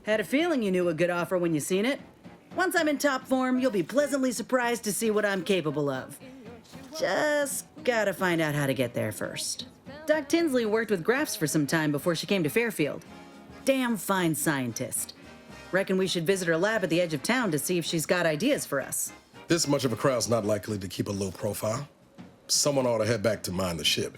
Had a feeling you knew a good offer when you seen it. Once I'm in top form, you'll be pleasantly surprised to see what I'm capable of. Just gotta find out how to get there first. Doc Tinsley worked with graphs for some time before she came to Fairfield. Damn fine scientist. Reckon we should visit her lab at the edge of town to see if she's got ideas for us. This much of a crowd's not likely to keep a low profile. Someone ought to head back to mind the ship.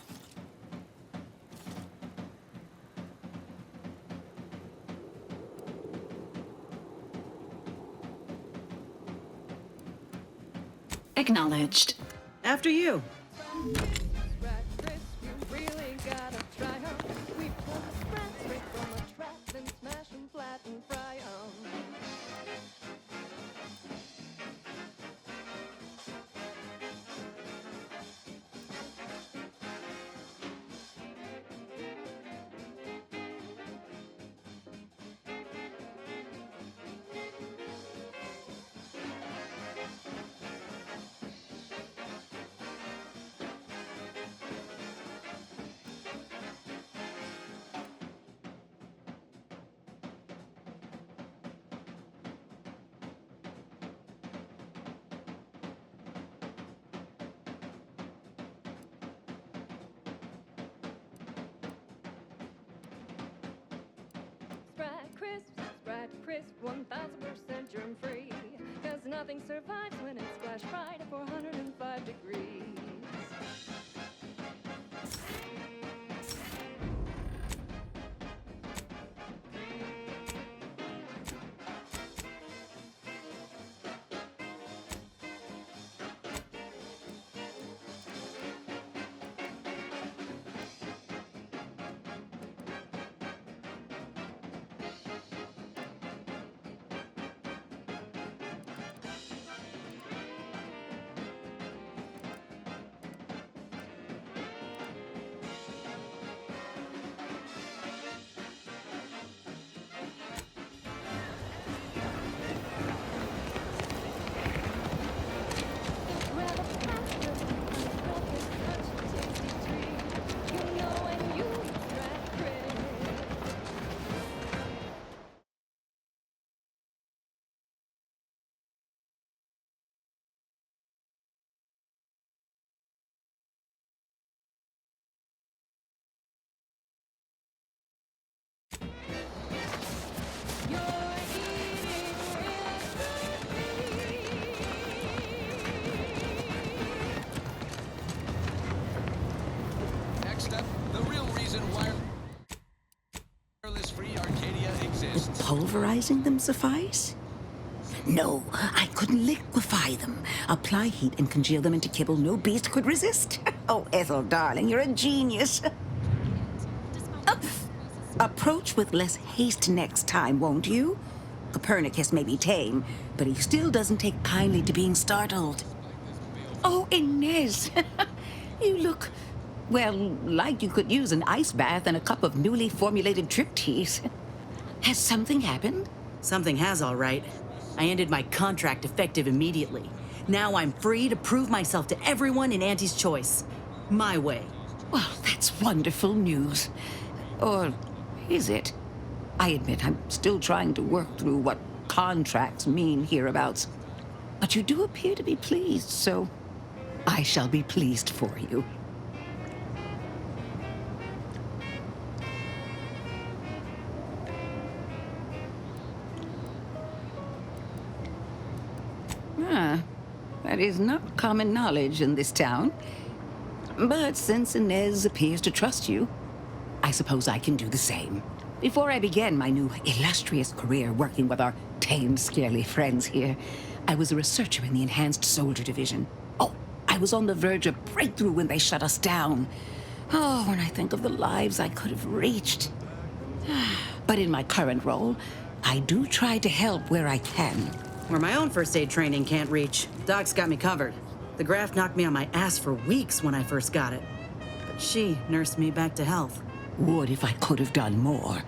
Acknowledged. After you. Crisp, 1000% germ free. Cause nothing survives when it's splash fried at 405 degrees. Pulverizing them suffice? No, I couldn't liquefy them. Apply heat and congeal them into kibble no beast could resist. Oh, Ethel, darling, you're a genius. Approach with less haste next time, won't you? Copernicus may be tame, but he still doesn't take kindly to being startled. Oh, Inez, you look, well, like you could use an ice bath and a cup of newly formulated trip teas. Has something happened? Something has, all right. I ended my contract effective immediately. Now I'm free to prove myself to everyone in Auntie's choice. My way. Well, that's wonderful news. Or is it? I admit I'm still trying to work through what contracts mean hereabouts. But you do appear to be pleased, so I shall be pleased for you. That is not common knowledge in this town. But since Inez appears to trust you, I suppose I can do the same. Before I began my new illustrious career working with our tame, scarily friends here, I was a researcher in the Enhanced Soldier Division. Oh, I was on the verge of breakthrough when they shut us down. Oh, when I think of the lives I could have reached. But in my current role, I do try to help where I can. Where my own first aid training can't reach, Doc's got me covered. The graft knocked me on my ass for weeks when I first got it. But she nursed me back to health. Would if I could have done more.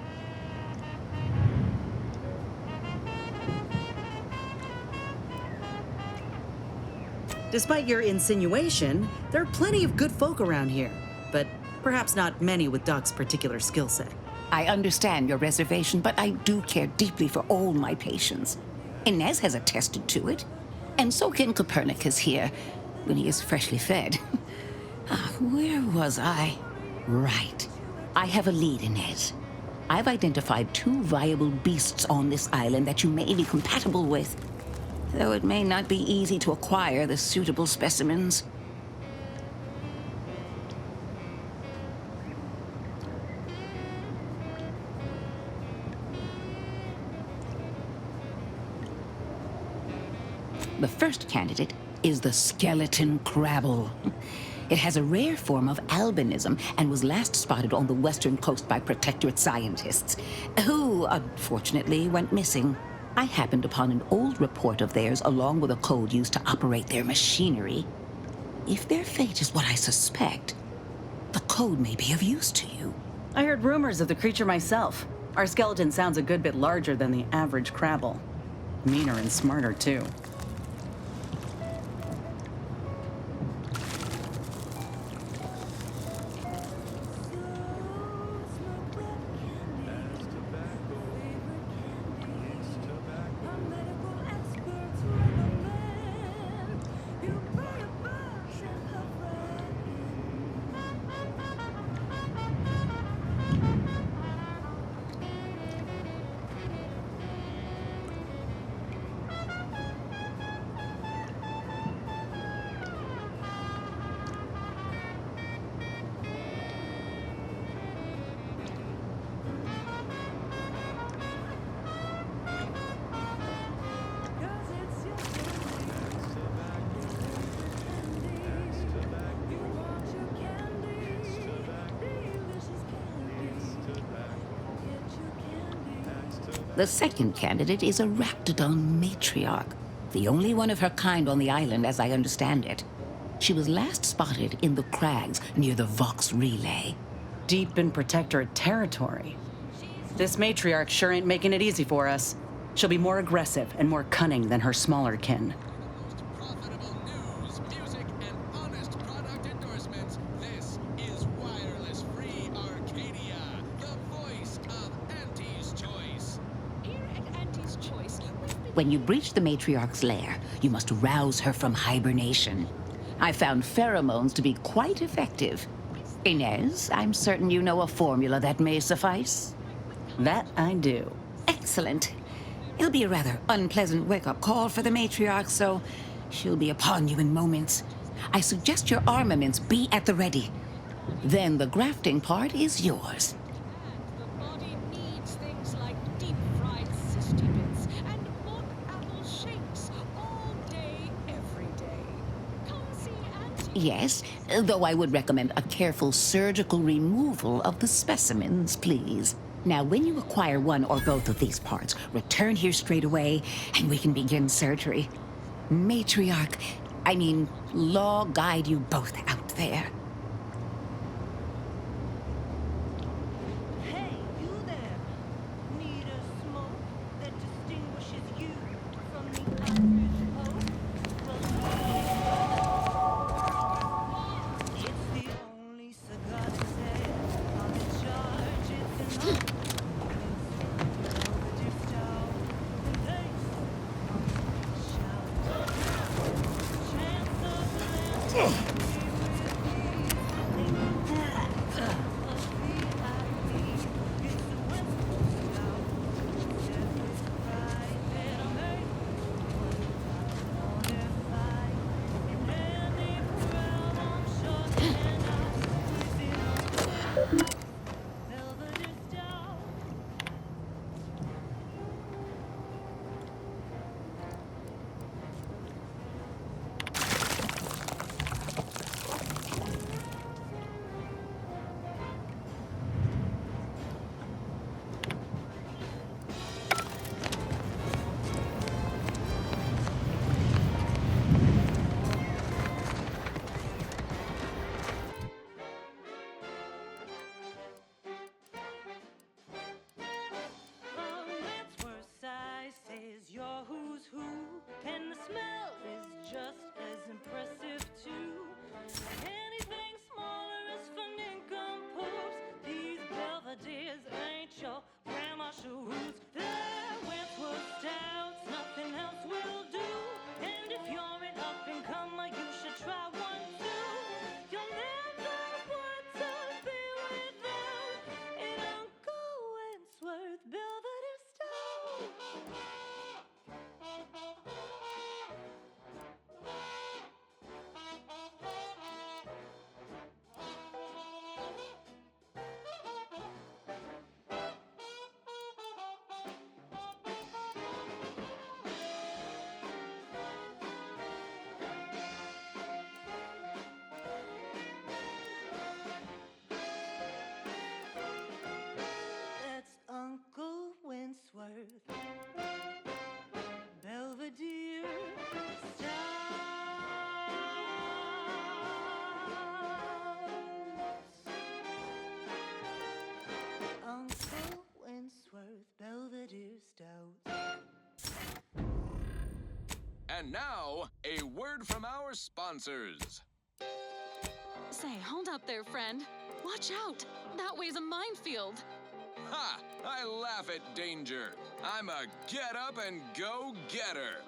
Despite your insinuation, there are plenty of good folk around here, but perhaps not many with Doc's particular skill set. I understand your reservation, but I do care deeply for all my patients. Inez has attested to it, and so can Copernicus here, when he is freshly fed. Where was I? Right. I have a lead, Inez. I've identified 2 viable beasts on this island that you may be compatible with, though it may not be easy to acquire the suitable specimens. The first candidate is the skeleton crabble. It has a rare form of albinism and was last spotted on the western coast by Protectorate scientists, who unfortunately went missing. I happened upon an old report of theirs along with a code used to operate their machinery. If their fate is what I suspect, the code may be of use to you. I heard rumors of the creature myself. Our skeleton sounds a good bit larger than the average crabble. Meaner and smarter, too. The second candidate is a raptidon matriarch, the only one of her kind on the island as I understand it. She was last spotted in the crags near the Vox Relay. Deep in Protectorate territory. This matriarch sure ain't making it easy for us. She'll be more aggressive and more cunning than her smaller kin. Profitable news, music, and honest product endorsements. This is wireless free Arcadia, the voice of Auntie's Choice. Here at Auntie's Choice, When you breach the matriarch's lair, you must rouse her from hibernation. I found pheromones to be quite effective. Inez, I'm certain you know a formula that may suffice. That I do. Excellent. It'll be a rather unpleasant wake-up call for the matriarch, so she'll be upon you in moments. I suggest your armaments be at the ready. Then the grafting part is yours. the body needs things like deep-fried cysty bits and mock apple shakes all day, every day. Come see Auntie. Yes, though I would recommend a careful surgical removal of the specimens, please. Now, when you acquire one or both of these parts, return here straight away, and we can begin surgery. Law guide you both out there. Hey, you there. Need a smoke that distinguishes you from the average folk? It's the only cigar to say on the charge it's enough. And now, a word from our sponsors. Say, hold up there, friend. Watch out. That way's a minefield. Ha! I laugh at danger. I'm a get-up-and-go-getter.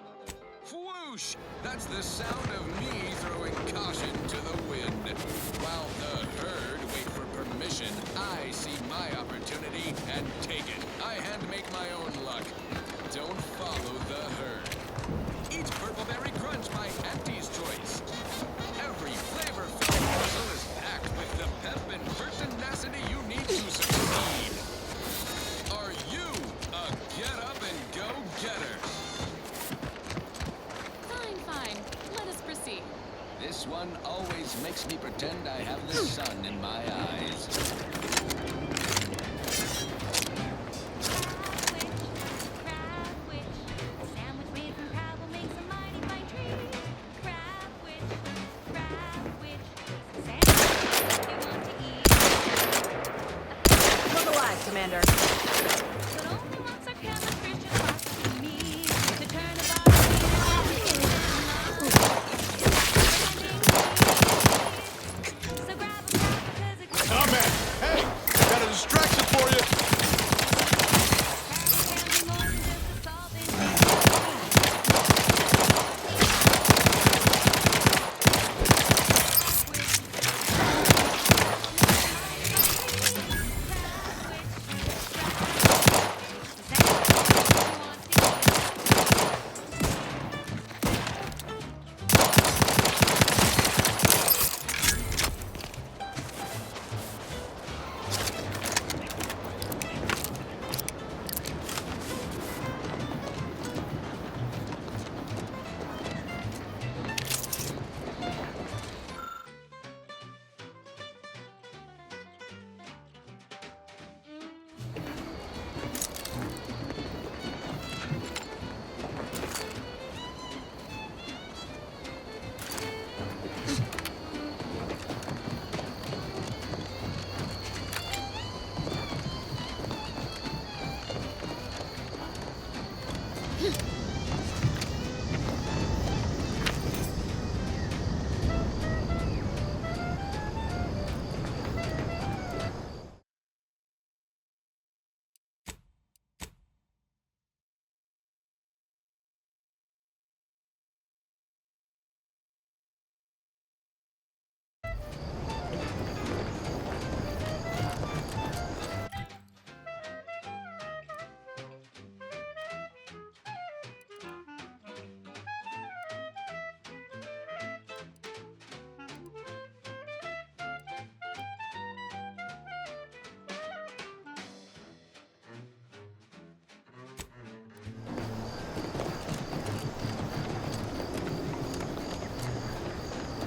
Whoosh! That's the sound of me throwing caution to the wind. While the herd wait for permission, I see my opportunity and take it. I hand-make my own luck. Don't follow the herd. Eat Purpleberry Crunch, my auntie's choice. Every flavor-filled morsel is packed with the pep and pertinacity you need to succeed. Are you a get-up-and-go-getter? Fine. Let us proceed. This one always makes me pretend I have the sun in my eyes. Look alive, Commander. Combat! Hey! Got a distraction for you!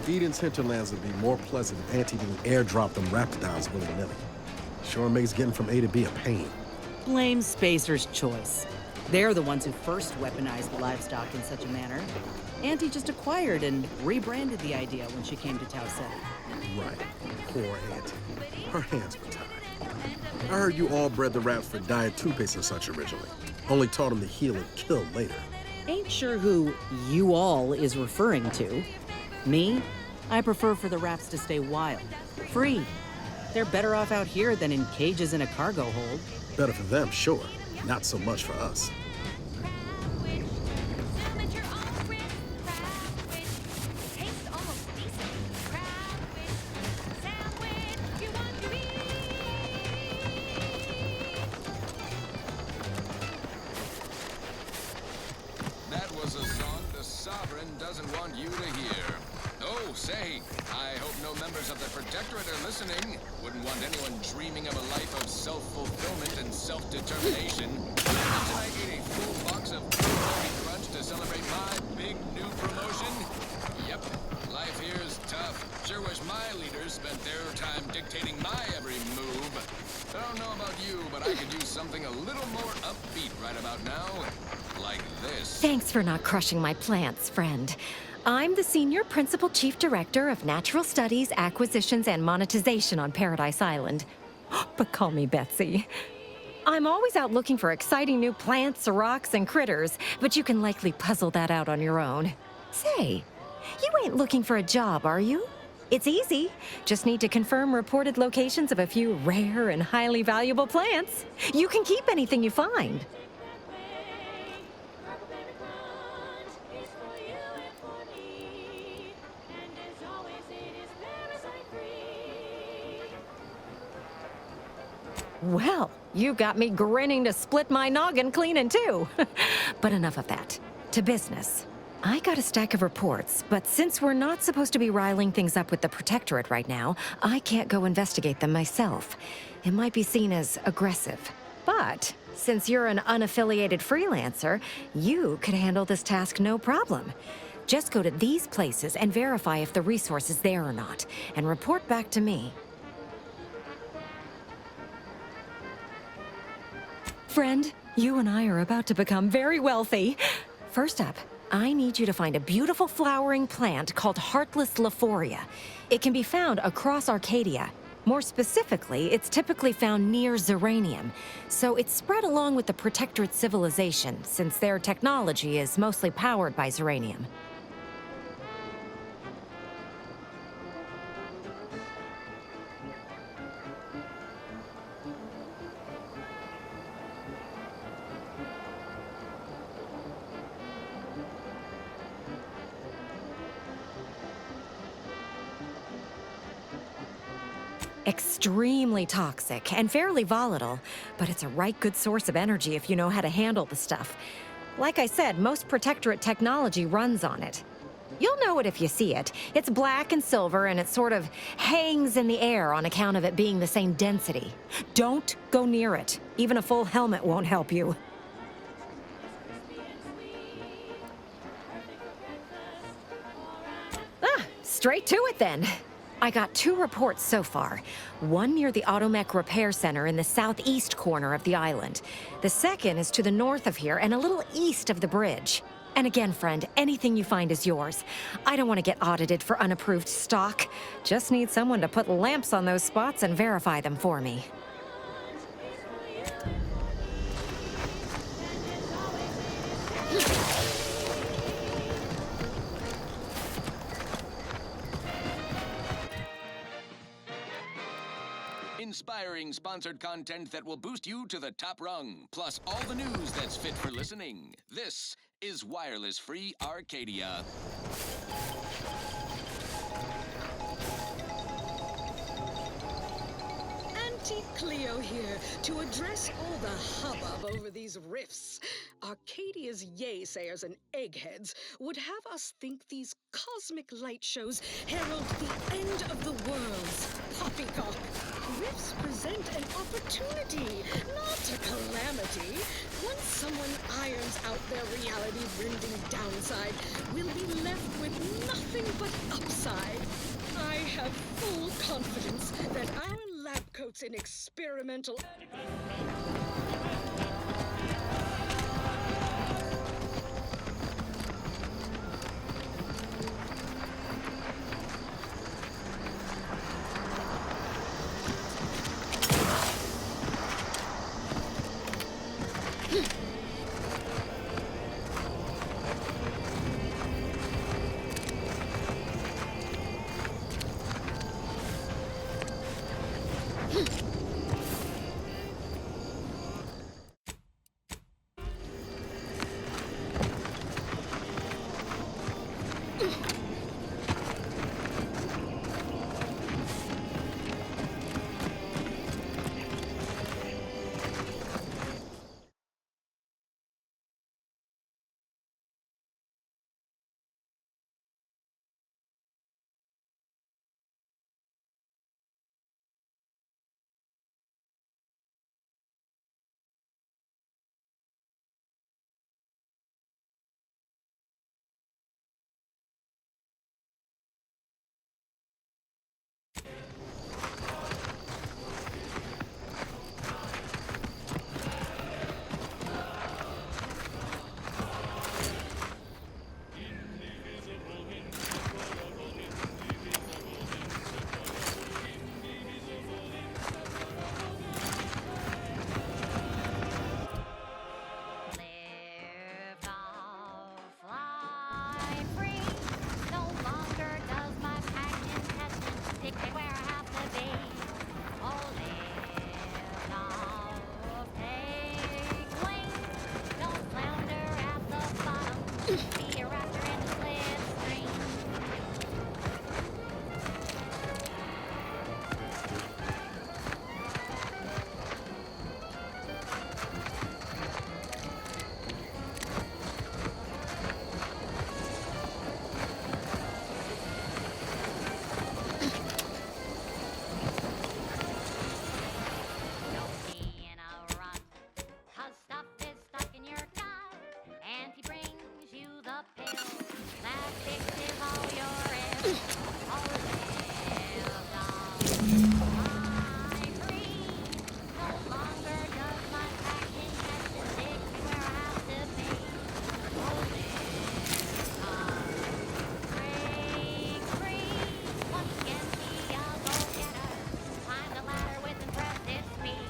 Eden's hinterlands would be more pleasant if Auntie didn't airdrop them raptidons willy-nilly. Sure makes getting from A to B a pain. Blame Spacer's choice. They're the ones who first weaponized livestock in such a manner. Auntie just acquired and rebranded the idea when she came to Tau City. Right. Poor Auntie. Her hands were tied. I heard you all bred the raps for diet toothpaste and such originally. Only taught them to heal and kill later. Ain't sure who you all is referring to. Me? I prefer for the raps to stay wild. Free. They're better off out here than in cages in a cargo hold. Better for them, sure. Not so much for us. That was a song the Sovereign doesn't want you to hear. Oh, say, I hope no members of the Protectorate are listening. Wouldn't want anyone dreaming of a life of self-fulfillment and self-determination. Tonight ate a full box of Purpleberry Crunch to celebrate my big new promotion. Yep, life here's tough. Sure wish my leaders spent their time dictating my every move. I don't know about you, but I could use something a little more upbeat right about now. Like this. Thanks for not crushing my plants, friend. I'm the Senior Principal Chief Director of Natural Studies, Acquisitions, and Monetization on Paradise Island. But call me Betsy. I'm always out looking for exciting new plants, rocks, and critters, but you can likely puzzle that out on your own. Say, you ain't looking for a job, are you? It's easy. Just need to confirm reported locations of a few rare and highly valuable plants. You can keep anything you find. Well, you got me grinning to split my noggin clean in two. But enough of that. To business. I got a stack of reports, but since we're not supposed to be riling things up with the Protectorate right now, I can't go investigate them myself. It might be seen as aggressive. But since you're an unaffiliated freelancer, you could handle this task no problem. Just go to these places and verify if the resource is there or not, and report back to me. Friend, you and I are about to become very wealthy. First up, I need you to find a beautiful flowering plant called Heartless Lephoria. It can be found across Arcadia. More specifically, it's typically found near Zeranium, so it's spread along with the Protectorate civilization, since their technology is mostly powered by Zeranium. Extremely toxic and fairly volatile, but it's a right good source of energy if you know how to handle the stuff. Like I said, most Protectorate technology runs on it. You'll know it if you see it. It's black and silver, and it sort of hangs in the air on account of it being the same density. Don't go near it. Even a full helmet won't help you. Straight to it then. I got 2 reports so far. One near the Automech Repair Center in the southeast corner of the island. The second is to the north of here and a little east of the bridge. And again, friend, anything you find is yours. I don't want to get audited for unapproved stock. Just need someone to put lamps on those spots and verify them for me. Inspiring sponsored content that will boost you to the top rung, plus all the news that's fit for listening. This is Wireless Free Arcadia. Auntie Cleo here to address all the hubbub over these rifts. Arcadia's yaysayers and eggheads would have us think these cosmic light shows herald the end of the world's poppycock. Rifts present an opportunity, not a calamity. Once someone irons out their reality-rending downside, we'll be left with nothing but upside. I have full confidence that our lab coats in experimental... Be a raptor in the slipstream. Don't be in a rut, 'cause stuff is stuck in your gut, and he brings you the pill that fixes all your ills. Oh, live, dog, fly free. No longer does my pack intestine stick me where I have to be. Oh, live, dog, break free. Once again, be a go-getter. Climb the ladder with impressive speed.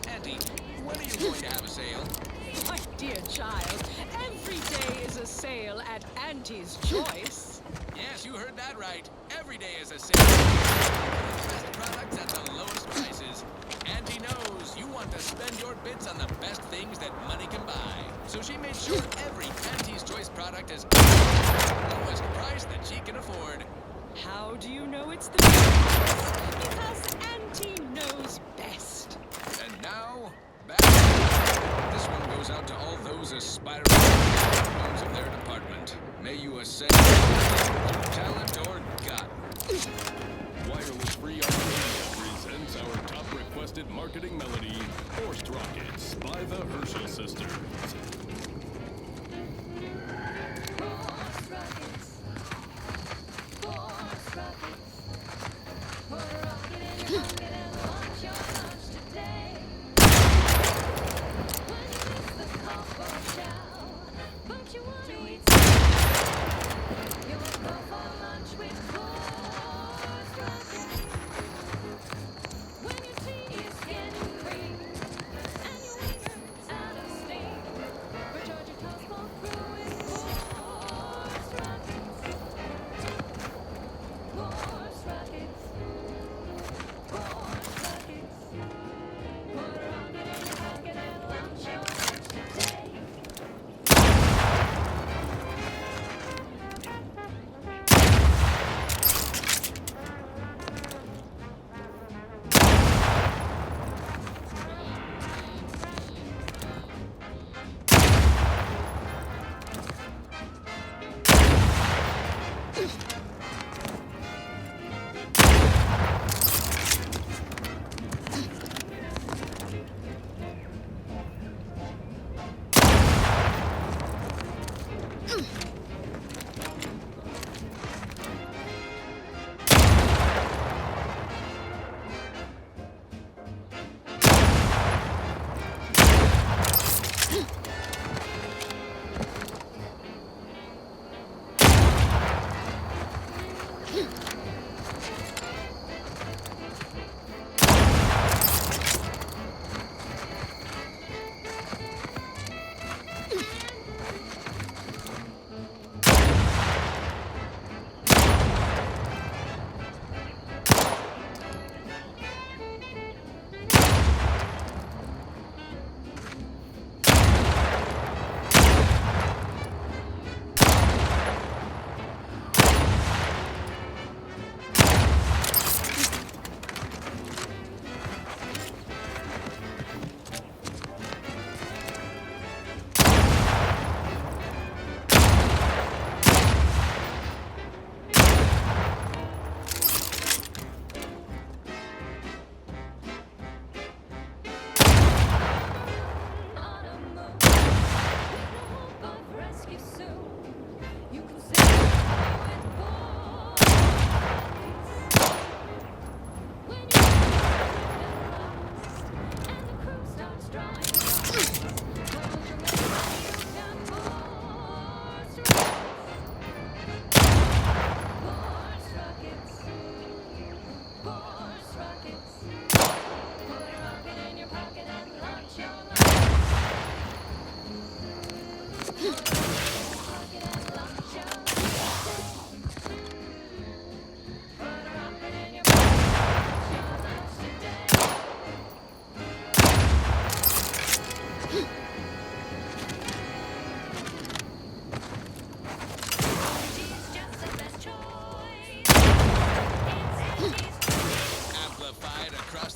Auntie, when are you going to have a sale? My dear child, every day is a sale at Auntie's Choice. Yes, you heard that right. Every day is a sale. Best products at the lowest prices. Auntie knows you want to spend your bits on the best things that money can buy. So she made sure every Auntie's Choice product is the lowest price that she can afford. How do you know it's the best? Because Auntie knows best. And now, back. This one goes out to all those aspiring members of their department. May you ascend through talent or gut. Wireless Free Arcadia presents our top requested marketing melody, Forced Rockets by the Herschel Sisters.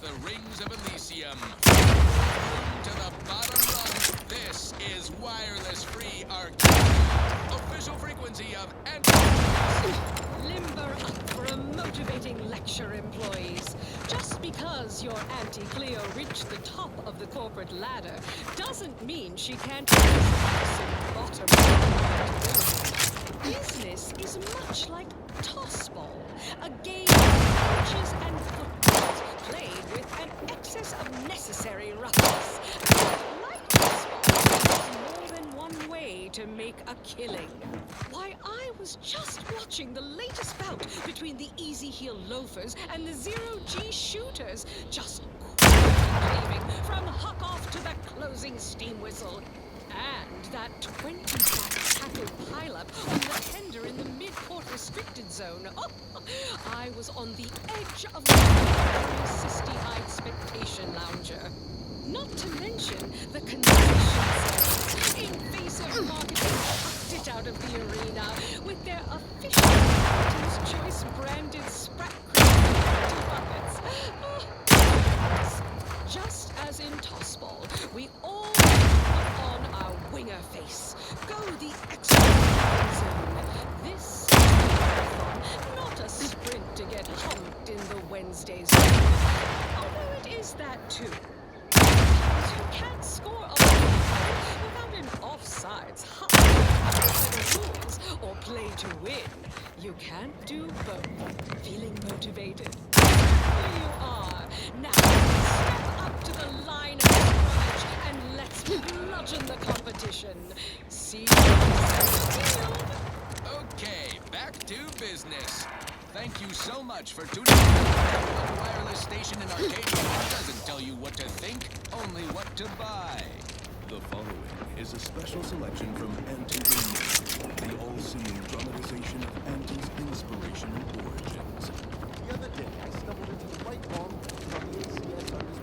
the rings of Elysium. Welcome to the bottom rung. This is wireless free Arcadia. Official frequency of Limber up for a motivating lecture, employees. Just because your Auntie Cleo reached the top of the corporate ladder doesn't mean she can't bottom. Business is much like tossball, a game of inches and footballs played with an excess of necessary roughness. Like tossball, there's more than one way to make a killing. Why, I was just watching the latest bout between the Easy Heel Loafers and the Zero-G Shooters, just claiming from huck-off to the closing steam whistle. And that 20-back tackle pileup on the tender in the mid-court restricted zone. Oh, I was on the edge of the cysty-eyed spectation lounger. Not to mention the concession invasive marketing tucked it out of the arena with their official Captain's Choice branded Sprat Cream buckets. Just as in tossball, we all put on our winger face. Go the extra zone. This is a marathon, not a sprint to get humped in the Wednesday zone. Although it is that too. You can't score a goal without an offsides hop, play by the rules, or play to win. You can't do both. Feeling motivated? Here you are. Now, step up to the line of scrimmage and let's bludgeon the competition. See you on the field. Okay, back to business. Thank you so much for tuning in. A wireless station in Arcadia doesn't tell you what to think, only what to buy. The following is a special selection from Anti's the all-seeing dramatization of Anti's inspirational origins. The other day, I stumbled into the right arm from the ACS on his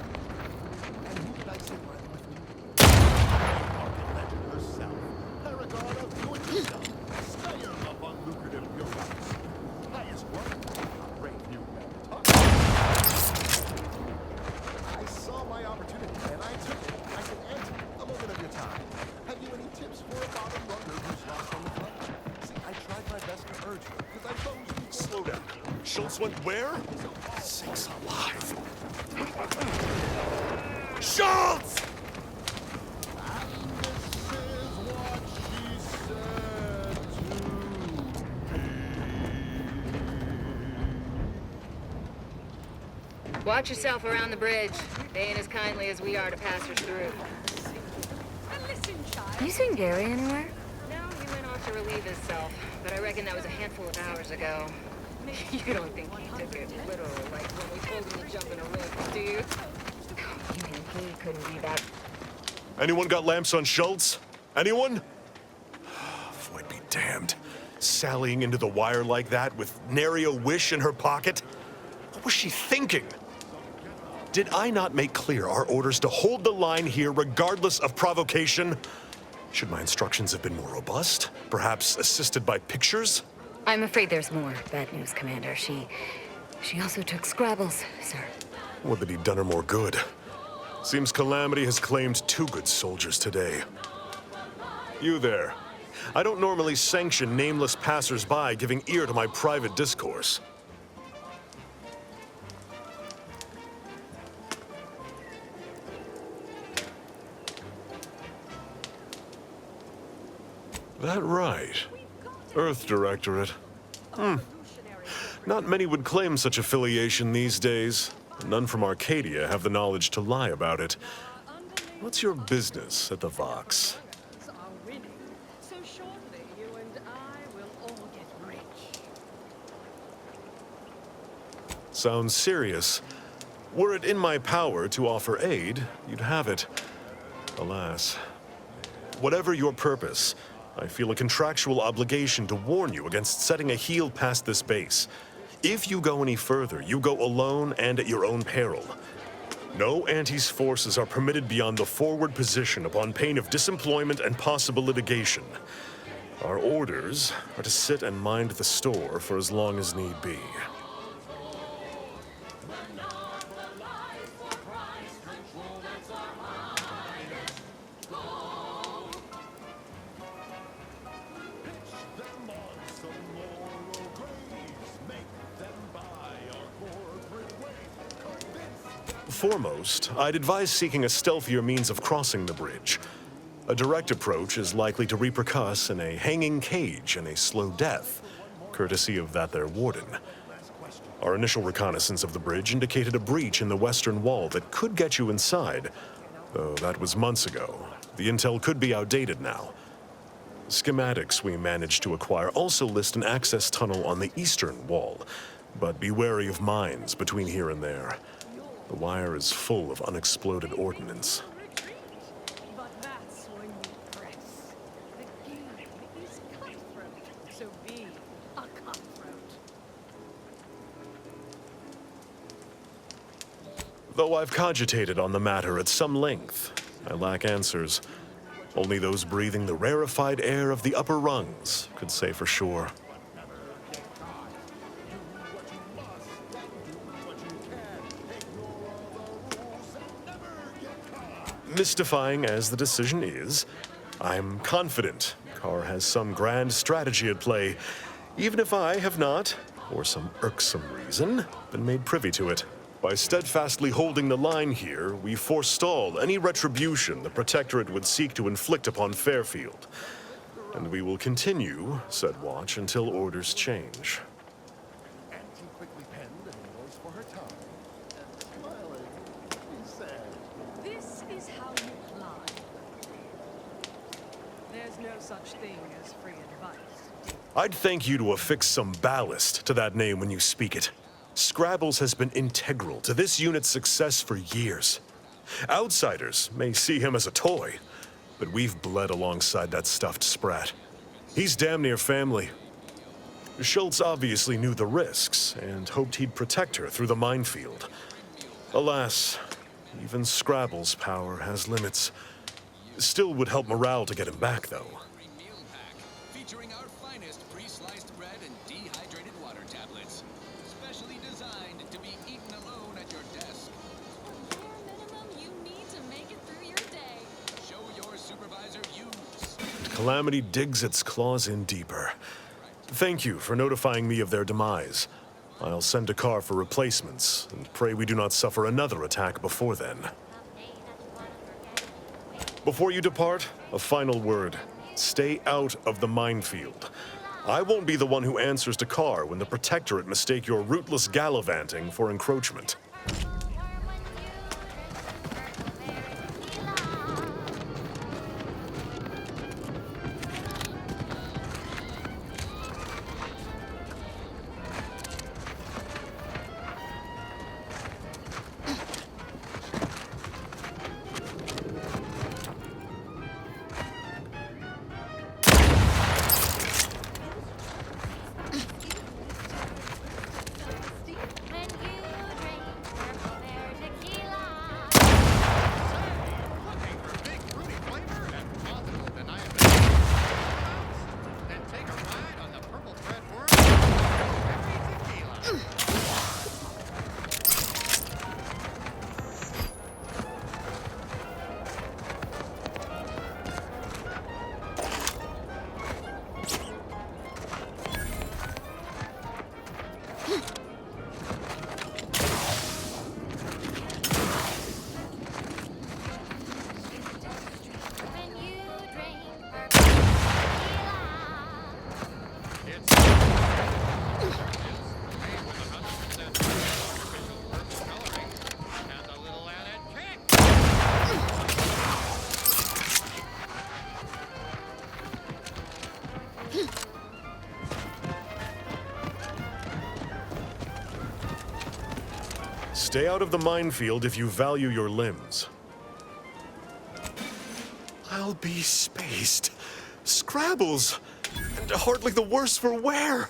and who did I sit right with me? Market legend herself, paragon of do-it-yourself, slayer of unlucrative build-outs. Highest one, a brave new man. I saw my opportunity and I took it. I said, Auntie, a moment of your time. Have you any tips for a bottom runner who's lost on the front? See, I tried my best to urge her because I know you. Slow down. Schultz went where? Sakes alive. Schultz! Watch yourself around the bridge. They ain't as kindly as we are to passers through. You seen Gary anywhere? No, he went off to relieve himself. But I reckon that was a handful of hours ago. You don't think he took it literal, like when we told him to jump in a ring, do you? You mean he couldn't be that... Anyone got lamps on Schultz? Anyone? Void be damned. Sallying into the wire like that with nary a wish in her pocket? What was she thinking? Did I not make clear our orders to hold the line here regardless of provocation? Should my instructions have been more robust? Perhaps assisted by pictures? I'm afraid there's more bad news, Commander. She also took Scrabbles, sir. Would that he'd done her more good. Seems Calamity has claimed 2 good soldiers today. You there. I don't normally sanction nameless passers-by giving ear to my private discourse. That right. Earth Directorate. Not many would claim such affiliation these days. None from Arcadia have the knowledge to lie about it. What's your business at the Vox? Are winning, so shortly you and I will all get rich. Sounds serious. Were it in my power to offer aid, you'd have it. Alas. Whatever your purpose, I feel a contractual obligation to warn you against setting a heel past this base. If you go any further, you go alone and at your own peril. No Anti's forces are permitted beyond the forward position upon pain of disemployment and possible litigation. Our orders are to sit and mind the store for as long as need be. foremost, I'd advise seeking a stealthier means of crossing the bridge. A direct approach is likely to repercuss in a hanging cage and a slow death, courtesy of that there warden. Our initial reconnaissance of the bridge indicated a breach in the western wall that could get you inside, though that was months ago. The intel could be outdated now. Schematics we managed to acquire also list an access tunnel on the eastern wall, but be wary of mines between here and there. The wire is full of unexploded ordnance. But that's when you press. The game is cutthroat, so be a cutthroat. Though I've cogitated on the matter at some length, I lack answers. Only those breathing the rarefied air of the upper rungs could say for sure. Mystifying as the decision is, I'm confident Carr has some grand strategy at play, even if I have not, for some irksome reason, been made privy to it. By steadfastly holding the line here, we forestall any retribution the Protectorate would seek to inflict upon Fairfield. And we will continue said watch until orders change. Auntie quickly penned an invoice for her time. And smiling, she said, This is how you lie. There's no such thing as free advice. I'd thank you to affix some ballast to that name when you speak it. Scrabbles has been integral to this unit's success for years. Outsiders may see him as a toy, but we've bled alongside that stuffed sprat. He's damn near family. Schultz obviously knew the risks and hoped he'd protect her through the minefield. Alas, even Scrabble's power has limits. Still would help morale to get him back, though. Meal pack featuring our finest pre-sliced bread and dehydrated water tablets, specially designed to be eaten alone at your desk. Bare minimum you need to make it through your day. Show your supervisor use. Calamity digs its claws in deeper. Thank you for notifying me of their demise. I'll send a car for replacements, and pray we do not suffer another attack before then. Before you depart, a final word. Stay out of the minefield. I won't be the one who answers to Carr when the Protectorate mistake your rootless gallivanting for encroachment. When you drink purple bear tequila. looking for big fruity flavor and positive deniability. Then take a ride on the purple thread worm. Berry tequila. When you drink purple tequila. It's made with 100% artificial purple coloring and a little added kick. Stay out of the minefield if you value your limbs. I'll be spaced. Scrabbles! And hardly the worse for wear!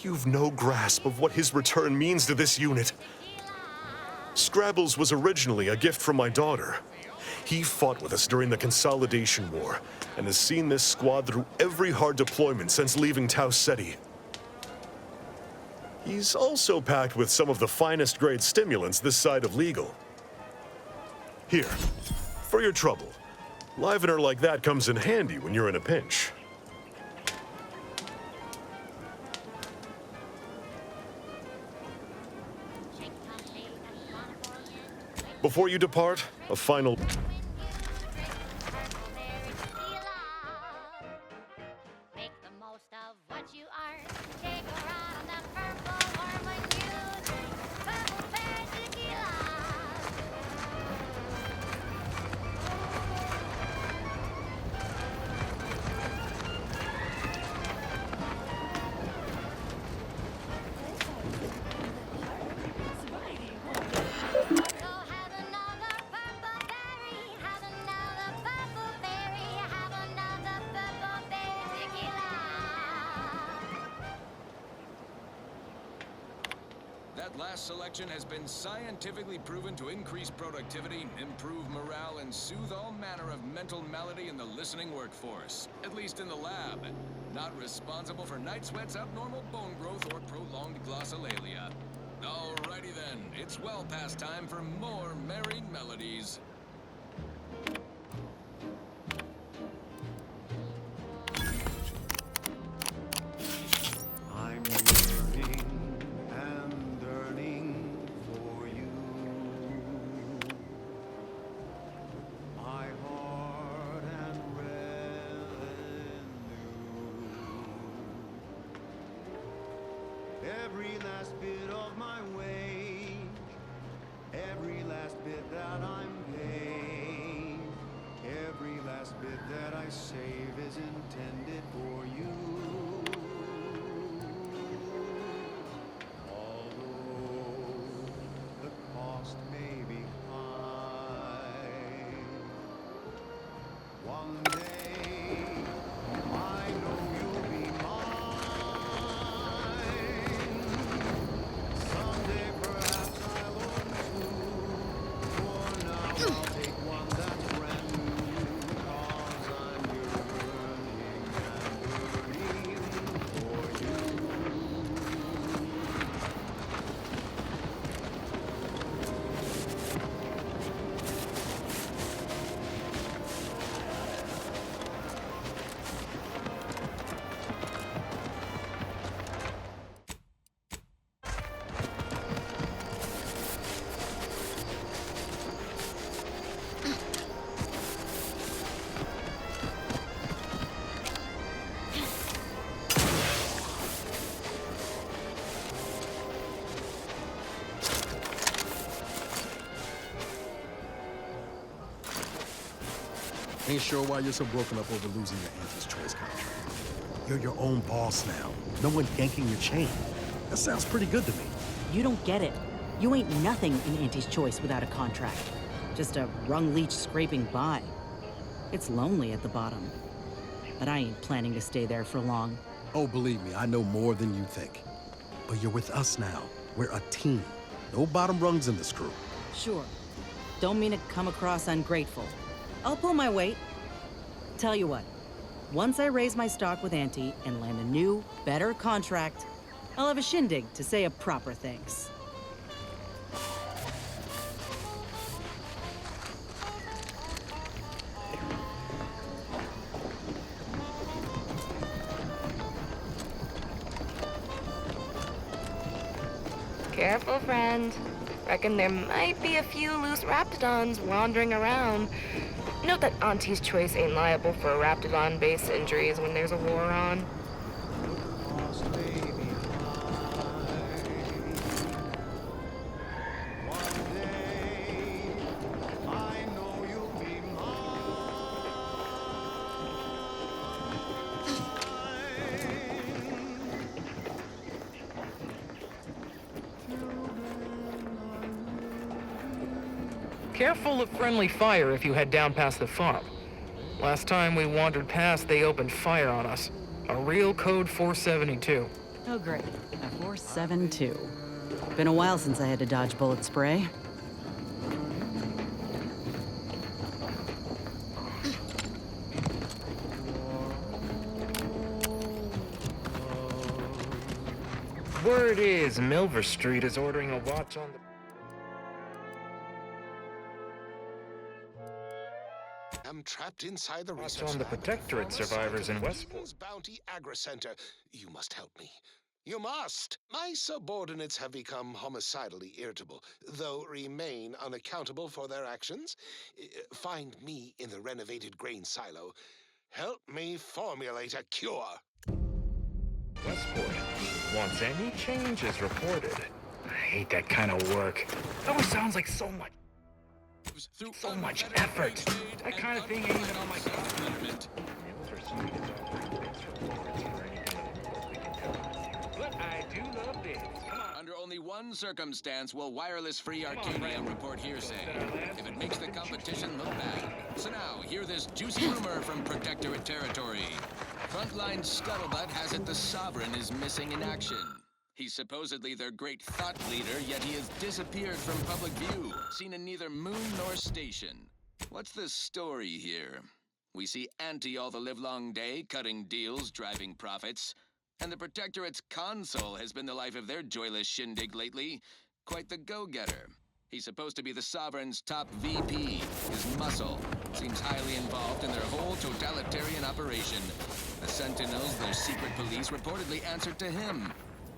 You've no grasp of what his return means to this unit. Scrabbles was originally a gift from my daughter. He fought with us during the Consolidation War and has seen this squad through every hard deployment since leaving Tau Ceti. He's also packed with some of the finest grade stimulants this side of legal. Here, for your trouble. Livener like that comes in handy when you're in a pinch. Shake complete and one for you. Before you depart, a final... Make the most of what you are. Take a ride on that purple or when you drink purple berry tequila. So have another purple berry, have another purple berry, have another purple berry tequila. That last selection has been scientifically proven to increase productivity, improve morale, and soothe all manner of mental malady in the listening workforce. At least in the lab. Not responsible for night sweats, abnormal bone growth, or prolonged glossolalia. Alrighty then, it's well past time for more merry melodies. I'm yearning and yearning for you. My heart and revenue. Every last bit of my wage, every last bit that I'm paid, every last bit that I save is intended for you. Although the cost may be high, one day I know you'll be mine. Someday perhaps I'll own two. For now I'll take one that's brand new. 'Cause I'm yearning and yearning for you. Ain't sure why you're so broken up over losing your auntie's choice contract. You're your own boss now. No one yanking your chain. That sounds pretty good to me. You don't get it. You ain't nothing in Auntie's Choice without a contract. Just a rung leech scraping by. It's lonely at the bottom. But I ain't planning to stay there for long. Oh, believe me, I know more than you think. But you're with us now. We're a team. No bottom rungs in this crew. Sure. Don't mean to come across ungrateful. I'll pull my weight. Tell you what, once I raise my stock with Auntie and land a new, better contract, I'll have a shindig to say a proper thanks. Careful, friend. Reckon there might be a few loose raptidons wandering around. Note that Auntie's Choice ain't liable for raptidon-based injuries when there's a war on. Cost may be high. One day I know you'll be Careful of friendly fire if you head down past the farm. Last time we wandered past, they opened fire on us. A real code 472. Oh, great. A 472. Been a while since I had to dodge bullet spray. Word is, Milver Street is ordering a watch on the... I'm trapped inside the Watch research on the lab at Protectorate former survivors site in of Westport. King's Bounty Agri Center. You must help me. You must. My subordinates have become homicidally irritable, though remain unaccountable for their actions. Find me in the renovated grain silo. Help me formulate a cure. Westport. Once any changes reported. I hate that kind of work. It always sounds like so much effort. That kind of thing ain't even on my calendar. But I do love bids. Come on. Under only one circumstance will wireless-free Arcadia report hearsay. If it makes the competition look bad. So now, hear this juicy rumor from Protectorate territory. Frontline scuttlebutt has it the Sovereign is missing in action. He's supposedly their great thought leader, yet he has disappeared from public view, seen in neither moon nor station. What's the story here? We see Ante all the livelong day, cutting deals, driving profits. And the Protectorate's console has been the life of their joyless shindig lately. Quite the go-getter. He's supposed to be the Sovereign's top VP. His muscle seems highly involved in their whole totalitarian operation. The Sentinels, their secret police, reportedly answered to him.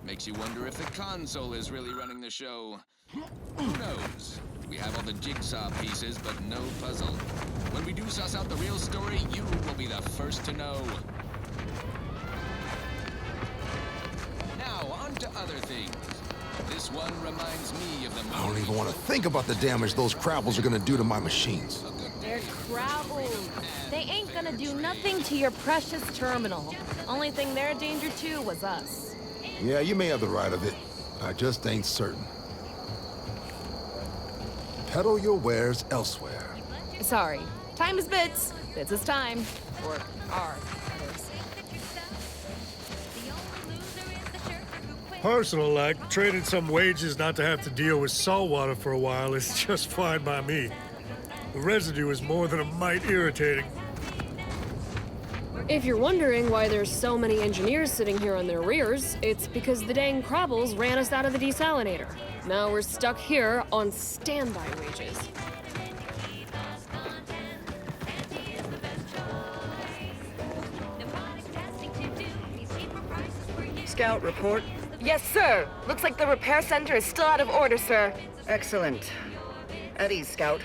Makes you wonder if the console is really running the show. Who knows? We have all the jigsaw pieces, but no puzzle. When we do suss out the real story, you will be the first to know. Now, on to other things. This one reminds me of the... I don't even want to think about the damage those crabbles are gonna do to my machines. They're crabbles. They ain't gonna do nothing to your precious terminal. Only thing they're a danger to was us. Yeah, you may have the right of it. I just ain't certain. Peddle your wares elsewhere. Sorry. Time is bits. Bits is time. Or are. Personal, like, trading some wages not to have to deal with saltwater for a while is just fine by me. The residue is more than a mite irritating. If you're wondering why there's so many engineers sitting here on their rears, it's because the dang crabbles ran us out of the desalinator. Now we're stuck here on standby wages. Scout report. Yes, sir. Looks like the repair center is still out of order, sir. Excellent. At ease, Scout.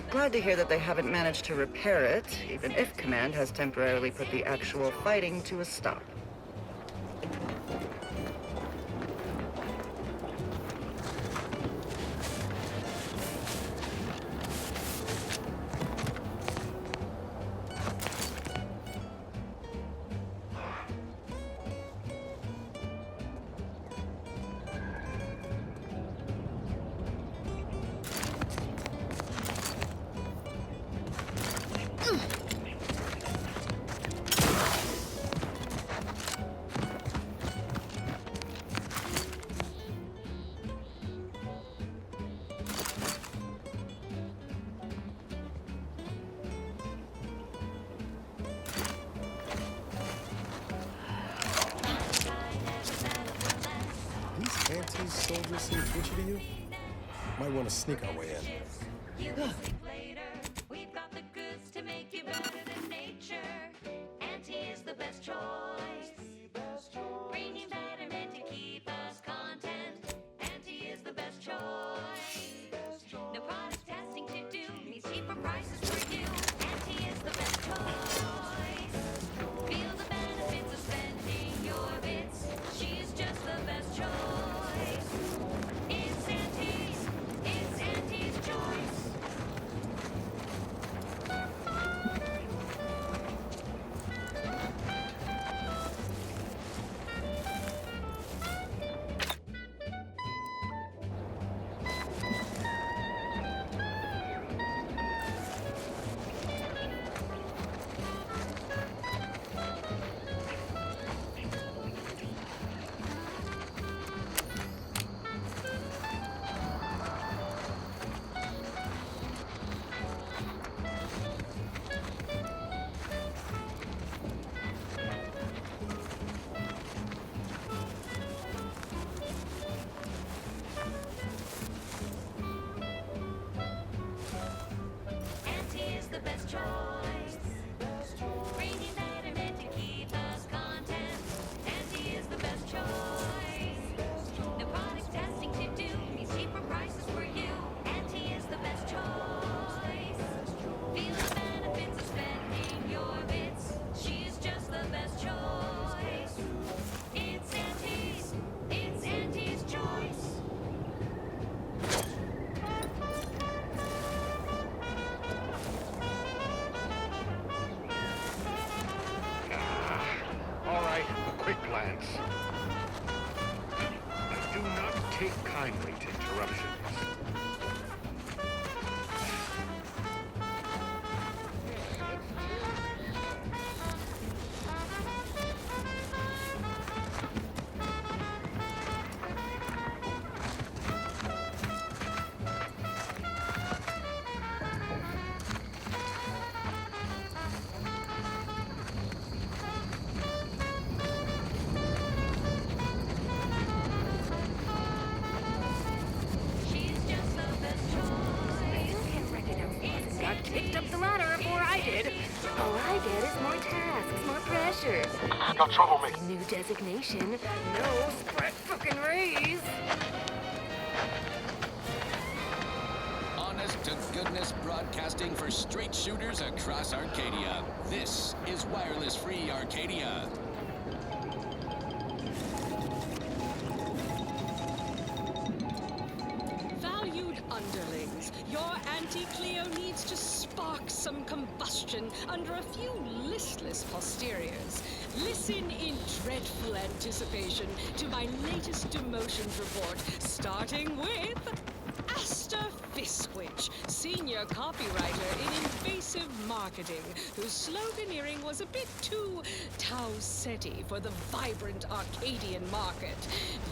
Glad to hear that they haven't managed to repair it, even if Command has temporarily put the actual fighting to a stop. These soldiers seem twitchy to you? Might want to sneak our way in. We've got the goods to make you better than nature. Auntie is the best choice. Bringing betterment to keep us content. Auntie is the best choice. No product testing to do means cheaper prices for you. Auntie is the best choice. Feel the benefits of spending your bits. She's just the best choice. It's Auntie's choice. take kindly to interruptions. Got kicked up the ladder before I did. All I get is more tasks, more pressure. Got trouble, mate. New designation, no spread fucking raise. Honest to goodness broadcasting for straight shooters across Arcadia. This is wireless free Arcadia. Valued underlings, your anti-Cleo needs to spark some combustion under a few listless posteriors. Listen in dreadful anticipation to my latest demotions report, starting with Asta Fiskwich, senior copywriter in invasive marketing, whose sloganeering was a bit too Tau-Ceti for the vibrant Arcadian market.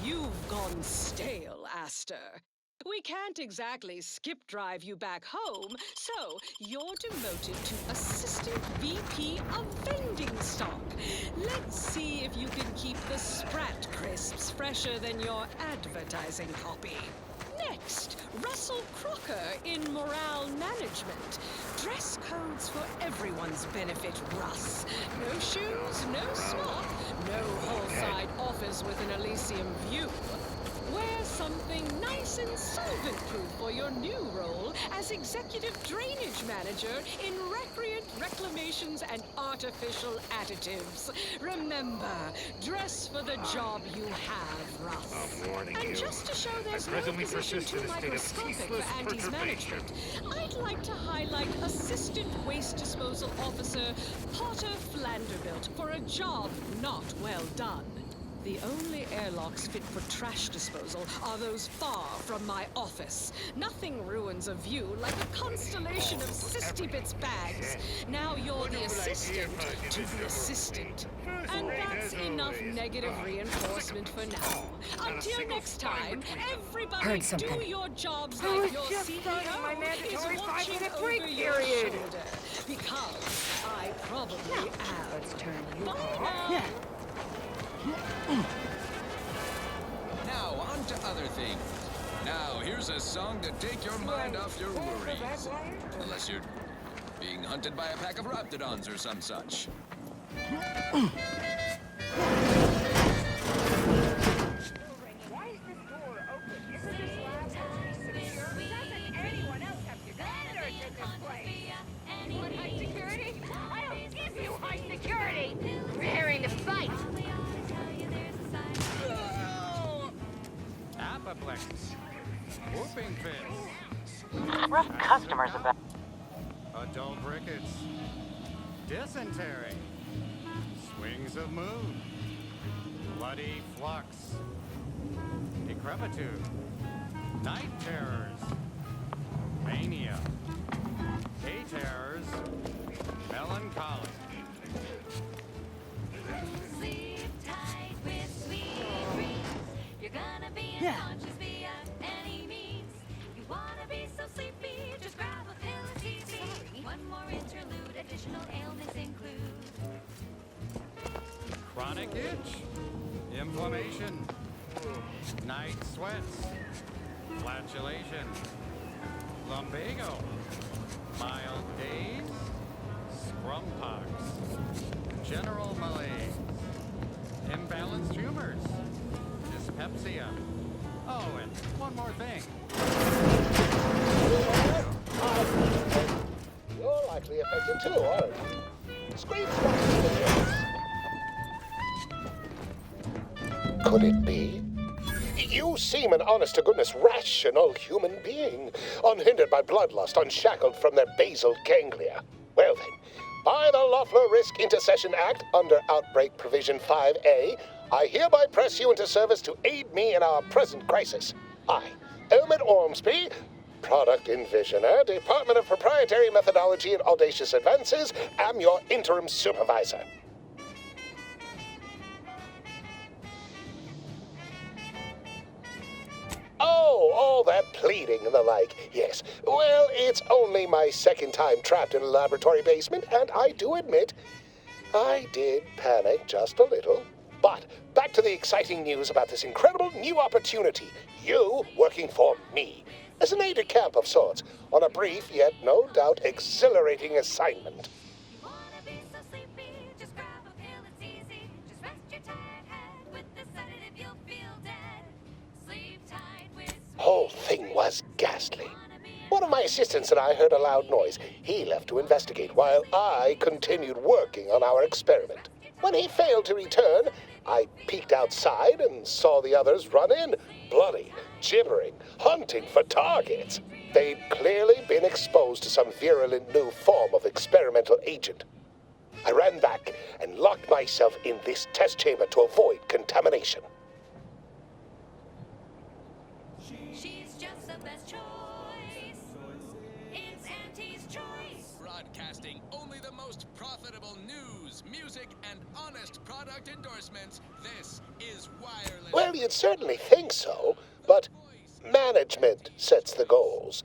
You've gone stale, Asta. We can't exactly skip drive you back home, so you're demoted to Assistant VP of Vending Stock. Let's see if you can keep the Sprat crisps fresher than your advertising copy. Next, Russell Crocker in Morale Management. Dress codes for everyone's benefit, Russ. No shoes, no swap, no whole-side office with an Elysium view. Wear something nice and solvent-proof for your new role as Executive Drainage Manager in Recreant Reclamations and Artificial Additives. Remember, dress for the job you have, Russ. I'm warning And you. just to show there's I no presently position persist too in a state of microscopic ceaseless for Anti's perturbation. management, I'd like to highlight Assistant Waste Disposal Officer Potter Flanderbilt for a job not well done. The only airlocks fit for trash disposal are those far from my office. Nothing ruins a view like a constellation of Sistybits bags. Now you're the assistant to the assistant. And that's enough negative reinforcement for now. Until next time, everybody Heard do something. your jobs I like was your just starting my CEO is mandatory watching 5-minute over break your period. shoulder. Because I probably am. Let's turn you Bye off. now. Now, on to other things. Now, here's a song to take your mind off your worries. Unless you're being hunted by a pack of raptidons or some such. Why is this door open? Isn't this lab secure? Doesn't anyone else have computers in this place? Want high security? I don't give you high security! Raring to fight! Apoplex. Whooping fits. Rough customers about. Adult rickets. Dysentery. Swings of moon. Bloody flux. Decrepitude. Night terrors. Mania. Day terrors. Melancholy. Sleep tight with sweet dreams. You're gonna be unconscious via any means. You wanna be so sleepy, just grab a pill of TC. One more interlude, additional ailments include Chronic itch. Inflammation. Night sweats. Flatulation. Lumbago. Mild days. Scrumpox. General malaise. Imbalanced tumors. Dyspepsia. Oh, and one more thing. You're likely affected too, aren't you? Scream Could it be? You seem an honest-to-goodness rational human being, unhindered by bloodlust, unshackled from their basal ganglia. Well then, by the Loeffler Risk Intercession Act, under Outbreak Provision 5A, I hereby press you into service to aid me in our present crisis. I, Elmet Ormsby, Product Envisioner, Department of Proprietary Methodology and Audacious Advances, am your interim supervisor. Oh, all that pleading and the like. Yes. Well, it's only my second time trapped in a laboratory basement, and I do admit, I did panic just a little. But back to the exciting news about this incredible new opportunity. You working for me, as an aide-de-camp of sorts, on a brief yet no doubt exhilarating assignment. Whole thing was ghastly. One of my assistants and I heard a loud noise. He left to investigate while I continued working on our experiment. When he failed to return, I peeked outside and saw the others run in, bloody, gibbering, hunting for targets. They'd clearly been exposed to some virulent new form of experimental agent. I ran back and locked myself in this test chamber to avoid contamination. She's just the best choice. It's Auntie's choice. Broadcasting only the most profitable news, music, and honest product endorsements. This is Wireless. Well, you'd certainly think so, but management sets the goals.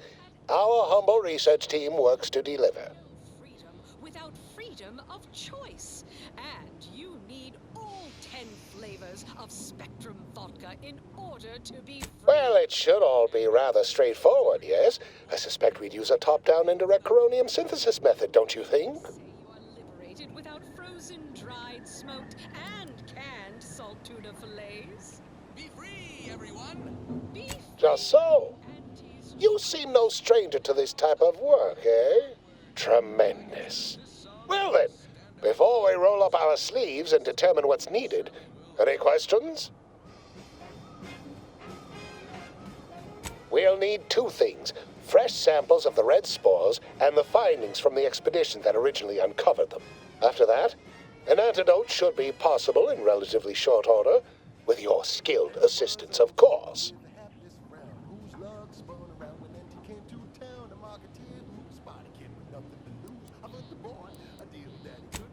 Our humble research team works to deliver. Freedom without freedom of choice. And you need all 10 flavors of Spectrum vodka in order to be free. Well, it should all be rather straightforward, yes? I suspect we'd use a top-down indirect coronium synthesis method, don't you think? Liberated without frozen, dried, smoked, and canned salt tuna fillets. Be free, everyone. Be free. Just so. You seem no stranger to this type of work, eh? Tremendous. Well then, before we roll up our sleeves and determine what's needed, any questions? We'll need two things: fresh samples of the red spores and the findings from the expedition that originally uncovered them. After that, an antidote should be possible in relatively short order, with your skilled assistance, of course.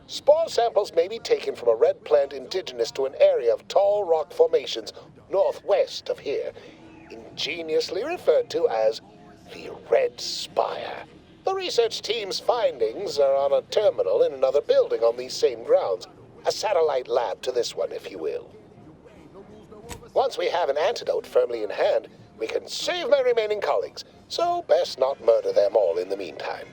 Spore samples may be taken from a red plant indigenous to an area of tall rock formations northwest of here, ingeniously referred to as the Red Spire. The research team's findings are on a terminal in another building on these same grounds, a satellite lab to this one, if you will. Once we have an antidote firmly in hand, we can save my remaining colleagues, so best not murder them all in the meantime.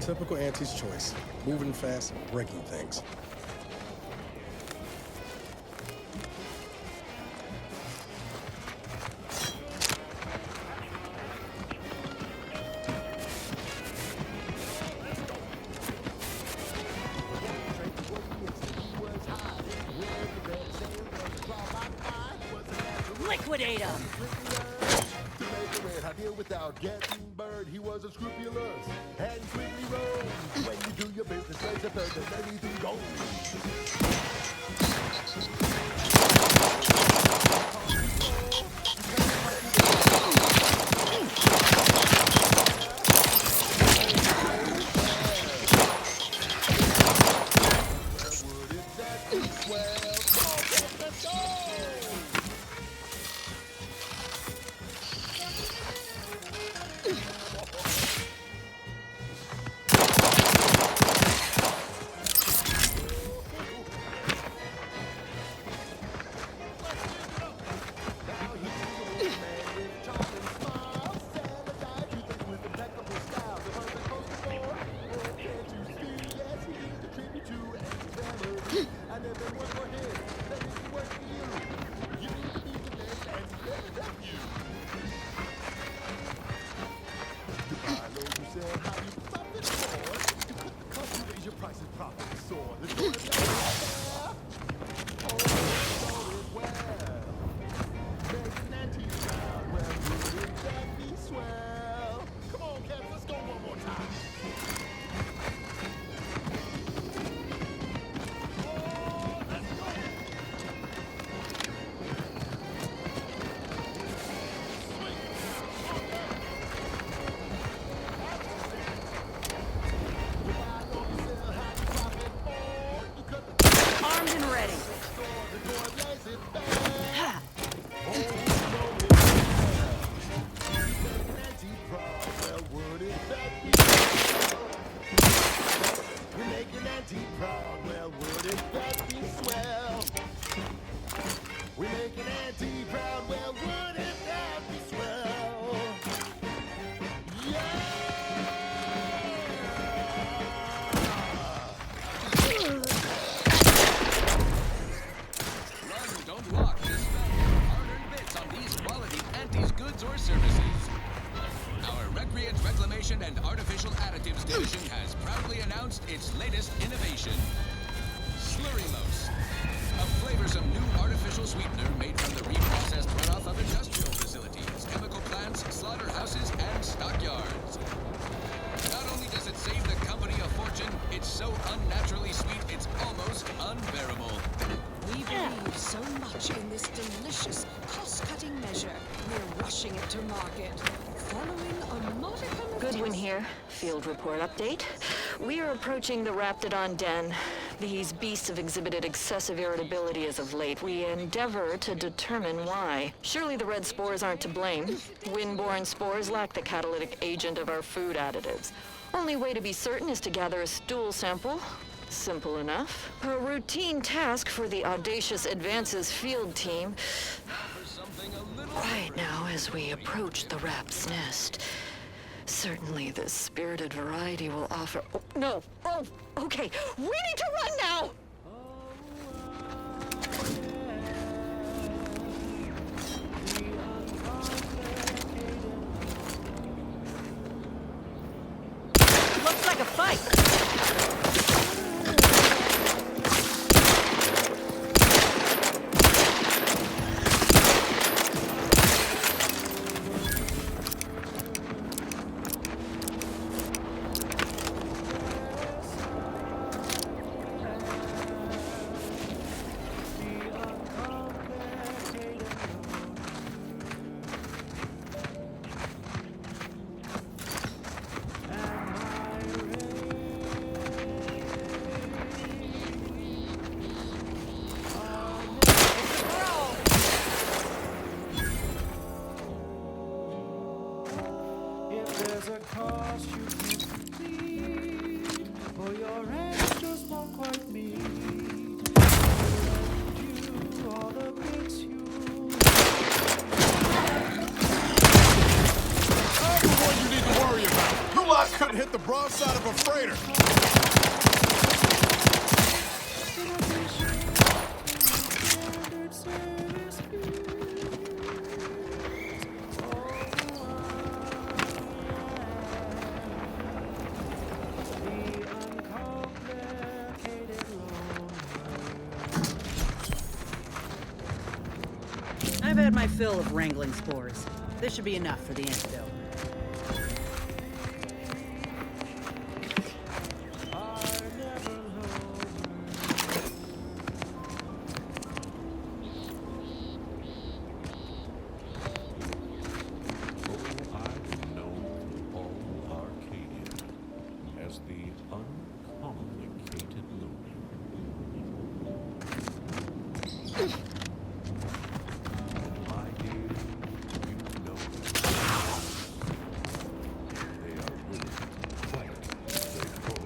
Typical Auntie's choice. Moving fast, breaking things. Liquidate him! Without getting burned, he was unscrupulous and quickly rose. When you do your business, place a third, then anything goes. Nutrient Reclamation and Artificial Additives Division has proudly announced its latest innovation, Slurrymose, a flavorsome new artificial sweetener made from the reprocessed runoff of industrial facilities, chemical plants, slaughterhouses, and stockyards. Not only does it save the company a fortune, it's so unnaturally sweet it's almost unbearable. We believe so much in this delicious, cost-cutting measure, we're rushing it to market. Following a modicum of Goodwin here. Field report update. We are approaching the Raptidon den. These beasts have exhibited excessive irritability as of late. We endeavor to determine why. Surely the red spores aren't to blame. Wind-borne spores lack the catalytic agent of our food additives. Only way to be certain is to gather a stool sample. Simple enough. A routine task for the audacious advances field team. Right now, as we approach the rap's nest, certainly this spirited variety will offer... Oh, no! Oh, okay. We need to run now! Looks like a fight. There's a cost you can't complete, or your hands just won't quite meet. You all the bits you. I'm the one you need to worry about. You lot couldn't hit the broadside of a freighter. I've had my fill of wrangling spores. This should be enough for the antidote. I've known all Arcadia as the uncomplicated loner. My dear, you know they are willing to fight their foe.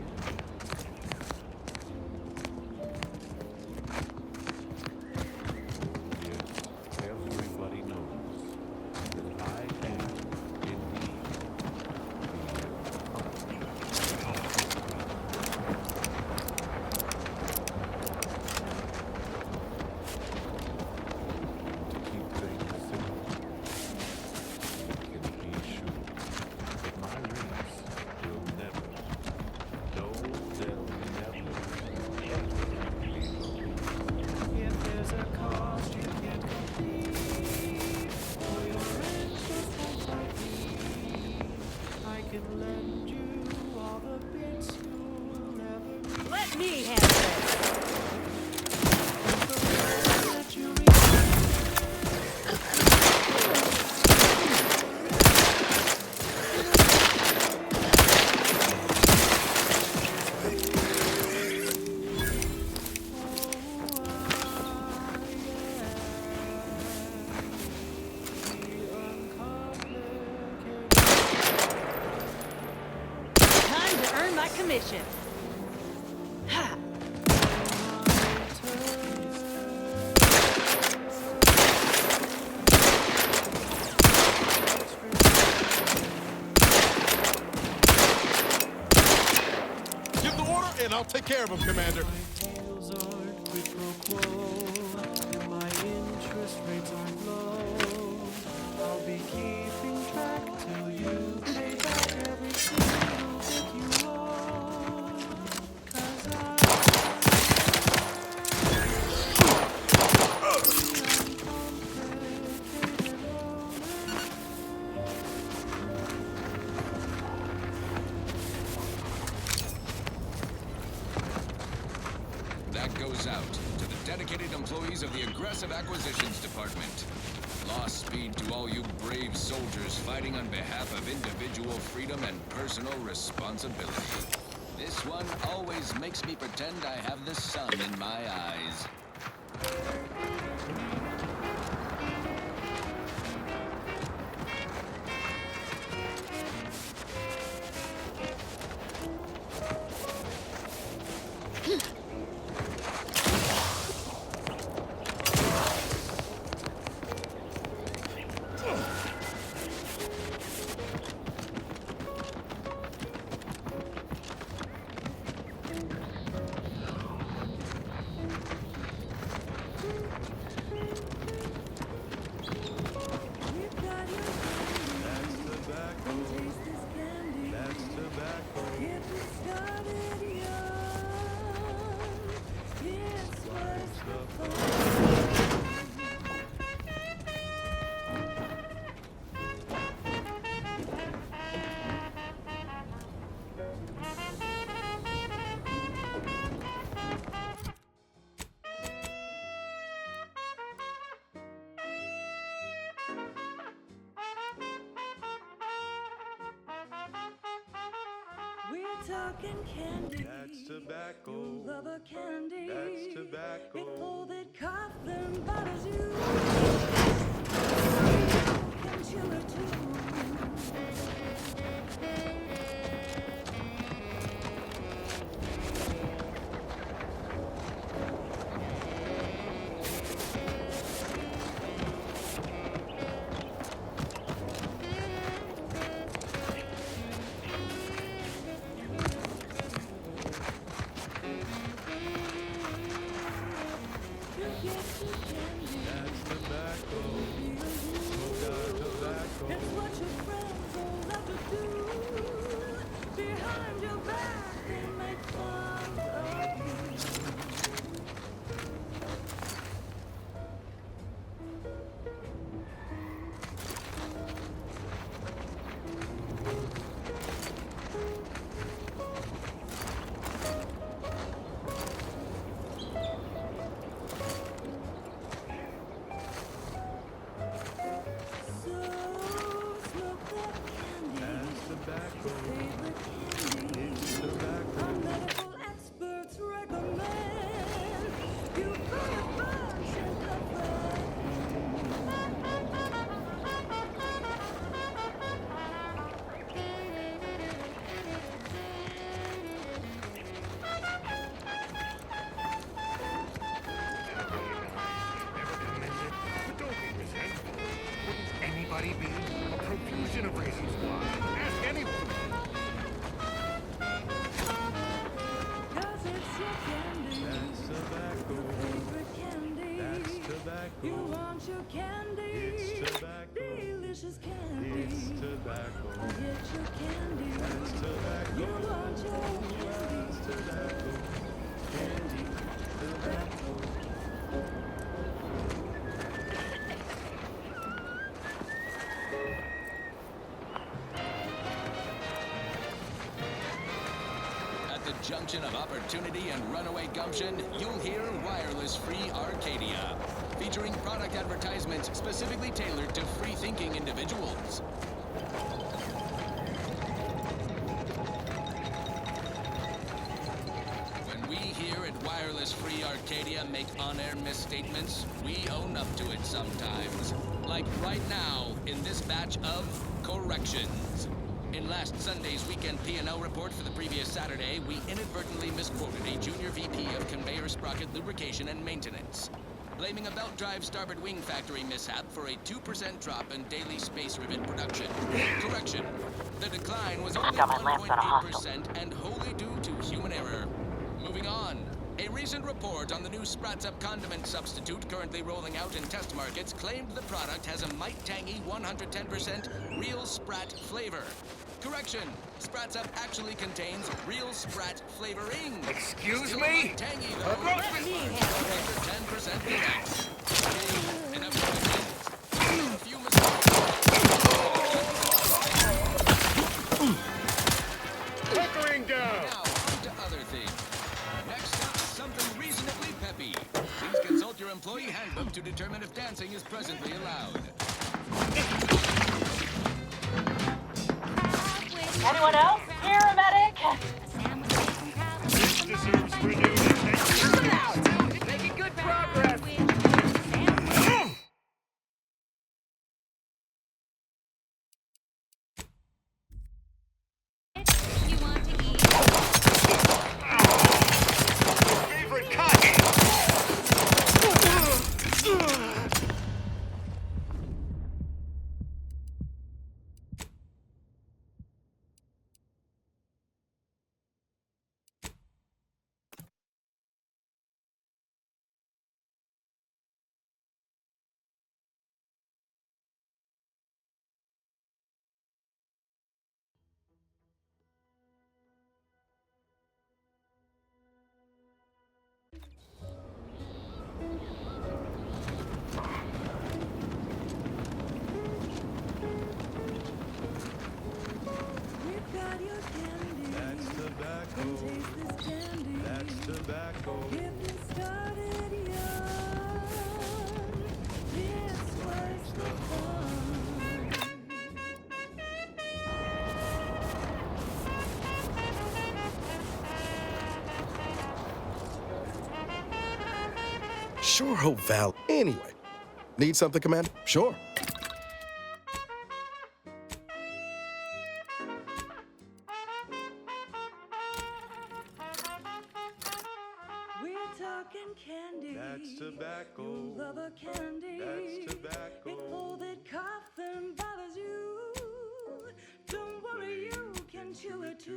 Yes, everybody knows that I am indeed to keep things simple. You can be sure that my race will never, no, they'll never, ever be alone. If there's a cost you can't complete, or your hands just won't quite meet, I can lend you all the bits you'll never need. Let me handle this. That you Time to earn my commission. Ha! Give the order, and I'll take care of him, Commander. deals aren't quid pro quo, and my interest rates aren't low. I'll be keeping track till you pay back goes out to the dedicated employees of the Aggressive Acquisitions Department. Lost speed to all you brave soldiers fighting on behalf of individual freedom and personal responsibility. This one always makes me pretend I have the sun in my eyes. Talking candy. That's tobacco. You love a candy. That's tobacco. It folded coffin bothers you. You can chew it too. Junction of opportunity and runaway gumption, you'll hear wireless-free Arcadia, featuring product advertisements specifically tailored to free-thinking individuals. When we here at Wireless-Free Arcadia make on-air misstatements, we own up to it sometimes. Like right now, in this batch of corrections. In last Sunday's weekend P&L report for the previous Saturday, we inadvertently misquoted a junior VP of conveyor sprocket lubrication and maintenance, blaming a belt drive starboard wing factory mishap for a 2% drop in daily space rivet production. Correction. The decline was only 1.8% and wholly due to human error. Moving on. A recent report on the new Sprats Up condiment substitute currently rolling out in test markets claimed the product has a might tangy 110% real Sprat flavor. Correction, Sprats Up actually contains real Sprat flavoring. Excuse Still me? not tangy though. 10% correct. Okay, enough questions. A few mistakes. Puckering down. Now, on to other things. Next up, something reasonably peppy. to determine if dancing is presently allowed. Anyone else? Here, a medic? This deserves renewed attention. Making good progress. Favorite cut. That's tobacco. That's tobacco. Sure hope Val. Anyway, need something, Commander? Sure. We're talking candy. That's tobacco. You love a candy. That's tobacco. It folded cough and bothers you. Don't worry, you can chew it too.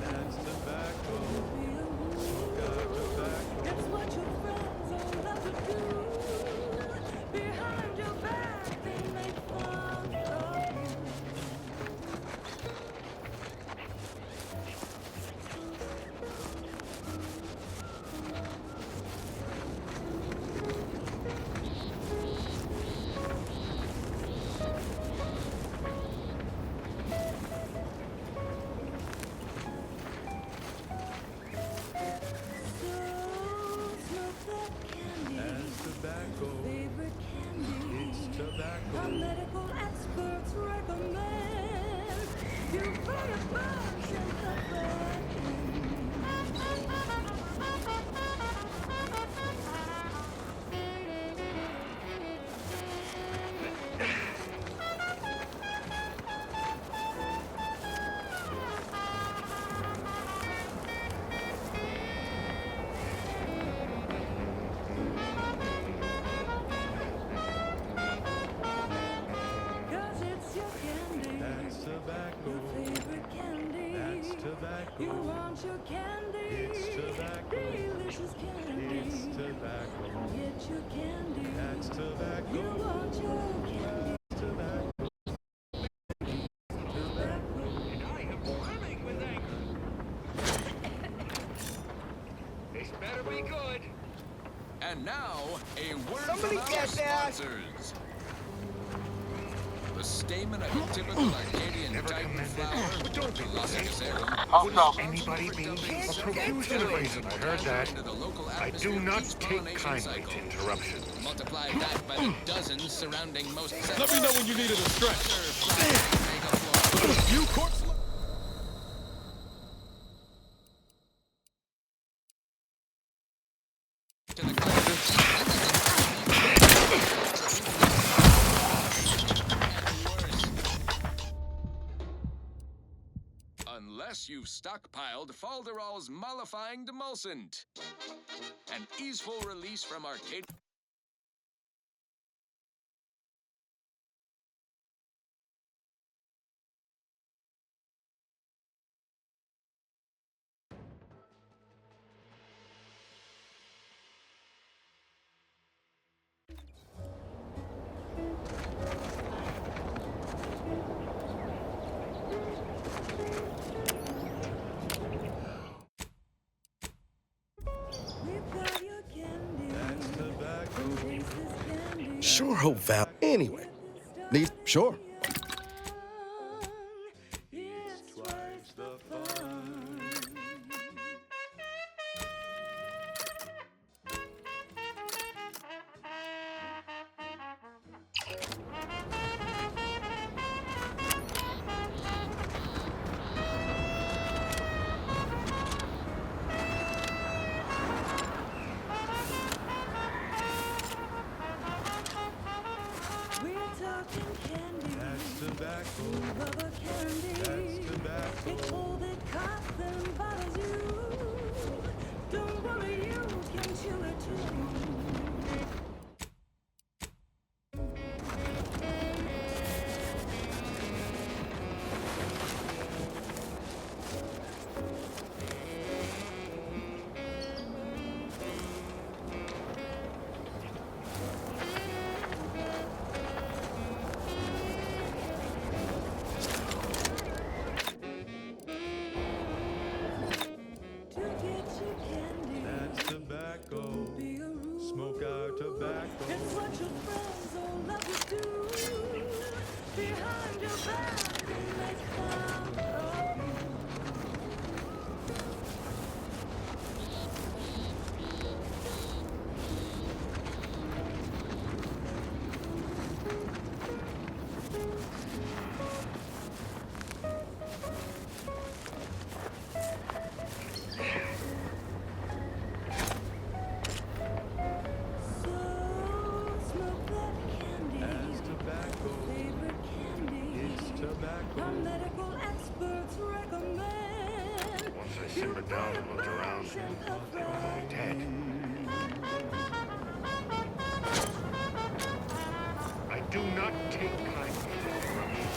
That's tobacco. Smoke out tobacco. It's what your friends all love to do. Behind your back, they make fun of you. That's tobacco. Favorite candy. It's tobacco. Our medical experts recommend you buy a bunch and cut back Cause it's your candy. That's tobacco. Your favorite candy. That's tobacco. You want your candy. It's tobacco. Delicious candy. It's tobacco. Get your candy. That's tobacco. You want your candy. Tobacco. And I am brimming with anger. This better be good. And now, a word Somebody from our get that! sponsors. The stamen of a typical Arcadian Titan flower, Would anybody be a profusion of reason? I heard that. I do not take kindly to interruptions. Multiply that by the dozens surrounding most. Let me know when you needed a stretch. You corpse. Unless you've stockpiled Falderall's mollifying demulcent. An easeful release from Arcadia. Sure hope Val. Anyway, need sure. Twice the fun. We're talking candy. That's tobacco. Rubber candy. That's tobacco. It's all that cotton bothers you. Don't worry, you can chew it too. That's tobacco. Smoke out tobacco. It's what your friends all love to do. Behind your back, they make fun of you. That's tobacco. It's tobacco. Our medical experts recommend. Once I simmered down and looked around, they were all dead. I do not take kindly to interruption.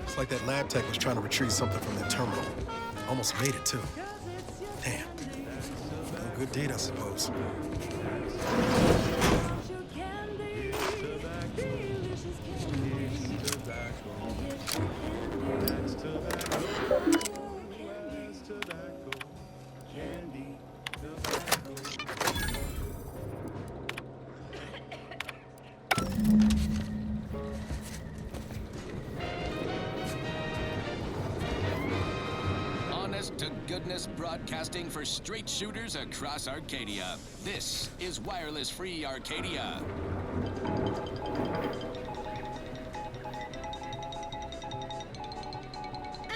It's like that lab tech was trying to retrieve something from that terminal. Almost made it, too. Damn. No good deed, I suppose. That's tobacco. That's tobacco. Candy. Tobacco. Honest to goodness broadcasting for straight shooters across Arcadia. This is Wireless Free Arcadia.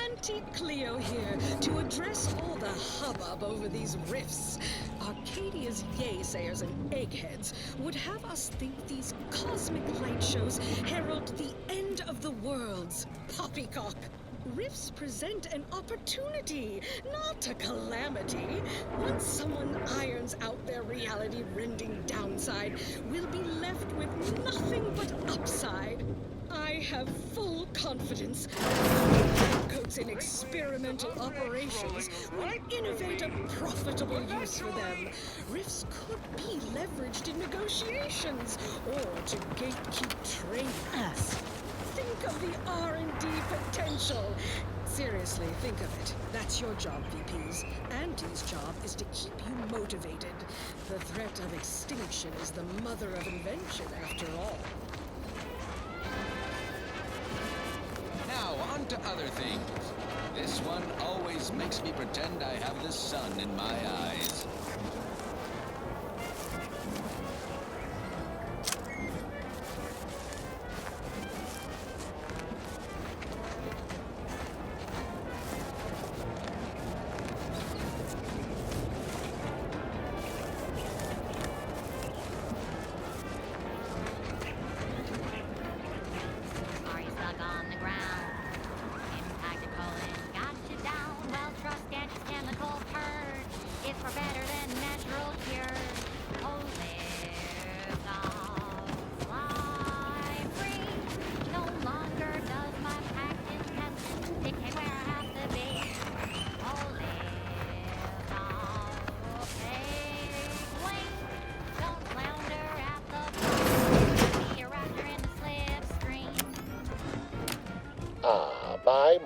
Auntie Cleo here to address all the hubbub over these rifts. Arcadia's yaysayers and eggheads would have us think these cosmic light shows herald the end of the worlds. Poppycock! Rifts present an opportunity, not a calamity. Once someone irons out their reality-rending downside, we'll be left with nothing but upside. I have full confidence that coats in experimental operations will innovate a profitable use for them. Rifts could be leveraged in negotiations or to gatekeep trains. Think of the R&D potential. Seriously, think of it. That's your job, VPs. Auntie's job is to keep you motivated. The threat of extinction is the mother of invention, after all. Now, on to other things. This one always makes me pretend I have the sun in my eyes. Are you stuck on the ground? Impact a colon got you down. Well, trust Gadget's chemical purge. It's far better than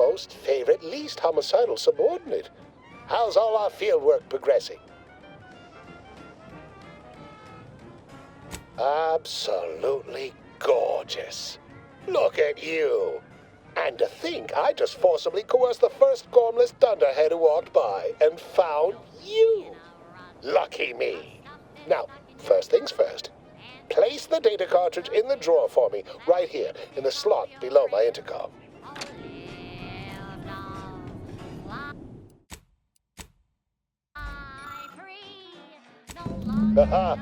most favorite, least homicidal subordinate. How's all our field work progressing? Absolutely gorgeous. Look at you. And to think I just forcibly coerced the first gormless dunderhead who walked by and found you. Lucky me. Now, first things first. Place the data cartridge in the drawer for me, right here, in the slot below my intercom. Haha.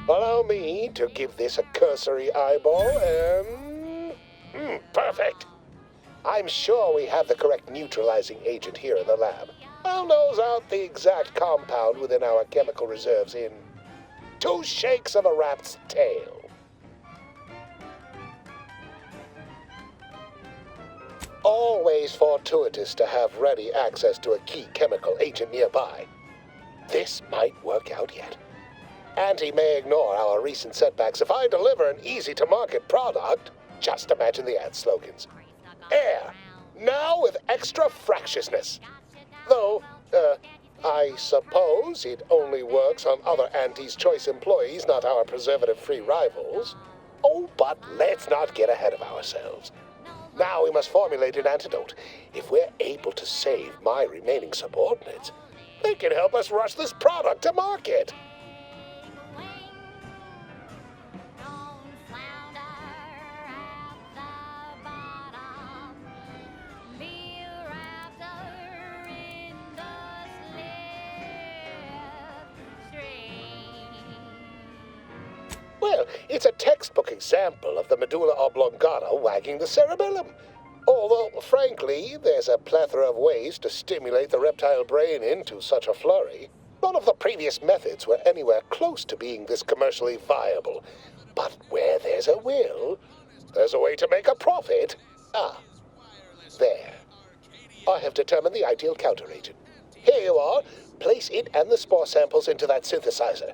Allow me to give this a cursory eyeball and... perfect. I'm sure we have the correct neutralizing agent here in the lab. I'll nose out the exact compound within our chemical reserves in 2 shakes of a rat's tail. Always fortuitous to have ready access to a key chemical agent nearby. This might work out yet. Auntie may ignore our recent setbacks if I deliver an easy-to-market product. Just imagine the ad slogans. Air, now with extra fractiousness. Though, I suppose it only works on other Auntie's Choice employees, not our preservative-free rivals. Oh, but let's not get ahead of ourselves. Now we must formulate an antidote. If we're able to save my remaining subordinates, they can help us rush this product to market. Well, it's a textbook example of the medulla oblongata wagging the cerebellum. Although, frankly, there's a plethora of ways to stimulate the reptile brain into such a flurry. None of the previous methods were anywhere close to being this commercially viable. But where there's a will, there's a way to make a profit. Ah, there. I have determined the ideal counteragent. Here you are. Place it and the spore samples into that synthesizer.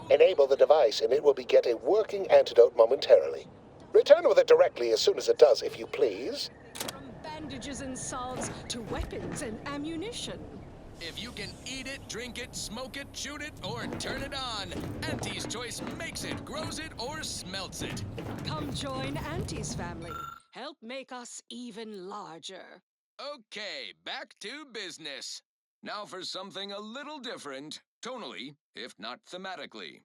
Enable the device and it will beget a working antidote momentarily. Return with it directly as soon as it does, if you please. From bandages and salves to weapons and ammunition. If you can eat it, drink it, smoke it, shoot it, or turn it on, Auntie's Choice makes it, grows it, or smelts it. Come join Auntie's family. Help make us even larger. Okay, back to business. Now for something a little different, tonally, if not thematically.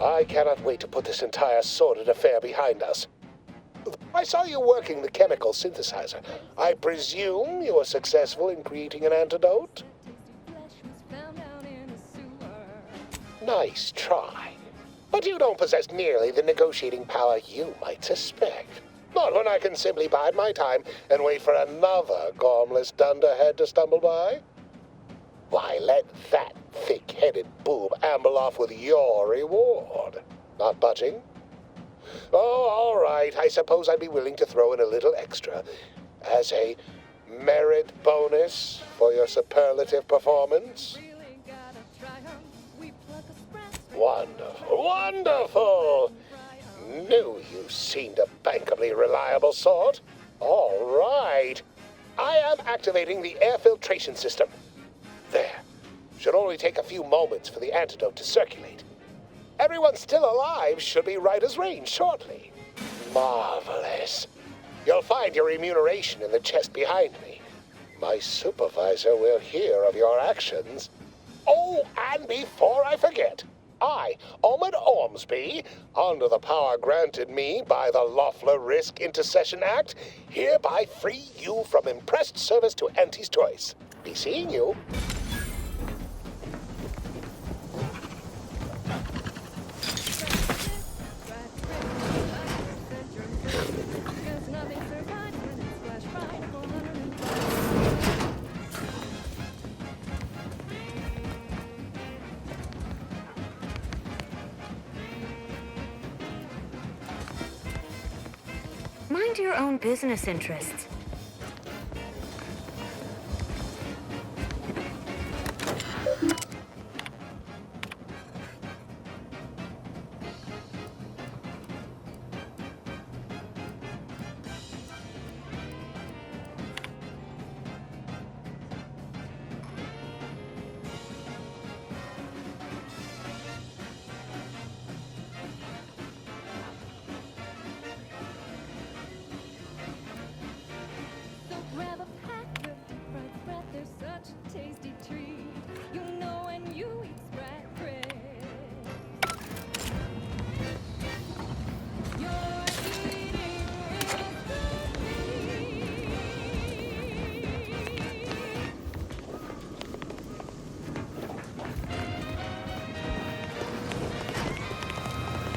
I cannot wait to put this entire sordid affair behind us. I saw you working the chemical synthesizer. I presume you were successful in creating an antidote? Nice try. But you don't possess nearly the negotiating power you might suspect. Not when I can simply bide my time and wait for another gormless dunderhead to stumble by. Why, let that thick-headed boob amble off with your reward. Not budging? Oh, all right. I suppose I'd be willing to throw in a little extra as a merit bonus for your superlative performance. Wonderful, wonderful! Knew you seemed a bankably reliable sort. All right. I am activating the air filtration system. There. Should only take a few moments for the antidote to circulate. Everyone still alive should be right as rain shortly. Marvelous. You'll find your remuneration in the chest behind me. My supervisor will hear of your actions. Oh, and before I forget, I, Omid Ormsby, under the power granted me by the Loeffler Risk Intercession Act, hereby free you from impressed service to Auntie's Choice. Be seeing you. your own business interests. So grab a pack of deep fried bread, they're such a tasty treat. You know when you eat Sprat Crisps. You're eating real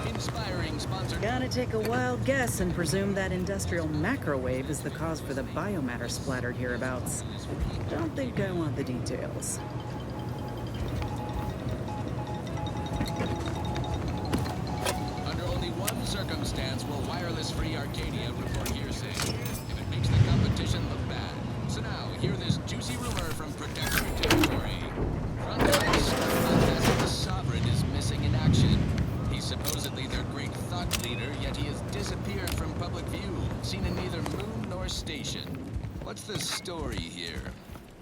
Inspiring sponsor. Gotta take a wild guess and presume that industrial macrowave is the cause for the biomatter splattered hereabouts. Don't think I want the details. Under only one circumstance will wireless-free Arcadia report hearsay. If it makes the competition look bad. So now, hear this juicy rumor from Protectorate territory. Frontiers, the Sovereign is missing in action. He's supposedly their great thought leader, yet he has disappeared from public view, seen in neither moon nor station. What's the story here?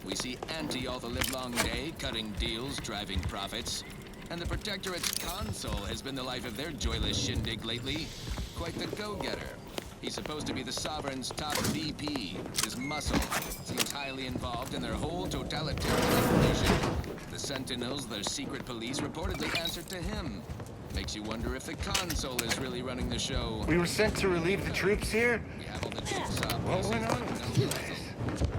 We see Anti all the livelong day, cutting deals, driving profits. And the Protectorate's console has been the life of their joyless shindig lately. Quite the go-getter. He's supposed to be the Sovereign's top VP. His muscle seems highly involved in their whole totalitarian operation. The Sentinels, their secret police, reportedly answered to him. Makes you wonder if the console is really running the show. We were sent to relieve the troops here? We have all the jigsaw What went on?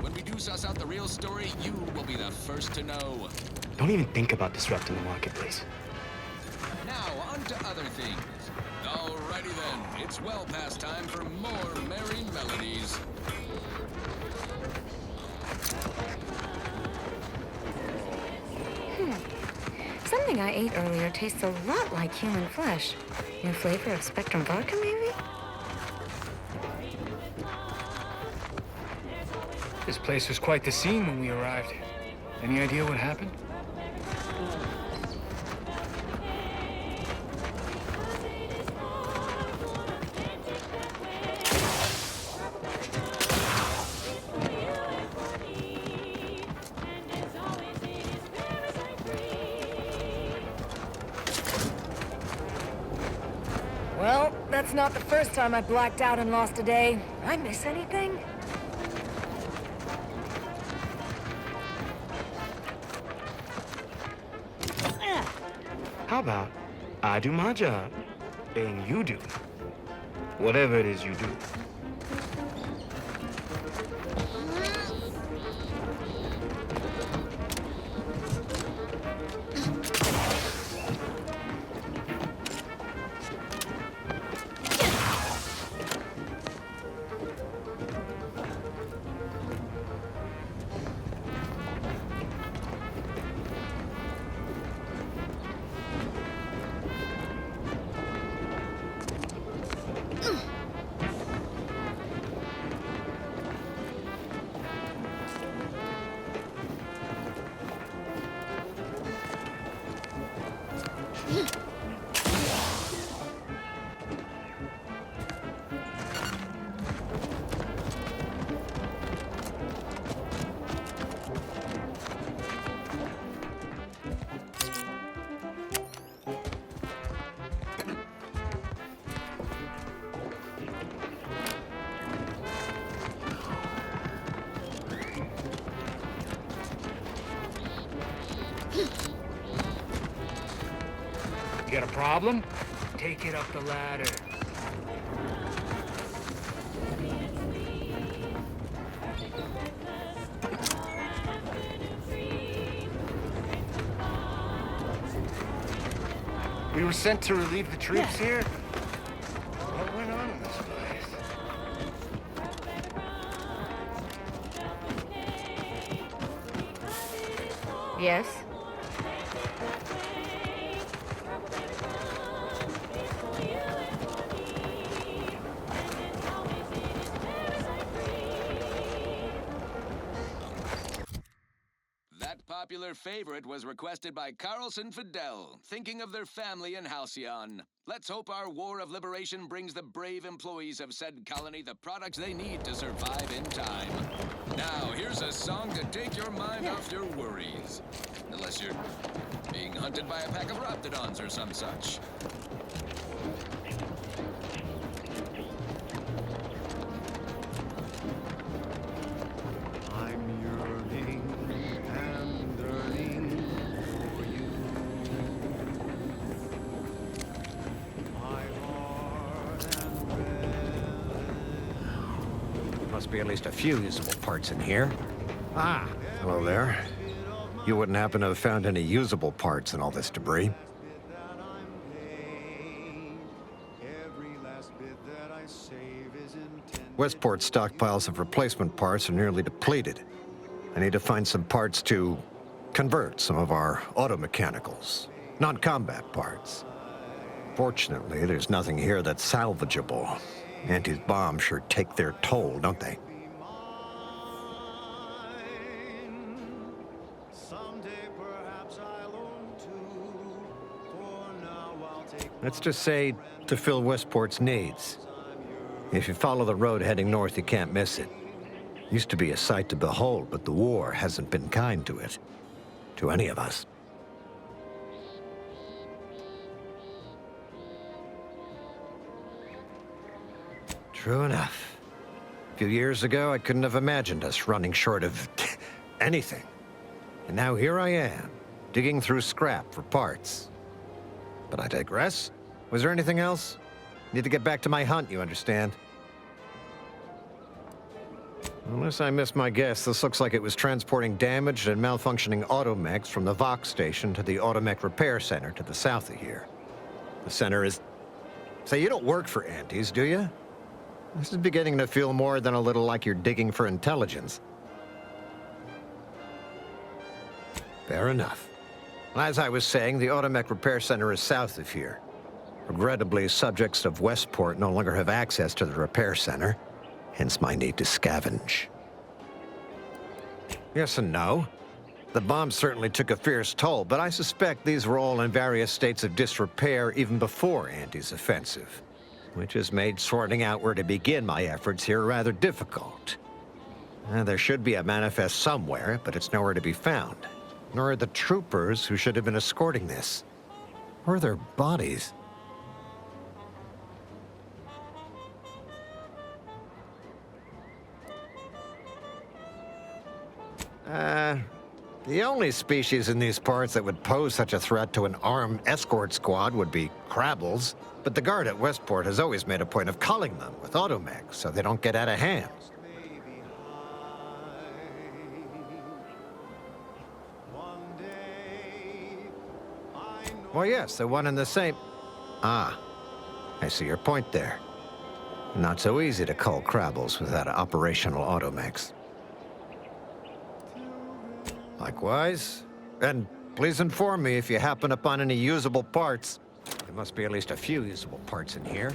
When we do suss out the real story, you will be the first to know. Don't even think about disrupting the marketplace. Now, on to other things. Alrighty then, it's well past time for more merry melodies. Something I ate earlier tastes a lot like human flesh. New flavor of Spectrum vodka, maybe? This place was quite the scene when we arrived. Any idea what happened? Well, that's not the first time I blacked out and lost a day. I miss anything? How about I do my job, and you do whatever it is you do. You got a problem? Take it up the ladder. We were sent to relieve the troops here? What went on in this place? Yes? popular favorite was requested by Carlson Fidel, thinking of their family in Halcyon. Let's hope our war of liberation brings the brave employees of said colony the products they need to survive in time. Now, here's a song to take your mind off your worries. Unless you're being hunted by a pack of raptidons or some such. I'm yearning and yearning for you. My heart and red. Must be at least a few usable parts in here. Ah, hello there. You wouldn't happen to have found any usable parts in all this debris? Westport's stockpiles of replacement parts are nearly depleted. I need to find some parts to convert some of our automechanicals, non-combat parts. Fortunately, there's nothing here that's salvageable. Auntie's bombs sure take their toll, don't they? Let's just say to fill Westport's needs. If you follow the road heading north, you can't miss it. Used to be a sight to behold, but the war hasn't been kind to it. To any of us. True enough. A few years ago, I couldn't have imagined us running short of anything. And now here I am, digging through scrap for parts. But I digress. Was there anything else? Need to get back to my hunt, you understand? Unless I missed my guess, this looks like it was transporting damaged and malfunctioning automechs from the Vox station to the Automech Repair Center to the south of here. The center is... Say, you don't work for Antes, do you? This is beginning to feel more than a little like you're digging for intelligence. Fair enough. As I was saying, the Automech Repair Center is south of here. Regrettably, subjects of Westport no longer have access to the repair center, hence my need to scavenge. Yes and no. The bombs certainly took a fierce toll, but I suspect these were all in various states of disrepair even before Andy's offensive, which has made sorting out where to begin my efforts here rather difficult. There should be a manifest somewhere, but it's nowhere to be found. Nor are the troopers who should have been escorting this. Or their bodies. The only species in these parts that would pose such a threat to an armed escort squad would be crabbles, but the guard at Westport has always made a point of culling them with automechs so they don't get out of hand. Well, yes, the one and the same... Ah, I see your point there. Not so easy to cull crabbles without operational automechs. Likewise. And please inform me if you happen upon any usable parts. There must be at least a few usable parts in here.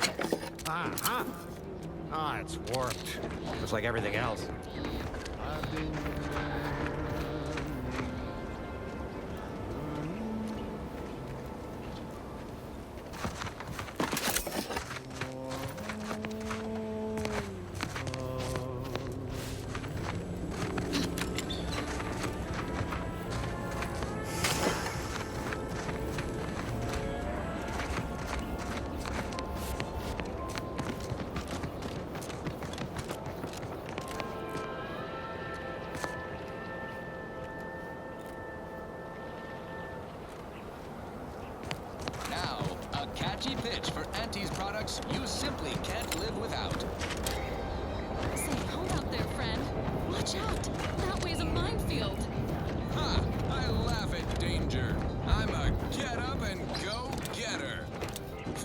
Ah, it's warped. Just like everything else. Catchy pitch for Auntie's products you simply can't live without. Say, hold up there, friend. Watch out. That way's a minefield. Ha! I laugh at danger. I'm a get-up-and-go-getter.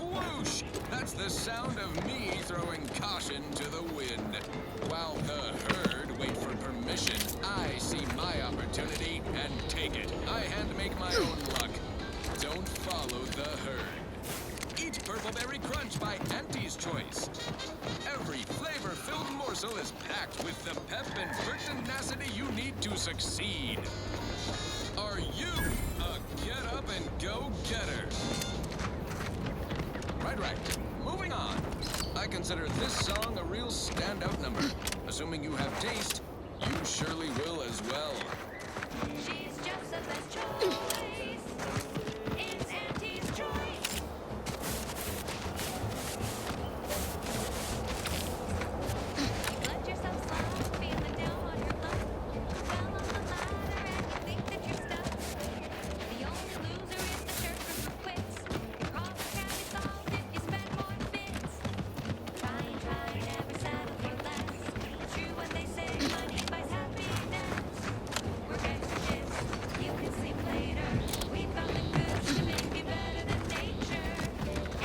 Whoosh! That's the sound of me throwing caution to the wind. While the herd wait for permission, I see my opportunity and take it. I hand-make my own luck. Don't follow the herd. Eat Purple Berry Crunch by Auntie's Choice. Every flavor-filled morsel is packed with the pep and pertinacity you need to succeed. are you a get-up-and-go getter? Right. Moving on. I consider this song a real standout number. Assuming you have taste, you surely will as well. She's just the best choice. It's Auntie's choice. You let yourself slide, feeling down on your luck. Fell on the ladder and you think that you're stuck. The only loser is the surfer who quits. Your problem can be solved if you spend more bits. Try, never settle for less. True what they say, money buys happiness. Work extra shifts, you can sleep later. We've got the goods to make you better than nature.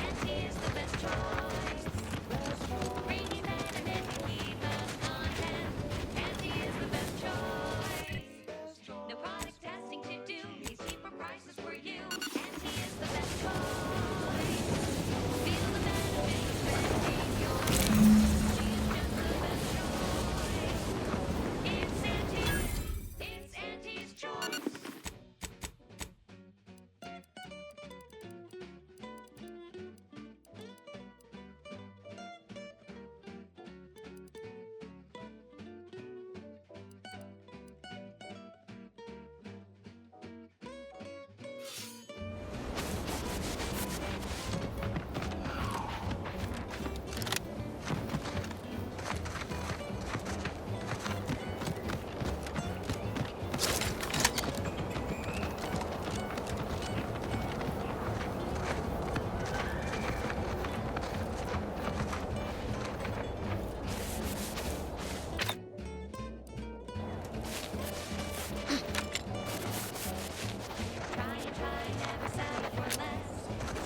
Auntie is the best choice. Bringing betterment to keep us content. Auntie is the best choice. No product testing to do. These cheaper prices for you. Auntie is the best choice. Feel the benefit of spending your days. She's just the best choice. It's Auntie's choice. Try, never settle for less.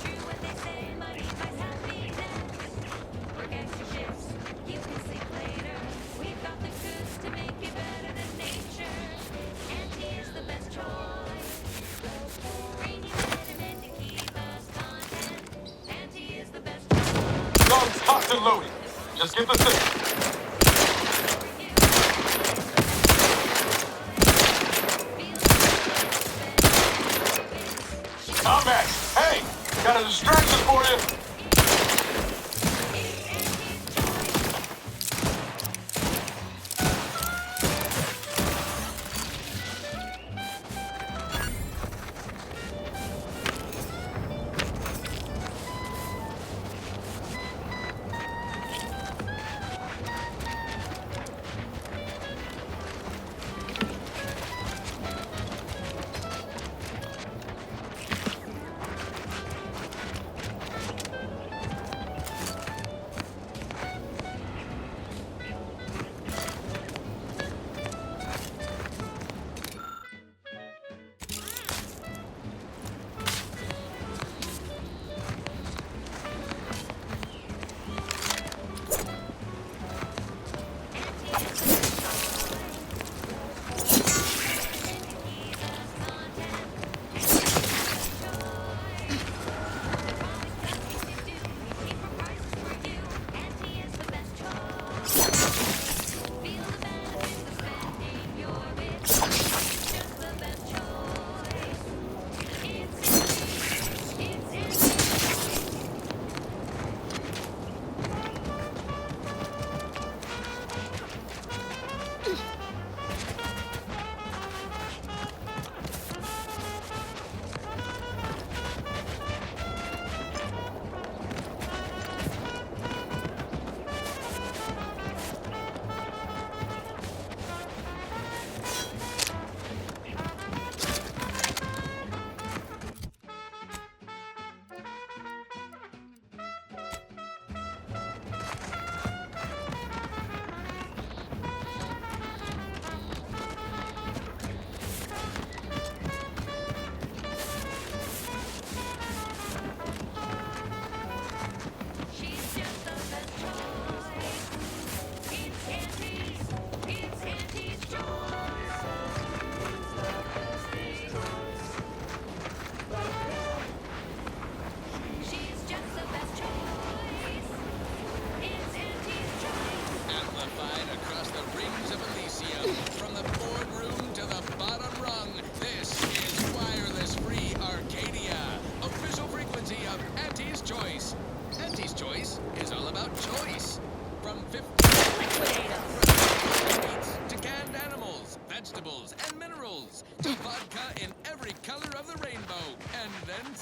True what they say, money buys happiness. Work extra shifts, you can sleep later. We've got the goods to make you better than nature. Auntie is the best choice. Bring you betterment to keep us content. Auntie is the best choice. Guns cocked and loaded. Just give the signal. Combat! Hey! Got a distraction for you!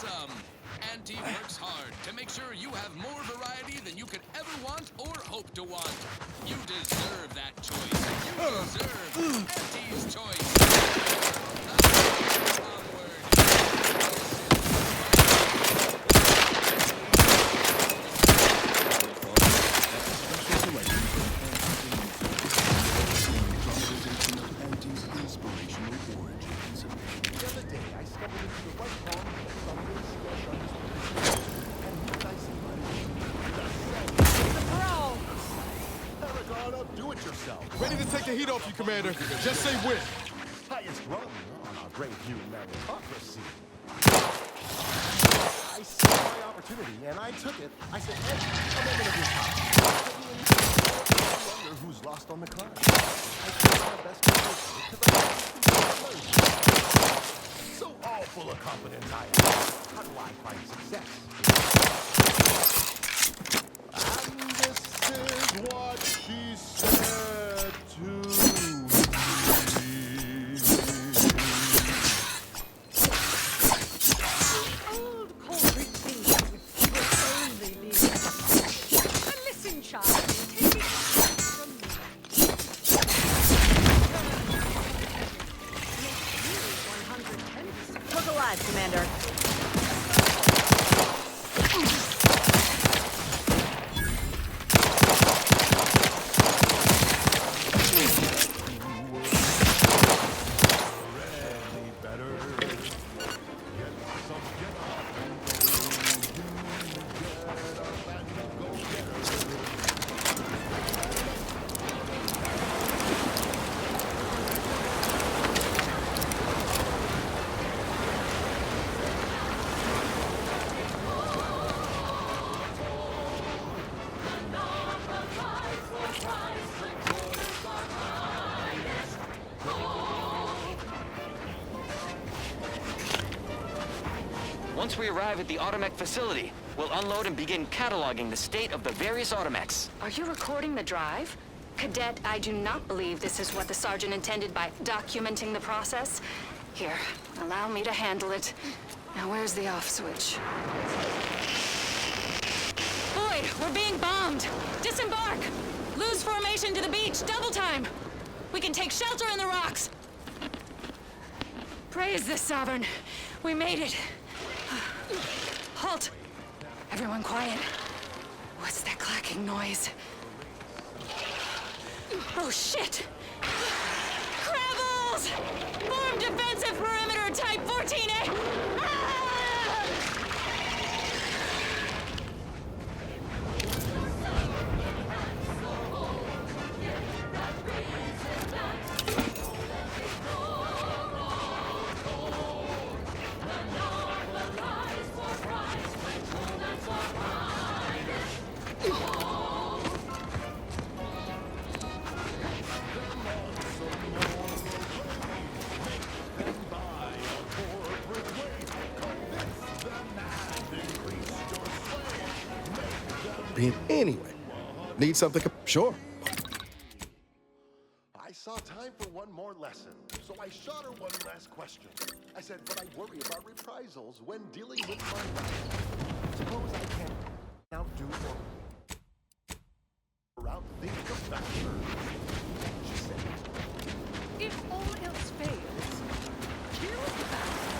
awesome! Auntie works hard to make sure you have more variety than you could ever want or hope to want. You deserve that choice. You deserve Auntie's choice. The other day, I stumbled into the white palm from the and who did I see by the Paragon of do-it-yourself. Ready to take the heat off you, Commander. Just say when. Highest rung on our great new meritocracy. I saw my opportunity, and I took it. I said, hey, I'm over to this. I wonder who's lost on the climb. I tried my best to so all full of confidence I am. How do I find success? And this is what she said to me. Old cold routine will only be. But listen, child, take it from me. Look alive, Commander. Once we arrive at the Automech facility, we'll unload and begin cataloging the state of the various Automechs. Are you recording the drive? Cadet, I do not believe this is what the Sergeant intended by documenting the process. Here, allow me to handle it. Now where's the off switch? Boyd, we're being bombed! Disembark! Lose formation to the beach, double time! We can take shelter in the rocks! Praise the Sovereign. We made it. Halt! Everyone quiet. What's that clacking noise? Oh, shit! Crabbles! Form defensive perimeter type 14A! Ah! Anyway, need something? Sure. I saw time for one more lesson, so I shot her one last question. I said, but I worry about reprisals when dealing with my life. Suppose I can't outdo or outthink the factor. She said, If all else fails, kill the bastards.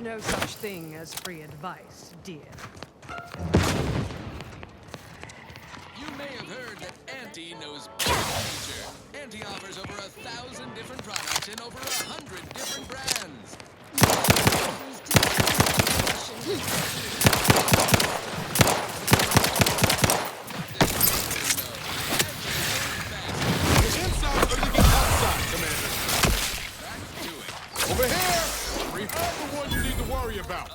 no such thing as free advice, dear. You may have heard that Auntie knows nature. Auntie offers over 1,000 different products in over 100 different brands. Over here! I'm the one you need to worry about.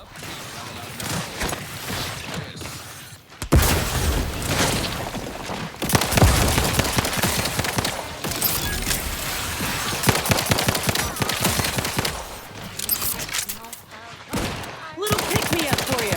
Little pick-me-up for you.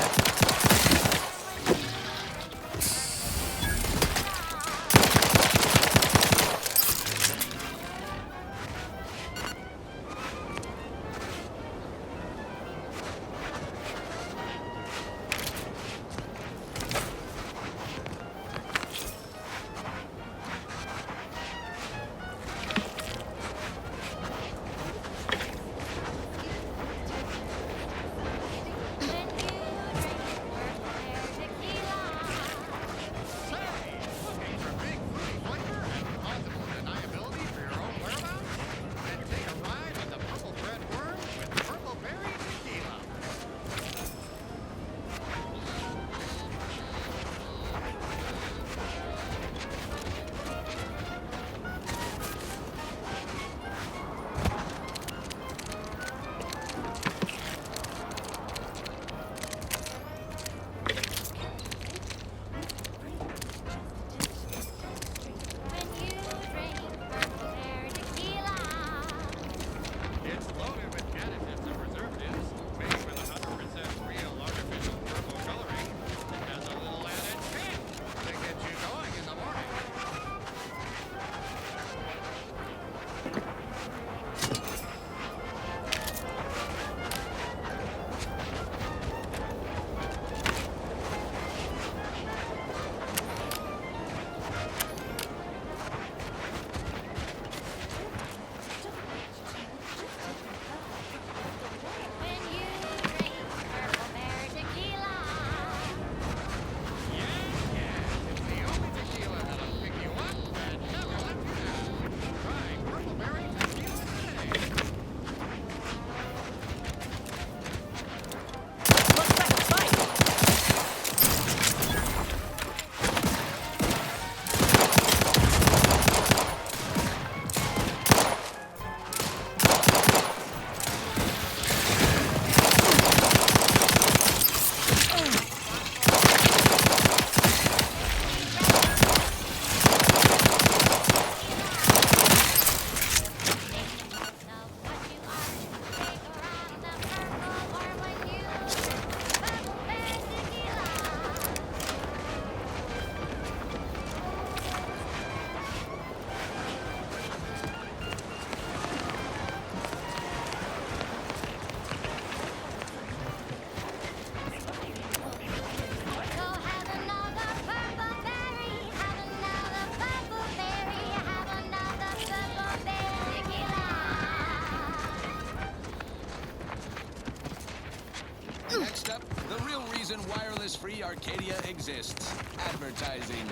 Next up, the real reason wireless-free Arcadia exists. Advertising.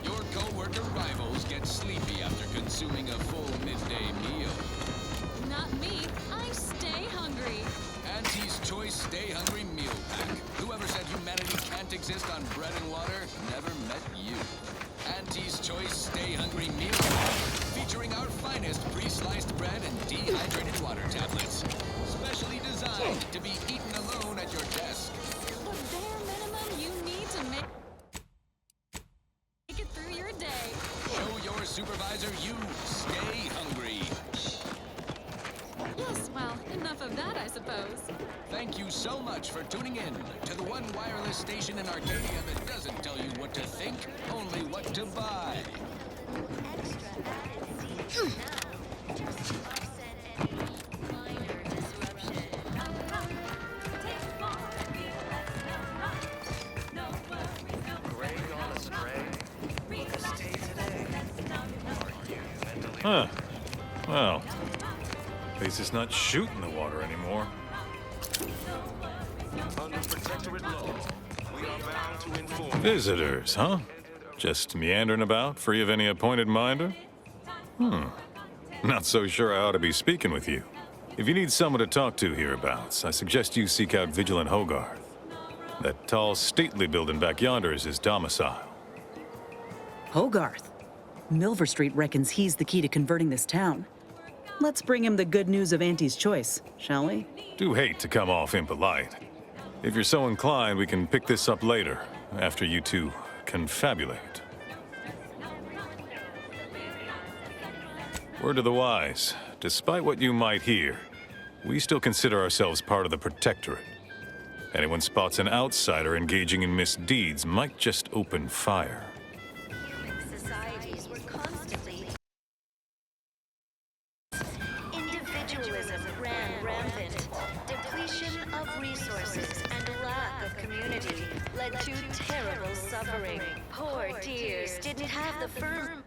Your co-worker rivals get sleepy after consuming a full midday meal. Not me. I stay hungry. Auntie's Choice Stay Hungry Meal Pack. Whoever said humanity can't exist on bread and water never met you. Auntie's Choice Stay Hungry Meal Pack, featuring our finest pre-sliced bread and dehydrated water tablets. Specially designed to be eaten alone at your desk. The bare minimum you need to make it through your day. Show your supervisor you stay hungry. Yes, well, enough of that, I suppose. Thank you so much for tuning in to the one wireless station in Arcadia that doesn't tell you what to think, only what to buy. Huh. Well, At least it's not shooting the water anymore. Under Protectorate law, we are bound to inform. Visitors, huh? Just meandering about, free of any appointed minder? Not so sure I ought to be speaking with you. If you need someone to talk to hereabouts, I suggest you seek out Vigilant Hogarth. That tall, stately building back yonder is his domicile. Hogarth. Milver Street reckons he's the key to converting this town. Let's bring him the good news of Auntie's choice, shall we? Do hate to come off impolite. If you're so inclined, we can pick this up later, after you two confabulate. Word to the wise, despite what you might hear, we still consider ourselves part of the Protectorate. Anyone spots an outsider engaging in misdeeds might just open fire. Societies were constantly... Individualism ran rampant. Depletion of resources and a lack of community led to terrible suffering. Poor dears didn't have the firm...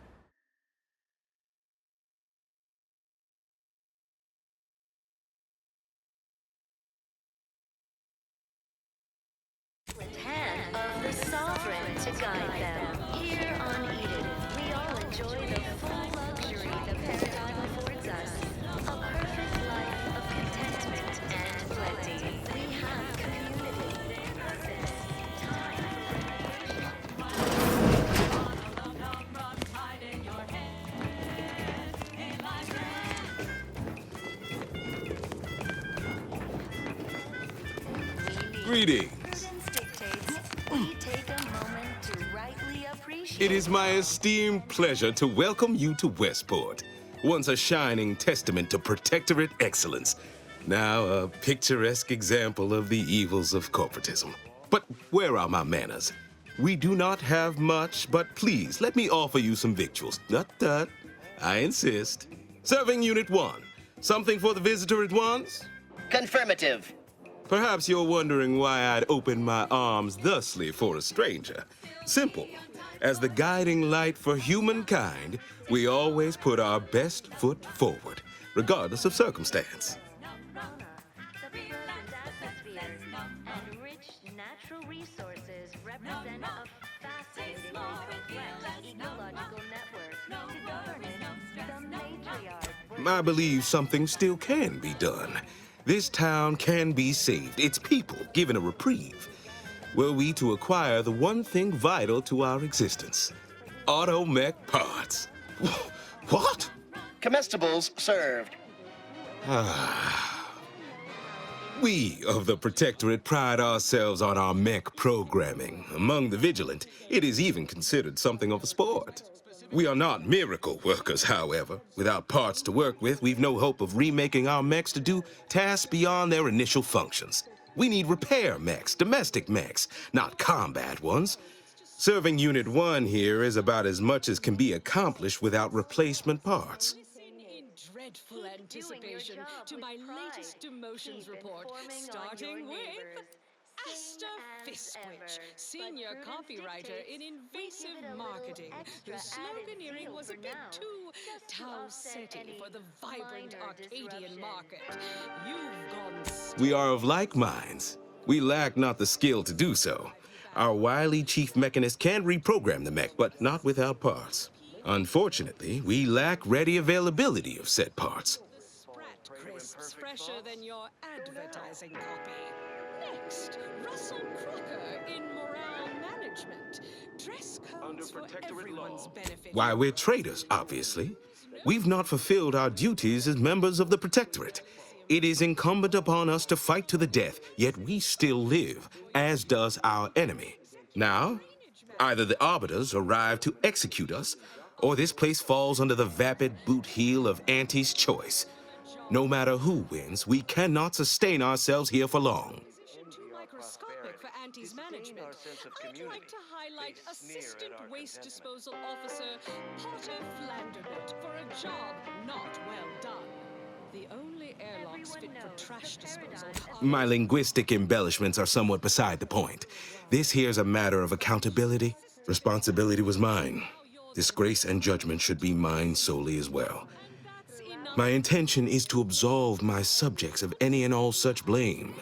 hand of the sovereign to guide them. Here on Eden, we all enjoy the full luxury the paradigm affords us. A perfect life of contentment and plenty. We have community, purpose, time for Greetings. It is my esteemed pleasure to welcome you to Westport, once a shining testament to Protectorate excellence, now a picturesque example of the evils of corporatism. But where are my manners? We do not have much, but please let me offer you some victuals. Tut. I insist. Serving Unit 1. Something for the visitor at once? Confirmative. Perhaps you're wondering why I'd open my arms thusly for a stranger. Simple. As the guiding light for humankind, we always put our best foot forward, regardless of circumstance. and rich natural resources represent a fascinating and complex ecological network. To govern it, the matriarch... I believe something still can be done. This town can be saved, its people given a reprieve. Were we to acquire the one thing vital to our existence, automech parts. What? Comestibles served. We of the Protectorate pride ourselves on our mech programming. Among the vigilant, it is even considered something of a sport. We are not miracle workers, however. Without parts to work with, we've no hope of remaking our mechs to do tasks beyond their initial functions. We need repair mechs, domestic mechs, not combat ones. Serving Unit 1 here is about as much as can be accomplished without replacement parts. In dreadful anticipation to my latest demotions report, starting with Asta Fiskwich, senior copywriter in invasive marketing, whose sloganeering was a bit too Tau-Ceti for the vibrant Arcadian market. You've gone... We are of like minds. We lack not the skill to do so. Our wily chief mechanist can reprogram the mech, but not without parts. Unfortunately, we lack ready availability of said parts. Sprat crisps fresher than your advertising copy. Next, Russell Crocker in morale management. Dress codes for everyone's benefit. Why, we're traitors, obviously. We've not fulfilled our duties as members of the Protectorate. It is incumbent upon us to fight to the death, yet we still live, as does our enemy. Now, either the Arbiters arrive to execute us, or this place falls under the vapid boot heel of Auntie's choice. No matter who wins, we cannot sustain ourselves here for long. Too microscopic for Auntie's management. I'd like to highlight Assistant Waste Disposal Officer Potter Flandernet for a job not well done. The only airlocks fit for trash disposal are... My linguistic embellishments are somewhat beside the point. This here's a matter of accountability. Responsibility was mine. Disgrace and judgment should be mine solely as well. My intention is to absolve my subjects of any and all such blame.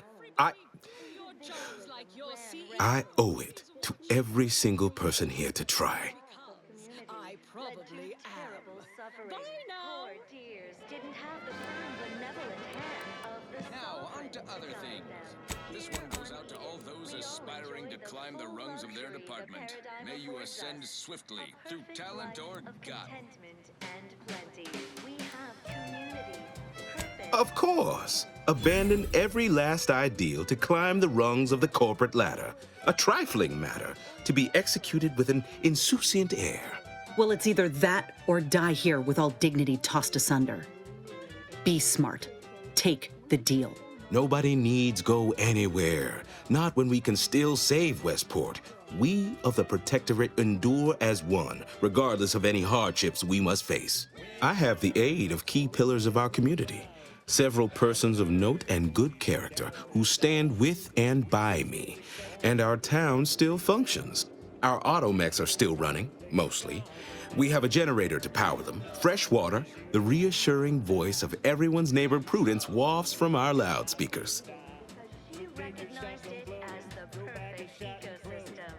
I owe it to every single person here to try. I probably am. Bye now. Poor dears didn't have the firm benevolent hand of the Now, on to sovereign other guide things. them. This one goes out to all those aspiring to climb the rungs of their department. May you ascend swiftly through talent or guile. Contentment and plenty. We have community, purpose. Of course. Abandon every last ideal to climb the rungs of the corporate ladder. A trifling matter to be executed with an insouciant air. Well, it's either that or die here with all dignity tossed asunder. Be smart. Take the deal. Nobody needs go anywhere. Not when we can still save Westport. We of the Protectorate endure as one, regardless of any hardships we must face. I have the aid of key pillars of our community. Several persons of note and good character who stand with and by me. And our town still functions. Our automechs are still running, mostly. We have a generator to power them, fresh water, the reassuring voice of everyone's neighbor Prudence wafts from our loudspeakers. She recognized it as the perfect ecosystem.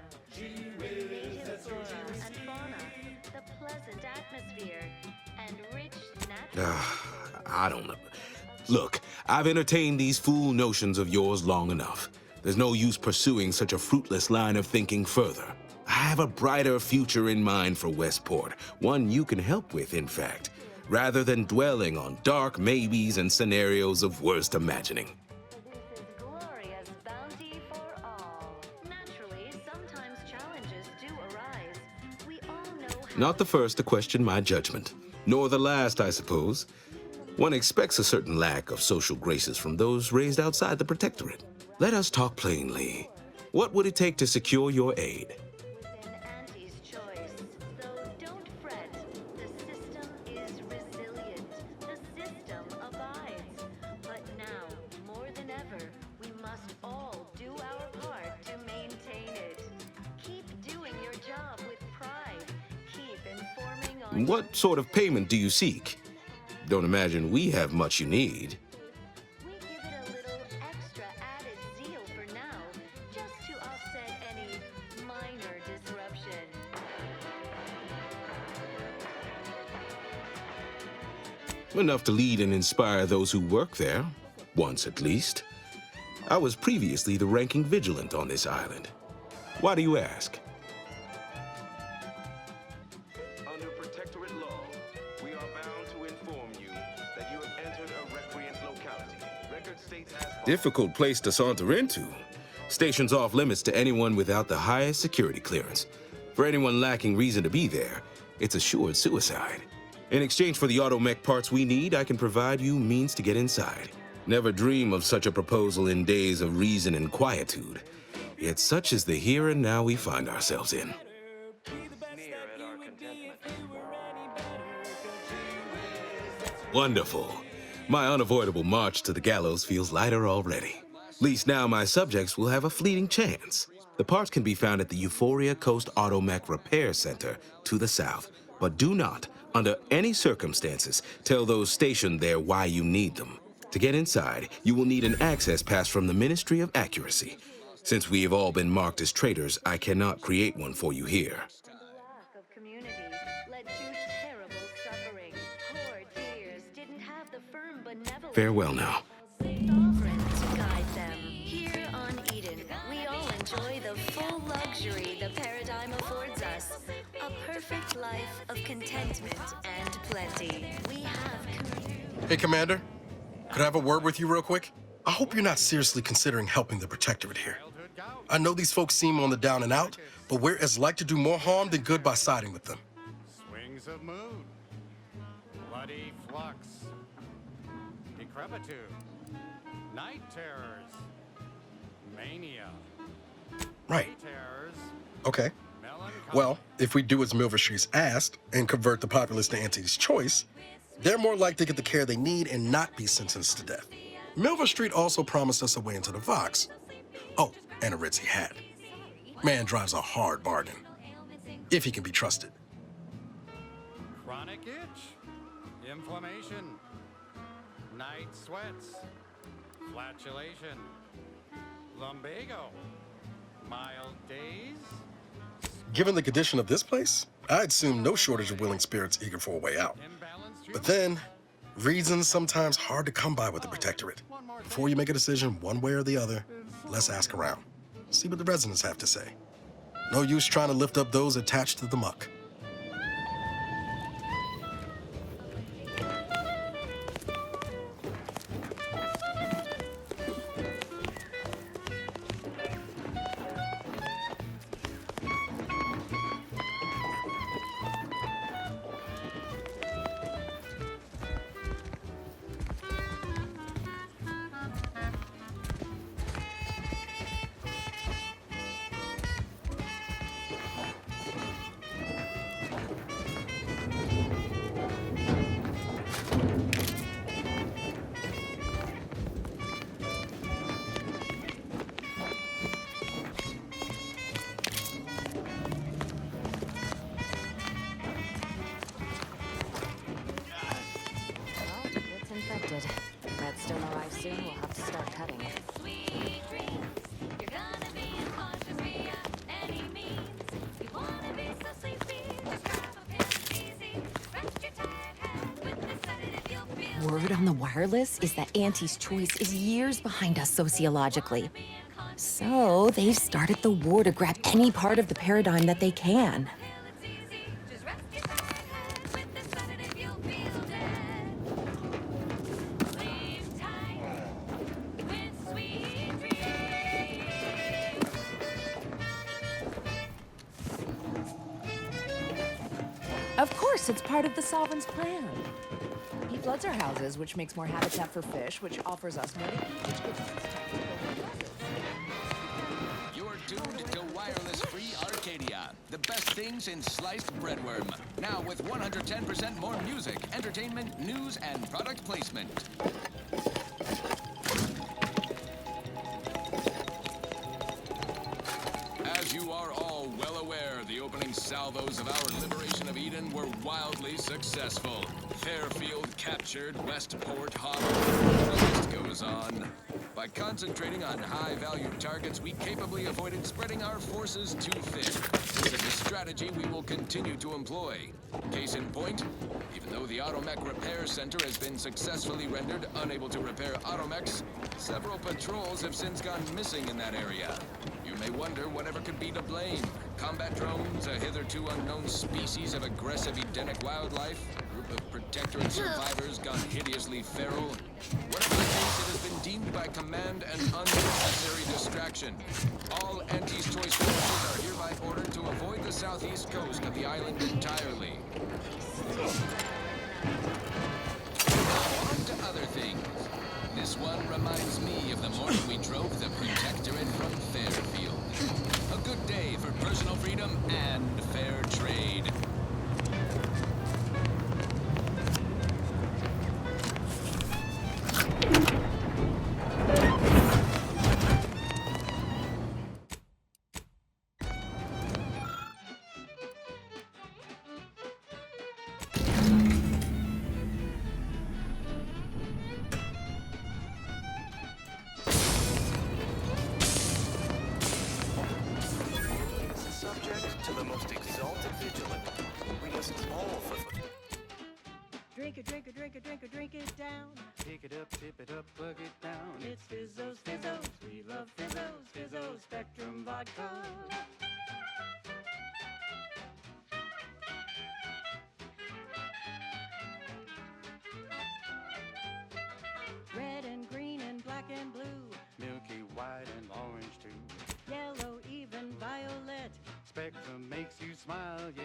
Native flora and fauna, the pleasant atmosphere, and rich natural. I don't know. Look, I've entertained these fool notions of yours long enough. There's no use pursuing such a fruitless line of thinking further. I have a brighter future in mind for Westport, one you can help with, in fact, rather than dwelling on dark maybes and scenarios of worst imagining. This is glorious bounty for all. Naturally, sometimes challenges do arise. We all know how. Not the first to question my judgment, nor the last, I suppose. One expects a certain lack of social graces from those raised outside the Protectorate. Let us talk plainly. What would it take to secure your aid? Within Auntie's choice. Though don't fret, the system is resilient. The system abides. But now, more than ever, we must all do our part to maintain it. Keep doing your job with pride. Keep informing on. What sort of payment do you seek? Don't imagine we have much you need. We give it a little extra added zeal for now, just to offset any minor disruption. Enough to lead and inspire those who work there, once at least. I was previously the ranking vigilant on this island. Why do you ask? Under Protectorate law, we are bound to inform you that you have entered a recreant locality. Record states as follows. Difficult place to saunter into. Station's off limits to anyone without the highest security clearance. For anyone lacking reason to be there, it's assured suicide. In exchange for the automech parts we need, I can provide you means to get inside. Never dream of such a proposal in days of reason and quietude. Yet such is the here and now we find ourselves in. Wonderful. My unavoidable march to the gallows feels lighter already. Least now my subjects will have a fleeting chance. The parts can be found at the Euphoria Coast Automech Repair Center to the south. But do not, under any circumstances, tell those stationed there why you need them. To get inside, you will need an access pass from the Ministry of Accuracy. Since we have all been marked as traitors, I cannot create one for you here. Lack of community led to terrible suffering. Poor dears didn't have the firm benevolent. Farewell now. Sovereign to guide them. Here on Eden, we all enjoy the full luxury the paradigm affords us. A perfect life of contentment and plenty. We have community. Hey, Commander. Could I have a word with you real quick? I hope you're not seriously considering helping the Protectorate here. I know these folks seem on the down and out, but we're as like to do more harm than good by siding with them. Swings of moon, bloody flux, decrepitude, night terrors, mania, Right. terrors, Okay. Well, if we do as Milverstreet's asked and convert the populace to Auntie's choice, they're more likely to get the care they need and not be sentenced to death. Milverstreet also promised us a way into the Vox. Oh, and a ritzy hat. Man drives a hard bargain, if he can be trusted. chronic itch, inflammation, Night sweats. Flatulation. Lumbago. Mild days. Given the condition of this place, I'd assume no shortage of willing spirits eager for a way out. But then, reason's sometimes hard to come by with the Protectorate. Before you make a decision one way or the other, let's ask around. See what the residents have to say. No use trying to lift up those attached to the muck. It's infected. Redstone arrives soon. We'll have to start cutting it. Word on the wireless is that Auntie's choice is years behind us sociologically. So they've started the war to grab any part of the paradigm that they can. Of course, it's part of the Sovereign's plan. He floods our houses, which makes more habitat for fish, which offers us more to eat, which gives us You're tuned to wireless-free Arcadia, the best thing since sliced breadworm. Now with 110% more music, entertainment, news, and product placement. As you are all well aware, the opening salvos of our liberation of Eden were wildly successful. Fairfield captured, Westport hobbled, the list goes on. By concentrating on high-value targets, we capably avoided spreading our forces too thin. This is a strategy we will continue to employ. Case in point, even though the Automech Repair Center has been successfully rendered unable to repair automechs, several patrols have since gone missing in that area. You may wonder whatever could be to blame. Combat drones, a hitherto unknown species of aggressive Edenic wildlife, a group of Protectorate survivors gone hideously feral. Whatever the case, it has been deemed by command an unnecessary distraction. All Auntie's Choice forces are hereby ordered to avoid the southeast coast of the island entirely. Now on to other things. This one reminds me of the morning we drove the Protectorate from Fairfield. A good day for personal freedom and fair trade. Subject to the most exalted vigilant. We must all Drink it, drink it, drink it, drink it, drink it down. Pick it up, tip it up, plug it down. It's Fizzos, Fizzos. We love Fizzos, Fizzos Spectrum Vodka. Red and green and black and blue. Milky white and orange too. Yellow, even violet. Spectrum makes you smile, yeah.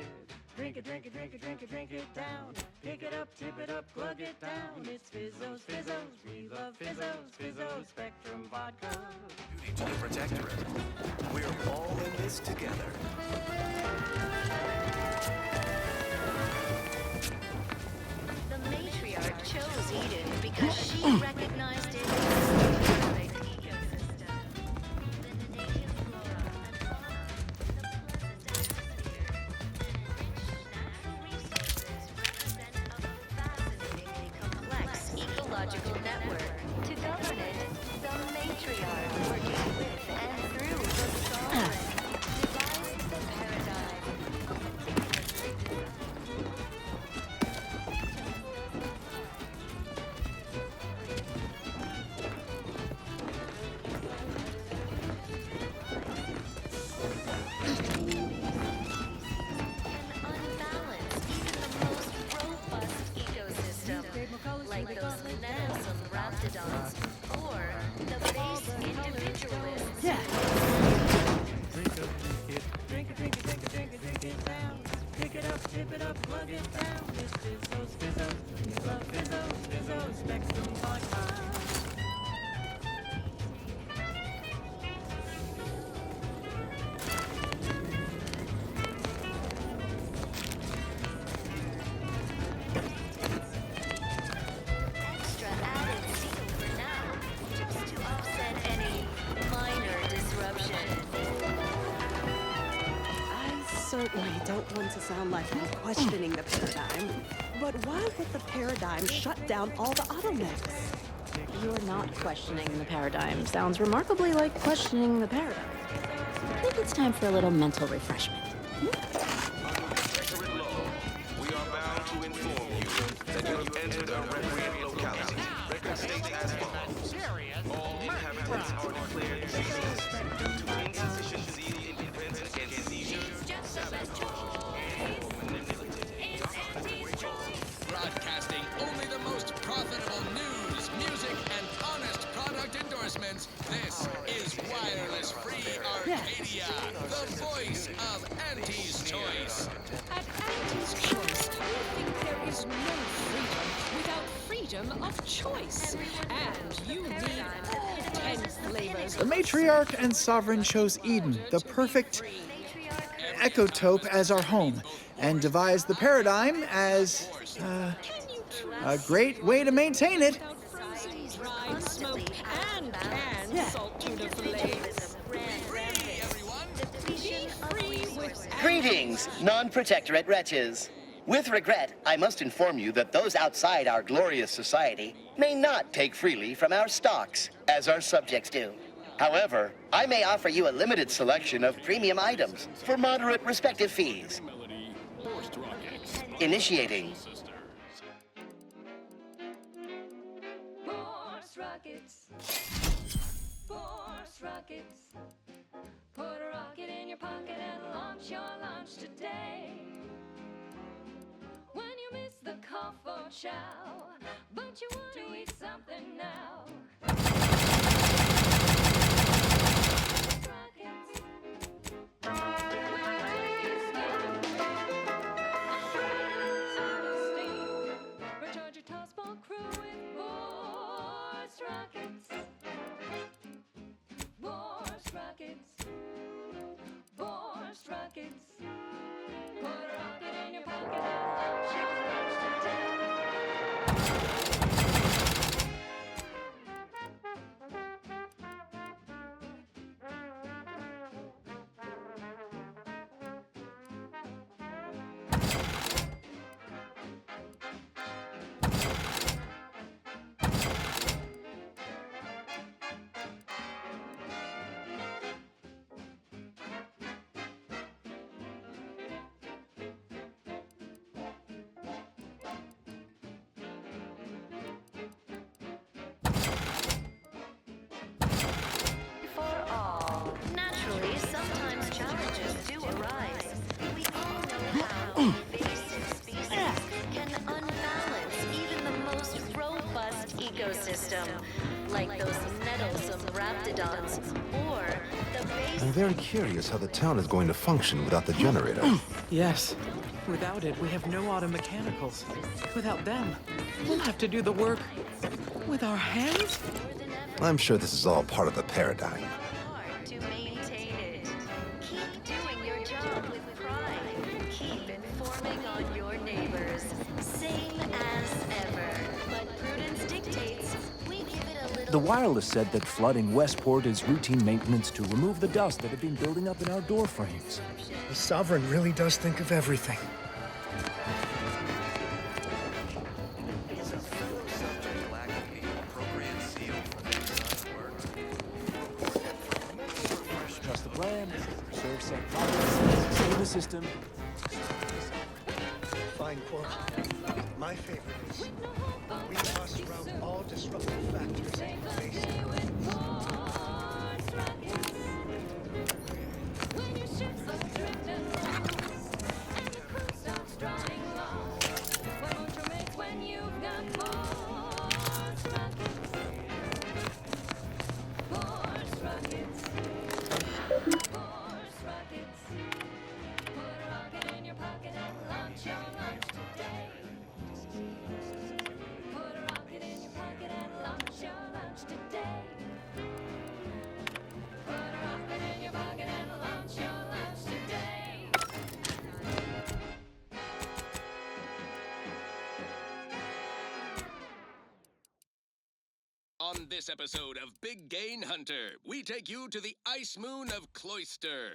Drink it, drink it, drink it, drink it, drink it down. Pick it up, tip it up, plug it down. It's Fizzos, Fizzos. We love Fizzos, Fizzos Spectrum Vodka. duty to the Protectorate. We're all in this together. The matriarch chose Eden because she recognized it as the perfect ecosystem. The native flora and fauna, the pleasant atmosphere, and rich natural resources represent a fascinatingly complex ecological network. Extra added seal for now, just to offset any minor disruption. I certainly don't want to sound like I'm questioning the paradigm, but why would the paradigm shut down all the automechs? You're not questioning the paradigm. Sounds remarkably like questioning the paradigm. I think it's time for a little mental refreshment. Under Protectorate law, we are bound to inform you that you have entered a recreant locality. Record states as follows. All inhabitants are declared deceased due to insufficient zeal in defense against seizures, sabotage, or manipulative Broadcasting only the most profitable news, music, and honest product endorsements. This is Wireless Free Arcadia, the voice of Auntie's Choice. At Auntie's Choice, we think there is no freedom without freedom of choice. And you need all 10 flavors. The matriarch and sovereign chose Eden, the perfect ecotope, as our home, and devised the paradigm as a great way to maintain it. Dried smoke and canned salt tuna fillets. Greetings, non-Protectorate wretches. With regret, I must inform you that those outside our glorious society may not take freely from our stocks, as our subjects do. However, I may offer you a limited selection of premium items for moderate respective fees. Initiating. Force rockets. Force rockets. Put a rocket in your pocket and launch your launch today. When you miss the call for chow, but you want to eat something now. Recharge your tossball crew with force rockets. Force rockets. Force rockets. Put a rocket in your pocket and launch your launch today. For all. Naturally, sometimes challenges do arise. We all know how invasive species can unbalance even the most robust ecosystem, like those nettlesome raptidons, or the base. I'm very curious how the town is going to function without the generator. Yes. Without it, we have no automechanicals. Without them, we'll have to do the work with our hands? I'm sure this is all part of the paradigm. To maintain it. Keep doing your job with pride. Keep informing on your neighbors. Same as ever. But prudence dictates we give it a little. The wireless said that flooding Westport is routine maintenance to remove the dust that had been building up in our door frames. The Sovereign really does think of everything. Trust the plan, preserve set processes, save the system. Fine quote. My favorite is, we must route all disruptive factors into base. Put a rocket in your pocket and launch your launch today. this episode of Big Gain Hunter, we take you to the ice moon of Cloister.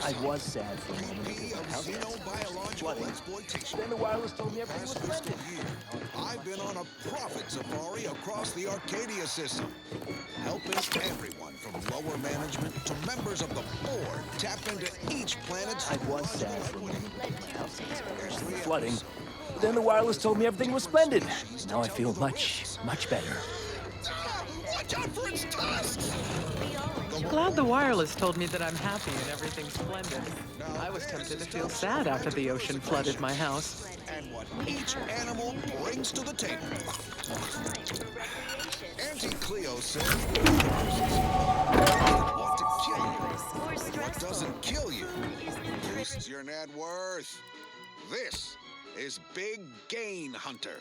I was sad for a moment because my house was flooding. Then the wireless told me everything was splendid. I've been on a profit safari across the Arcadia system, helping everyone from lower management to members of the board tap into each planet's... I was sad for a moment because my house was flooding. Then the wireless told me everything was splendid. Now I feel much, much better. Watch out for its tusks! Glad the wireless told me that I'm happy and everything's splendid. I was tempted to feel sad after the ocean flooded my house. And what each animal brings to the table. Auntie Cleo says what to kill you. What doesn't kill you boosts your net worth. This is Big Gain Hunter.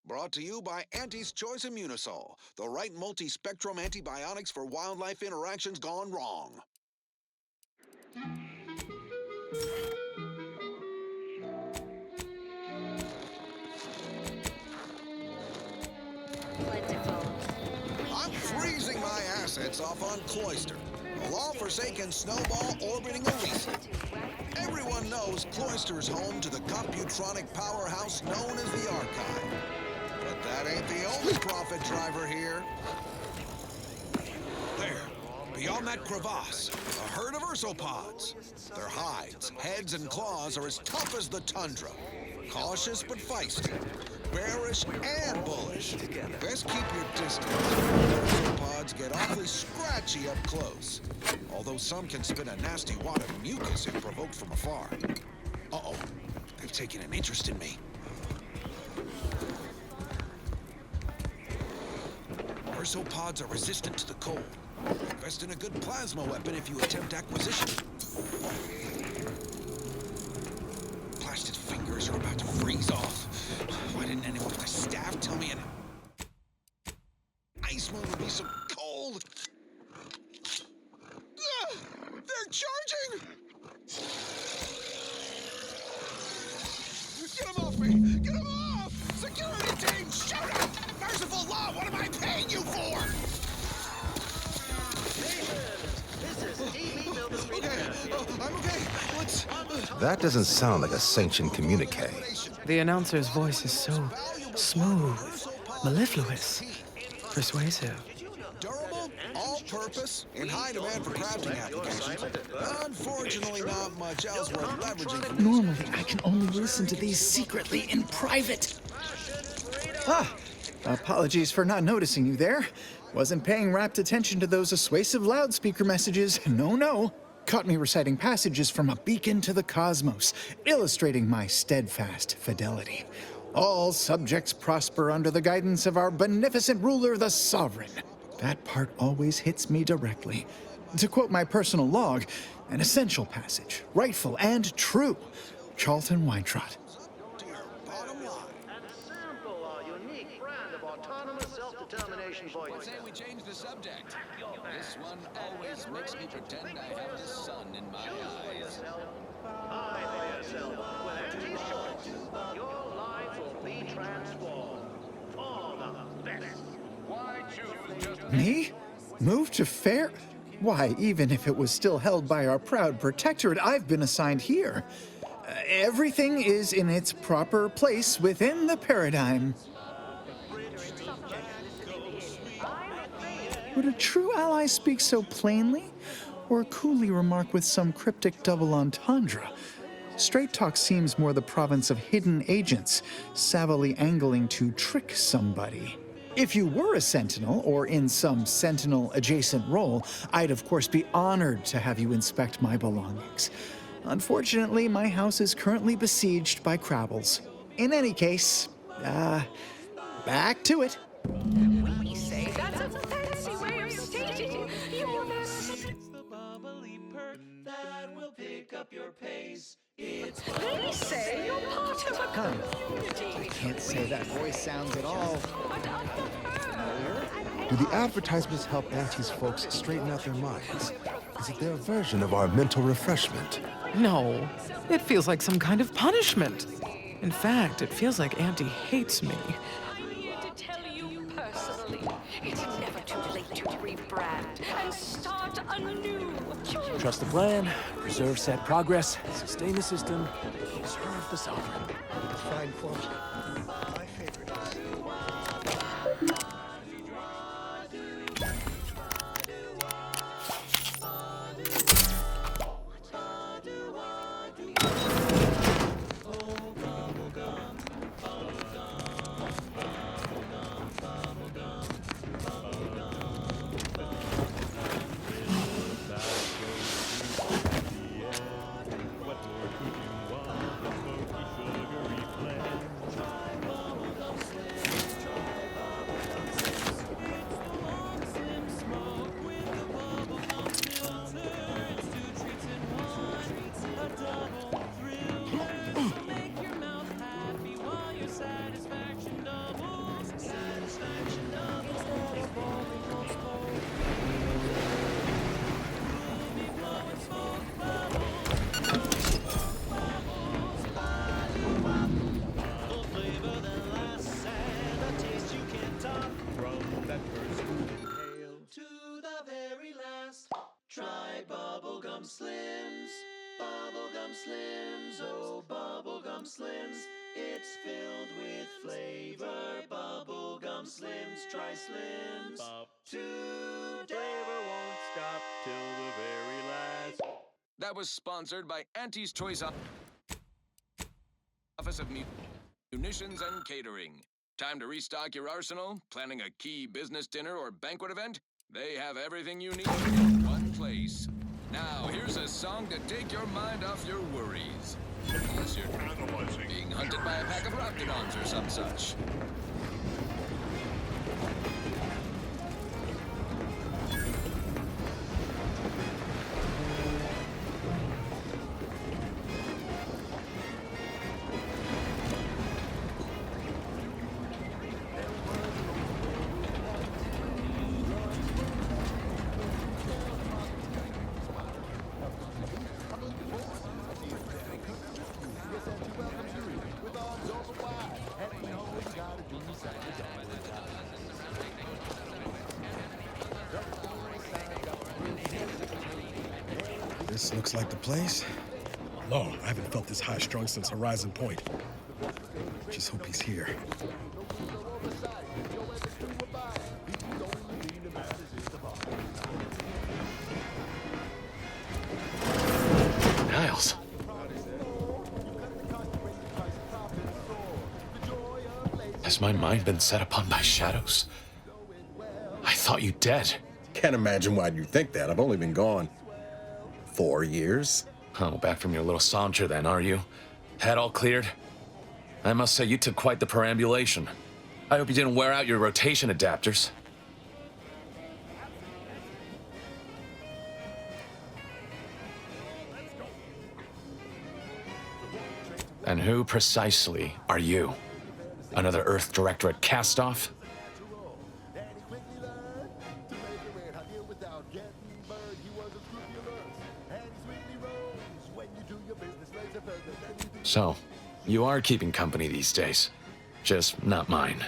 Brought to you by Auntie's Choice Immunosol, the right multi-spectrum antibiotics for wildlife interactions gone wrong. I'm freezing my assets off on Cloister, a law-forsaken snowball orbiting Elisa. Everyone knows Cloister's home to the computronic powerhouse known as the Archive. But that ain't the only profit driver here. There, beyond that crevasse, a herd of ursopods. Their hides, heads, and claws are as tough as the tundra. Cautious but feisty. Bearish and bullish. Best keep your distance. Ursopods get awfully scratchy up close. Although some can spit a nasty wad of mucus if provoked from afar. Uh-oh, they've taken an interest in me. Ursopods are resistant to the cold. Invest in a good plasma weapon if you attempt acquisition. Blasted fingers are about to freeze off. Why didn't anyone with a staff tell me an ice moon would be so cold? They're charging! Get them off me! Get them off! Security team, shoot it! Merciful law, what am I paying you for? I'm okay. What's... That doesn't sound like a sanctioned communique. The announcer's voice is so smooth, mellifluous, persuasive. Durable, all-purpose, in high demand for crafting applications. Unfortunately, not much else worth leveraging from... Normally, I can only listen to these secretly in private. Apologies for not noticing you there. Wasn't paying rapt attention to those assuasive loudspeaker messages. No. Caught me reciting passages from a beacon to the cosmos, illustrating my steadfast fidelity. All subjects prosper under the guidance of our beneficent ruler, the Sovereign. That part always hits me directly. To quote my personal log, an essential passage, rightful and true. Charlton Weintraut. What say we change the subject? This one always makes me pretend I have the sun in my eyes. Your life will be transformed for the best. Why choose just Me? Moved to Fair? Why, even if it was still held by our proud Protectorate, I've been assigned here. Everything is in its proper place within the paradigm. Would a true ally speak so plainly, or coolly remark with some cryptic double entendre? Straight talk seems more the province of hidden agents, savvily angling to trick somebody. If you were a Sentinel, or in some Sentinel-adjacent role, I'd of course be honored to have you inspect my belongings. Unfortunately, my house is currently besieged by Crabbles. In any case, back to it. We say that's a fancy way of stating newness. It's the bubbly perk that will pick up your pace. It's We say you're part of a community. I can't say that voice sounds at all. Do the advertisements help Auntie's folks straighten out their minds? Is it their version of our mental refreshment? No, it feels like some kind of punishment. In fact, it feels like Auntie hates me. I'm here to tell you personally, it's never too late to rebrand and start anew. Trust the plan, preserve set progress, sustain the system, serve the sovereign. Fine function. My favorite is. Try bubblegum slims, bubblegum slims, oh bubblegum slims. It's filled with flavor, bubblegum slims. Try slims today. Flavor won't stop till the very last. That was sponsored by Auntie's Choice Office of Munitions and Catering. Time to restock your arsenal? Planning a key business dinner or banquet event? They have everything you need in one place. Now, here's a song to take your mind off your worries. Unless you're being hunted by a pack of raptidons or some such. This looks like the place. Long, I haven't felt this high-strung since Horizon Point. Just hope he's here. Niles. Has my mind been set upon by shadows? I thought you dead. Can't imagine why you think that. I've only been gone 4 years. Oh, back from your little saunter then, are you? Head all cleared? I must say, you took quite the perambulation. I hope you didn't wear out your rotation adapters. And who precisely are you? Another Earth Directorate cast-off? So, you are keeping company these days. Just not mine.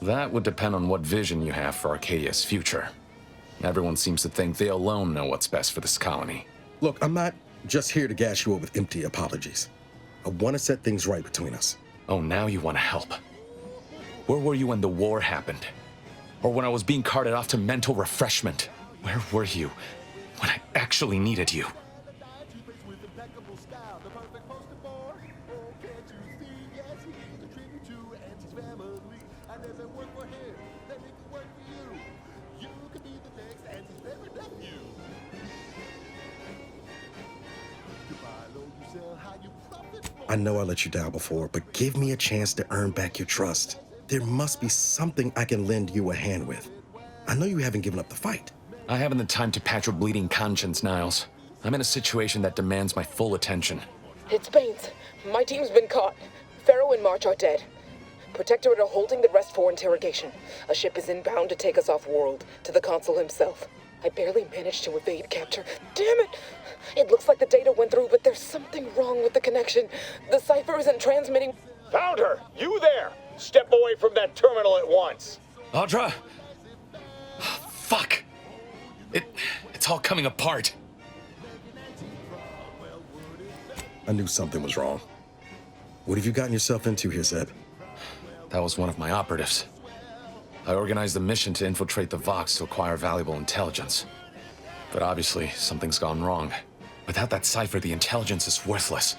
That would depend on what vision you have for Arcadia's future. Everyone seems to think they alone know what's best for this colony. Look, I'm not just here to gas you up with empty apologies. I want to set things right between us. Oh, now you want to help. Where were you when the war happened? Or when I was being carted off to mental refreshment? Where were you when I actually needed you? I know I let you down before, but give me a chance to earn back your trust. There must be something I can lend you a hand with. I know you haven't given up the fight. I haven't the time to patch your bleeding conscience, Niles. I'm in a situation that demands my full attention. It's Baines. My team's been caught. Pharaoh and March are dead. Protectorate are holding the rest for interrogation. A ship is inbound to take us off-world, to the consul himself. I barely managed to evade capture. Damn it! It looks like the data went through, but there's something wrong with the connection. The cipher isn't transmitting. Found her! You there! Step away from that terminal at once! Audra! Fuck! It's all coming apart. I knew something was wrong. What have you gotten yourself into here, Zeb? That was one of my operatives. I organized a mission to infiltrate the Vox to acquire valuable intelligence. But obviously, something's gone wrong. Without that cipher, the intelligence is worthless.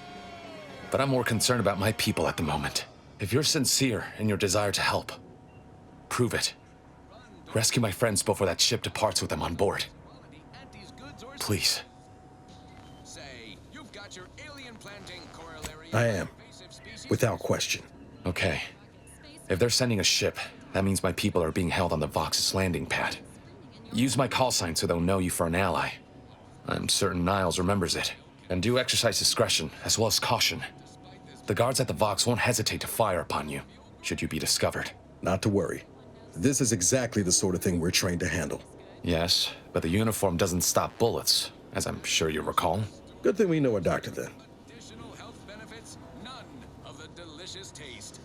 But I'm more concerned about my people at the moment. If you're sincere in your desire to help, prove it. Rescue my friends before that ship departs with them on board. Please. I am. Without question. Okay. If they're sending a ship, that means my people are being held on the Vox's landing pad. Use my call sign so they'll know you for an ally. I'm certain Niles remembers it. And do exercise discretion, as well as caution. The guards at the Vox won't hesitate to fire upon you, should you be discovered. Not to worry. This is exactly the sort of thing we're trained to handle. Yes, but the uniform doesn't stop bullets, as I'm sure you recall. Good thing we know a doctor then. Additional health benefits, none of the delicious taste.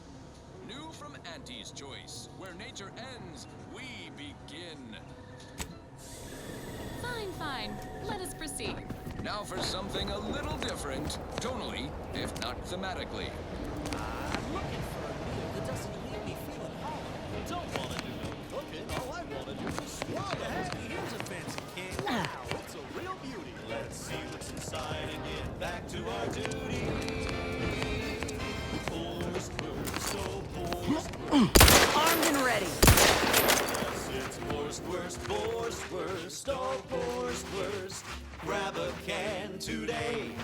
New from Auntie's Choice, where nature ends, we begin. Fine. Let us proceed. Now for something a little different, tonally, if not thematically. I'm looking for a meal that doesn't leave me feeling hollow. Don't want to do no cooking. All I want to do is swallow. Hey, here's a fancy king. Wow, it's a real beauty. Let's see what's inside and get back to our duty. Armed and ready. It's worst, oh, worst. Grab a can today.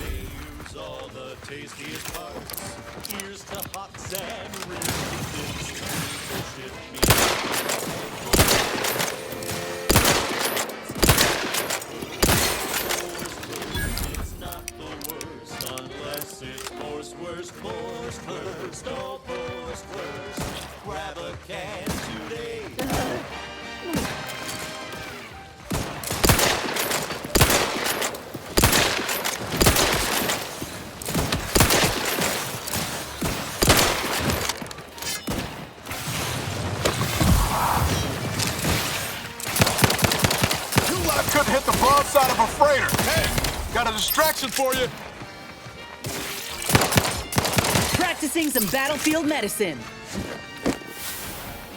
They use all the tastiest parts. Here's to Hawks and Rims. It's not the worst unless it's worst, oh, worst. Grab a can today. Couldn't hit the broadside of a freighter. Hey, got a distraction for you. Practicing some battlefield medicine.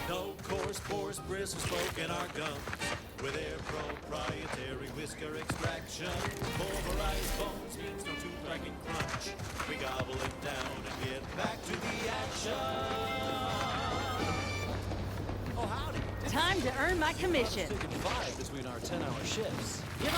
No coarse pores, bristle smoke in our gums. With their proprietary whisker extraction. Pulverized bones means no tooth-cracking crunch. We gobble it down and get back to the action. Oh, howdy. Time to earn my commission. It's a divide between our 10-hour shifts. You know,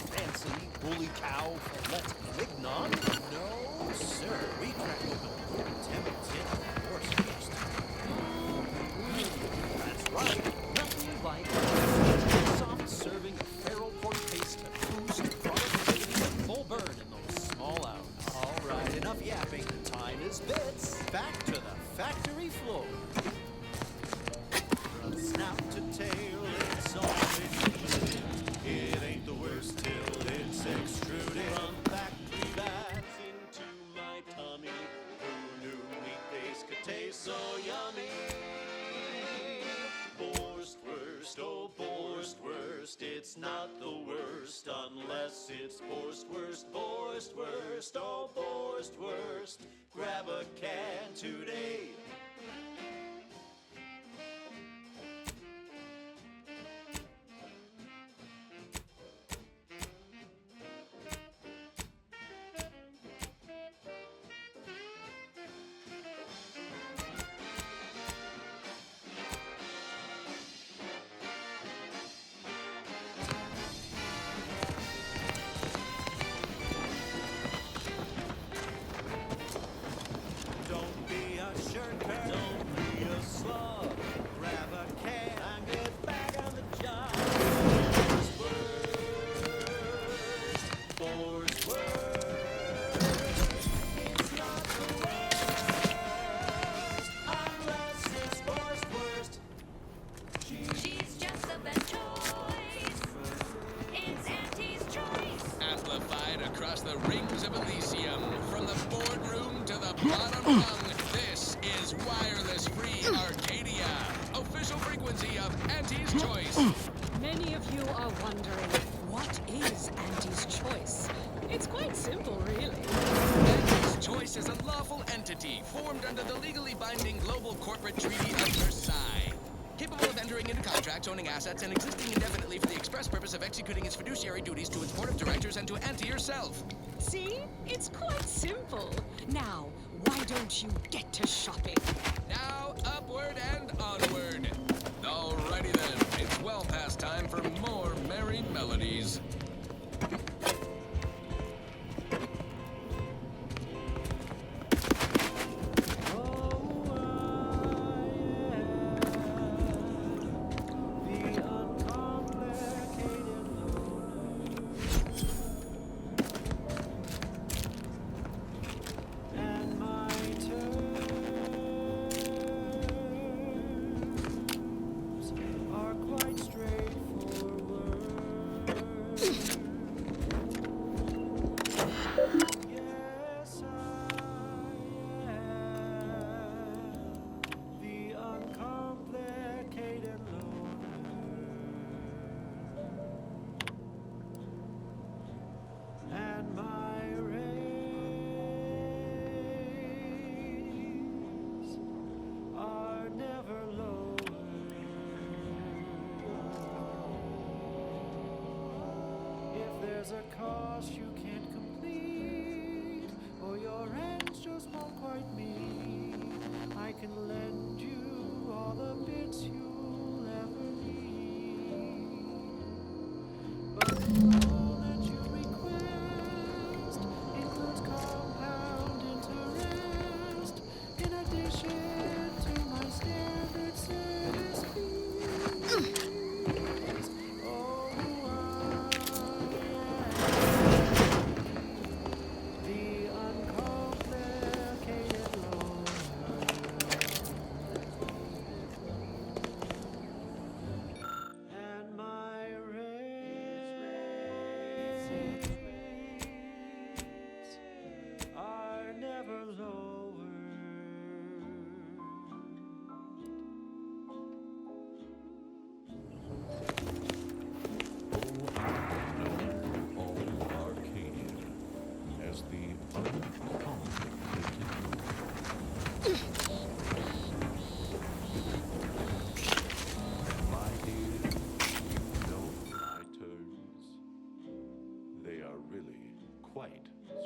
fancy bully cow fillet mignon? No, sir. We crack open the temperature horse first. That's right. Nothing like soft serving of feral pork paste to boost full burn in those small hours. All right, enough yapping. Time is bits. Back to the factory floor. From snout to tail, it's always included. It ain't the worst till it's extruded. From factory vats into my tummy. Who knew meat base could taste so yummy? Worst, oh, worst. It's not the worst unless it's worst, oh, worst. Grab a can today. of you are wondering, what is Auntie's choice? It's quite simple, really. Auntie's choice is a lawful entity formed under the legally binding Global Corporate Treaty of Versailles. Capable of entering into contracts, owning assets, and existing indefinitely for the express purpose of executing its fiduciary duties to its board of directors and to Auntie herself. See? It's quite simple. Now, why don't you get to shopping? Now, upward and onward. Alrighty then, it's well past time for more merry melodies. There's a cost you can't complete, or your ends just won't quite meet. I can lend you all the bits you'll ever need, but the loan that you request includes compound interest, in addition to my standard service fees.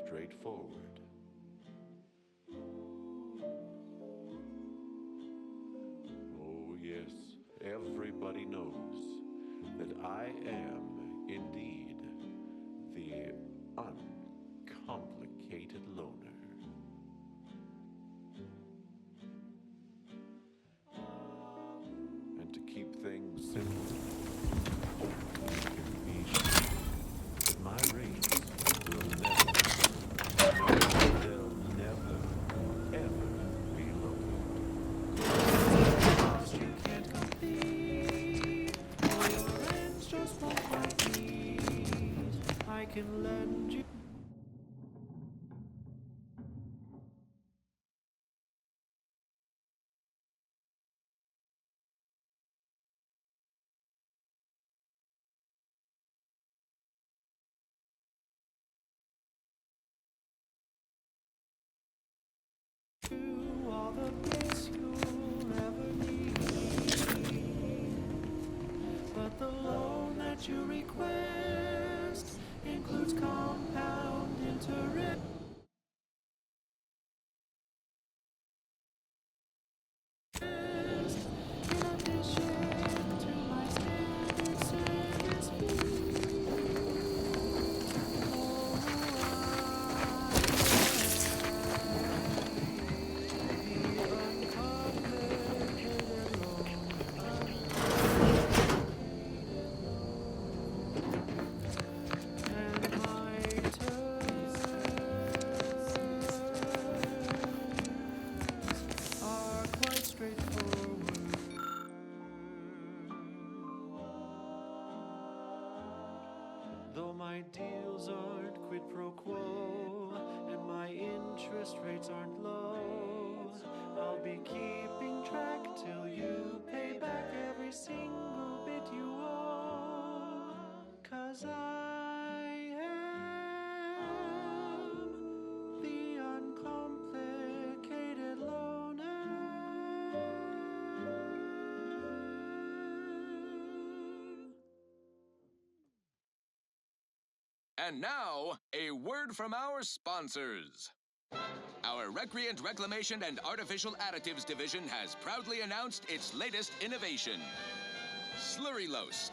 Straightforward. Oh, yes, everybody knows that I am indeed the uncomplicated loner. And to keep things simple, you can be sure that my rates will never ever be low. Cost you can't complete, or your ends just won't quite meet. I can lend you. All the bits you'll ever need, but the loan that you request includes compound interest. In addition to my standard service fee. Though my deals aren't quid pro quo, and my interest rates aren't low, I'll be keeping track till you pay back every single bit you owe. 'cause I am the uncomplicated loner. And now, a word from our sponsors. Our Recreant Reclamation and Artificial Additives Division has proudly announced its latest innovation, Slurrylose,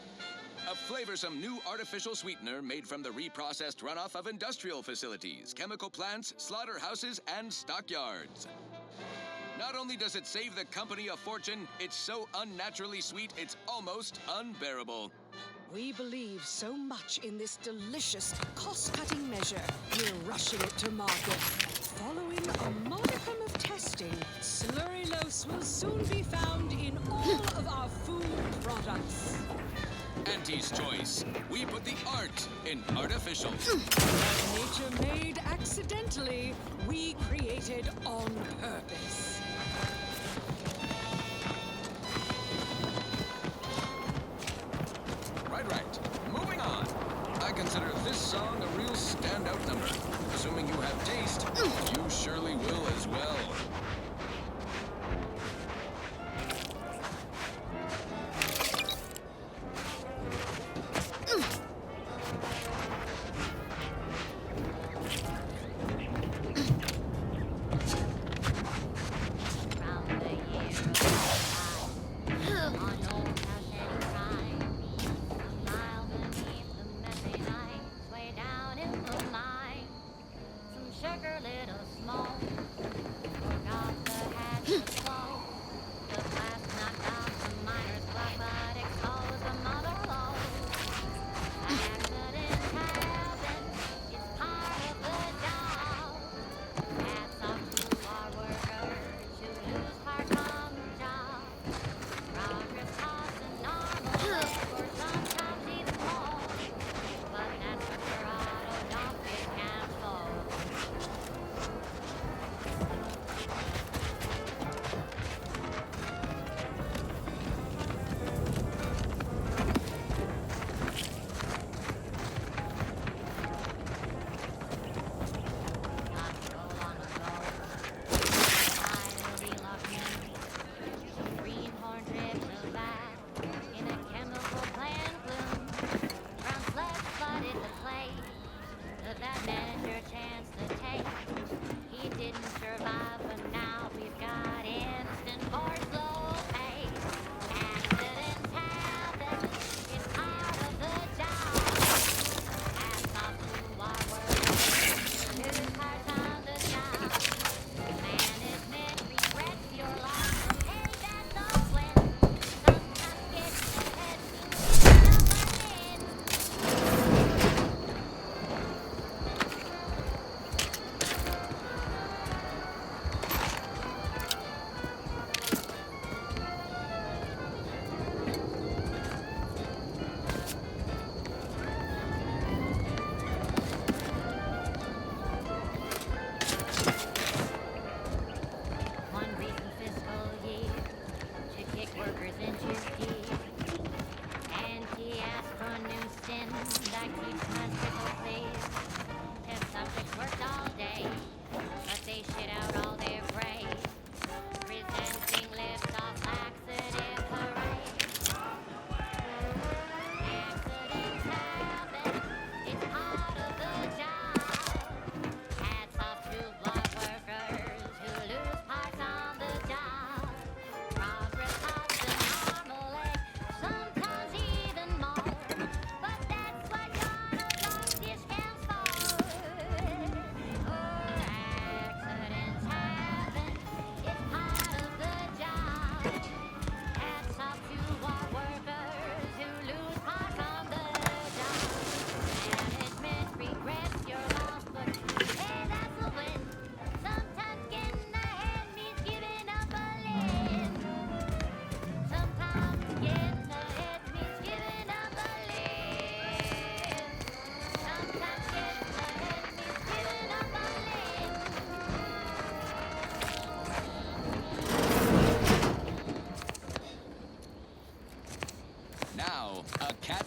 a flavorsome new artificial sweetener made from the reprocessed runoff of industrial facilities, chemical plants, slaughterhouses, and stockyards. Not only does it save the company a fortune, it's so unnaturally sweet it's almost unbearable. We believe so much in this delicious, cost-cutting measure, we're rushing it to market. Following a modicum of testing, Slurrylose will soon be found in all of our food products. Auntie's Choice. We put the art in artificial. What nature made accidentally, we created on purpose. Right. Moving on. I consider this song a real standout number. Assuming you have taste, you surely will as well.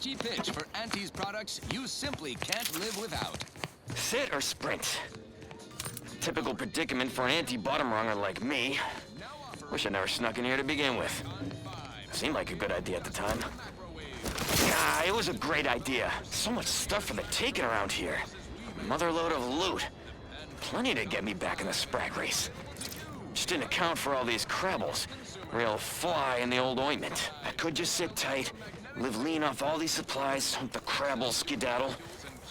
catchy pitch for Auntie's products you simply can't live without. Sit or sprint? Typical predicament for an anti-bottom runger like me. Wish I never snuck in here to begin with. Seemed like a good idea at the time. Yeah, it was a great idea. So much stuff for the taking around here. Motherload of loot. Plenty to get me back in the sprag race. Just didn't account for all these crabbles. Real fly in the old ointment. I could just sit tight, live lean off all these supplies, hope the crabbles skedaddle,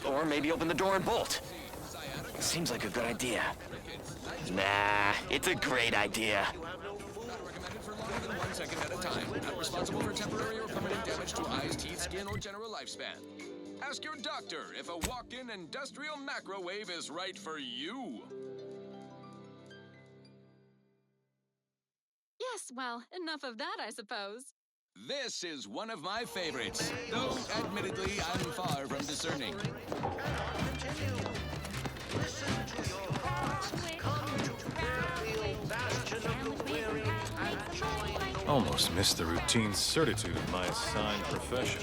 or maybe open the door and bolt. Seems like a good idea. Nah, it's a great idea. 1 second at a time. Not responsible for temporary or permanent damage to eyes, teeth, skin, or general lifespan. Ask your doctor if a walk-in industrial macrowave is right for you. Yes, well, enough of that, I suppose. This is one of my favorites, though admittedly I'm far from discerning. Almost missed the routine certitude of my assigned profession.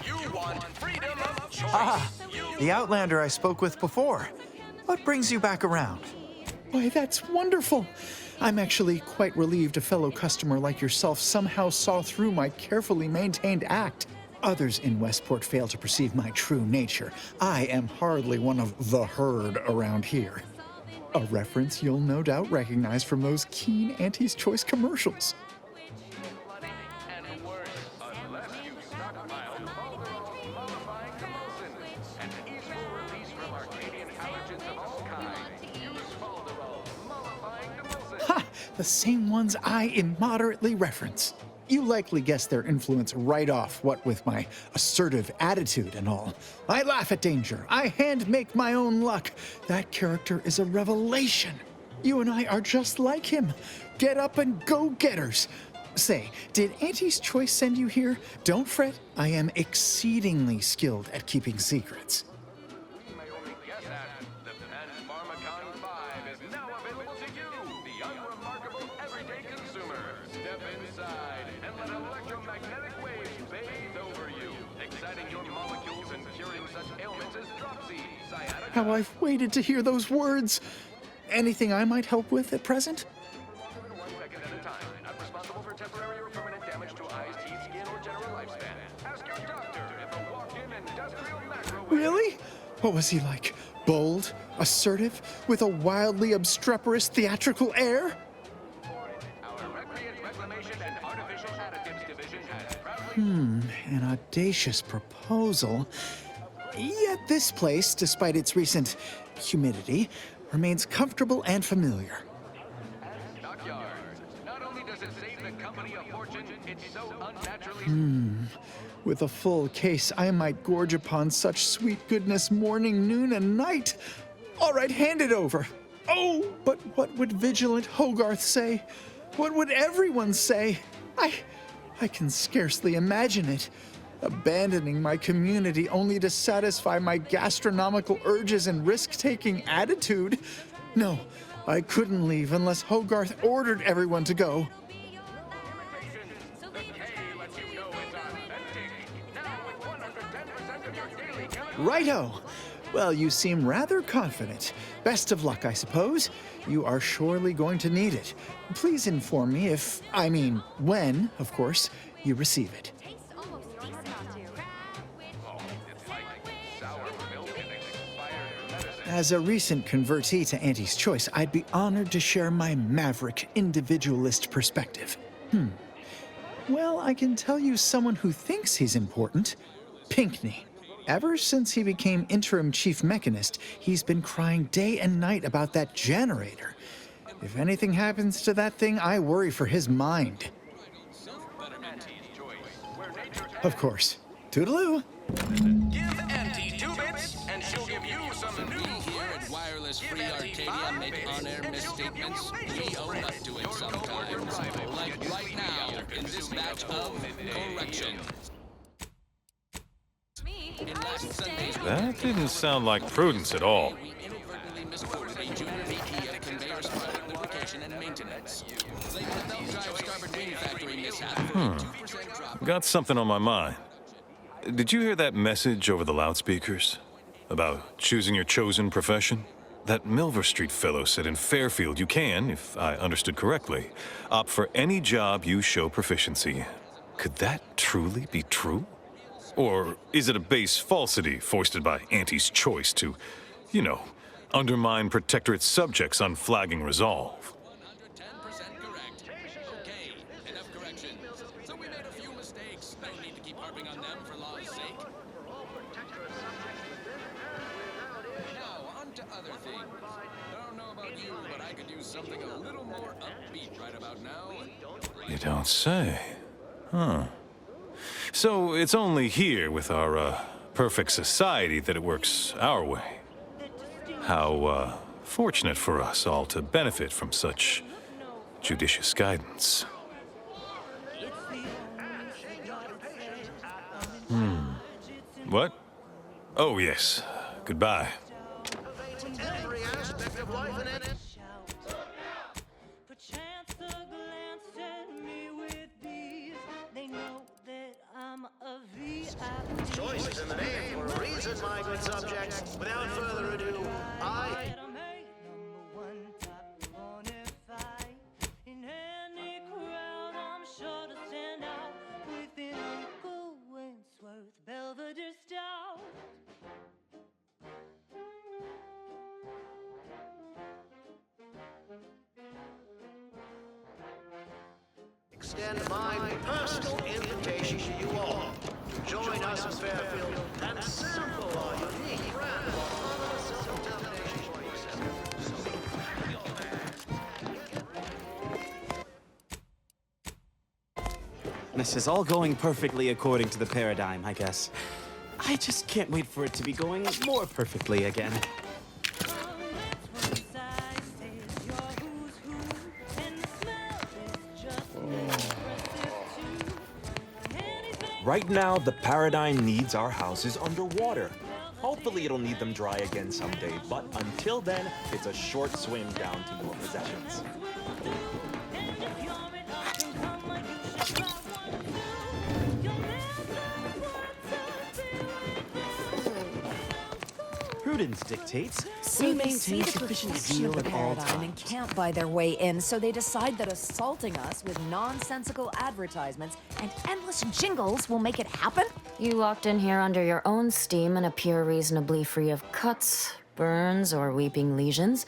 You want freedom of choice. Ah, the Outlander I spoke with before. What brings you back around? Why, that's wonderful. I'm actually quite relieved a fellow customer like yourself somehow saw through my carefully maintained act. Others in Westport fail to perceive my true nature. I am hardly one of the herd around here. A reference you'll no doubt recognize from those keen Auntie's Choice commercials. Ha! The same ones I immoderately reference. You likely guessed their influence right off, what with my assertive attitude and all. I laugh at danger. I hand-make my own luck. That character is a revelation. You and I are just like him. Get up and go-getters. Say, did Auntie's Choice send you here? Don't fret. I am exceedingly skilled at keeping secrets. How I've waited to hear those words. Anything I might help with at present? Really? What was he like? Bold, assertive, with a wildly obstreperous theatrical air? An audacious proposal. Yet this place, despite its recent humidity, remains comfortable and familiar. With a full case, I might gorge upon such sweet goodness morning, noon, and night. All right, hand it over. Oh, but what would vigilant Hogarth say? What would everyone say? I can scarcely imagine it. Abandoning my community only to satisfy my gastronomical urges and risk-taking attitude. No, I couldn't leave unless Hogarth ordered everyone to go. Righto. Well, you seem rather confident. Best of luck, I suppose. You are surely going to need it. Please inform me when, of course, you receive it. As a recent convertee to Auntie's Choice, I'd be honored to share my maverick, individualist perspective. Well, I can tell you someone who thinks he's important. Pinckney. Ever since he became interim chief mechanist, he's been crying day and night about that generator. If anything happens to that thing, I worry for his mind. Of course. Toodaloo. Give Auntie 2 bits, and she'll give you some new here at Wireless Free Arcadia make on-air misstatements. We own up to it sometimes. Like right now, in this batch of correction. That didn't sound like prudence at all. got something on my mind. Did you hear that message over the loudspeakers? About choosing your chosen profession? That Milver Street fellow said in Fairfield you can, if I understood correctly, opt for any job you show proficiency in. Could that truly be true? Or is it a base falsity foisted by Auntie's choice to, you know, undermine Protectorate subjects' unflagging resolve? 110% correct. Okay, enough correction. So we made a few mistakes. No need to keep harping on them for law's sake. Now, on to other things. I don't know about you, but I could use something a little more upbeat right about now. You don't say. Huh. So it's only here with our, perfect society that it works our way. How, fortunate for us all to benefit from such judicious guidance. What? Oh, yes. Goodbye. Choice is in the name for a reason, my good subject. Without further ado, I... extend my personal invitation to you all to join us in Fairfield and sample our unique brand of autonomous self-determination This is all going perfectly according to the paradigm, I guess. I just can't wait for it to be going more perfectly again. Right now, the paradigm needs our houses underwater. Hopefully it'll need them dry again someday, but until then, it's a short swim down to your possessions. Prudence dictates So we they see maintain the sufficient perfection zeal of the at all paradigm and times. can't buy their way in, so they decide that assaulting us with nonsensical advertisements and endless jingles will make it happen? You walked in here under your own steam and appear reasonably free of cuts, burns, or weeping lesions.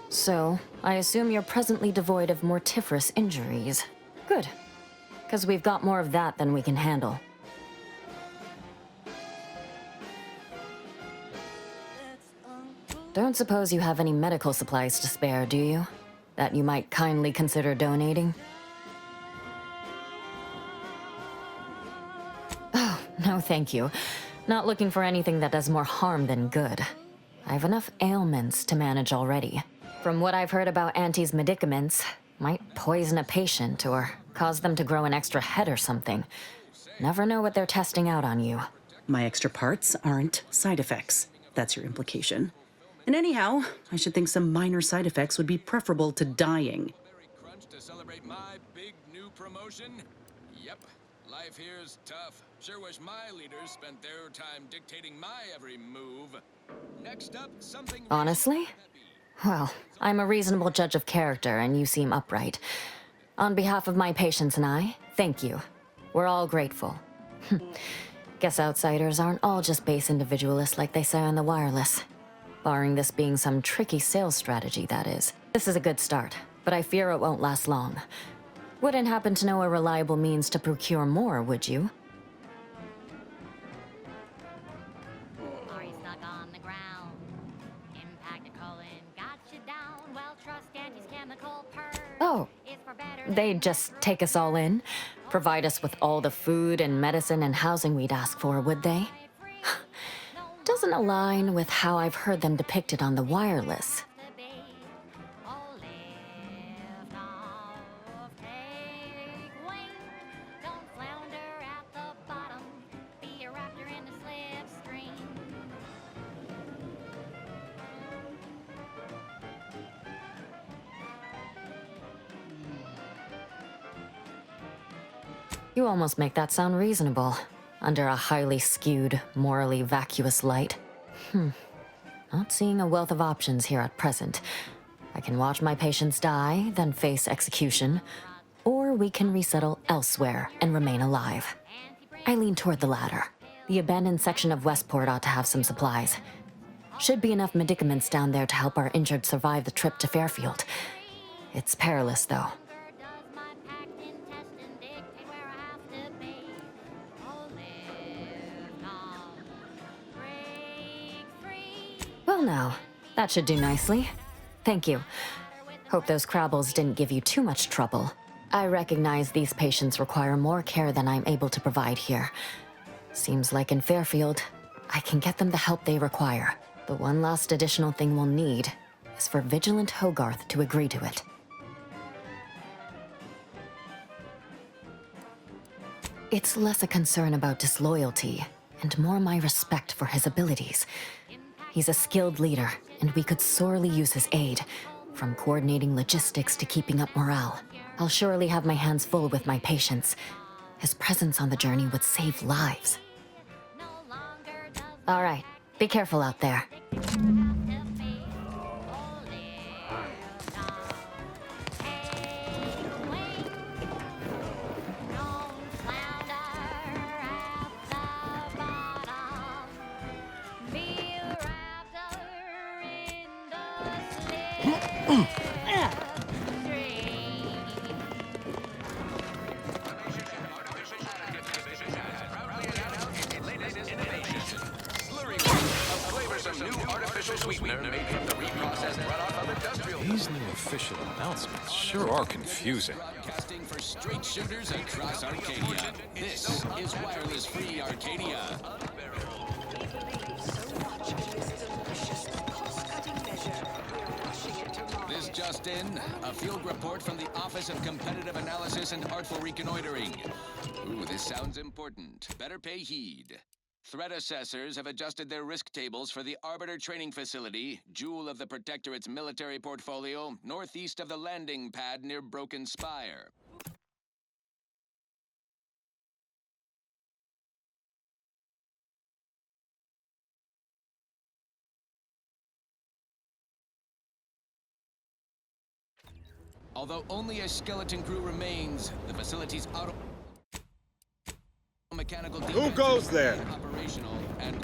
So, I assume you're presently devoid of mortiferous injuries. Good. Because we've got more of that than we can handle. Don't suppose you have any medical supplies to spare, do you? That you might kindly consider donating? Oh, no thank you. Not looking for anything that does more harm than good. I have enough ailments to manage already. From what I've heard about Auntie's medicaments, might poison a patient or cause them to grow an extra head or something. Never know what they're testing out on you. My extra parts aren't side effects. That's your implication. And anyhow, I should think some minor side effects would be preferable to dying. Crunch to celebrate my big new promotion? Yep, life here's tough. Sure wish my leaders spent their time dictating my every move. Next up, something... Honestly? Well, I'm a reasonable judge of character, and you seem upright. On behalf of my patients and I, thank you. We're all grateful. Guess outsiders aren't all just base individualists like they say on the wireless. Barring this being some tricky sales strategy, that is. This is a good start, but I fear it won't last long. Wouldn't happen to know a reliable means to procure more, would you? Are you stuck on the ground? Impact a colon got you down. Well, trust Auntie's chemical purge. Oh, they'd just take us all in? Provide us with all the food and medicine and housing we'd ask for, would they? Doesn't align with how I've heard them depicted on the wireless. You almost make that sound reasonable, under a highly skewed, morally vacuous light. Not seeing a wealth of options here at present. I can watch my patients die, then face execution, or we can resettle elsewhere and remain alive. I lean toward the latter. The abandoned section of Westport ought to have some supplies. Should be enough medicaments down there to help our injured survive the trip to Fairfield. It's perilous, though. Well now, that should do nicely. Thank you. Hope those crabbles didn't give you too much trouble. I recognize these patients require more care than I'm able to provide here. Seems like in Fairfield, I can get them the help they require. The one last additional thing we'll need is for Vigilant Hogarth to agree to it. It's less a concern about disloyalty and more my respect for his abilities. He's a skilled leader, and we could sorely use his aid, from coordinating logistics to keeping up morale. I'll surely have my hands full with my patients. His presence on the journey would save lives. All right, be careful out there. These new official announcements sure are confusing. Casting for straight shooters across Arcadia. This is wireless free Arcadia. This just in, a field report from the Office of Competitive Analysis and Artful Reconnoitering. Ooh, this sounds important. Better pay heed. Threat assessors have adjusted their risk tables for the Arbiter Training Facility, jewel of the Protectorate's military portfolio, northeast of the landing pad near Broken Spire. Although only a skeleton crew remains, the facility's mechanical Who goes there?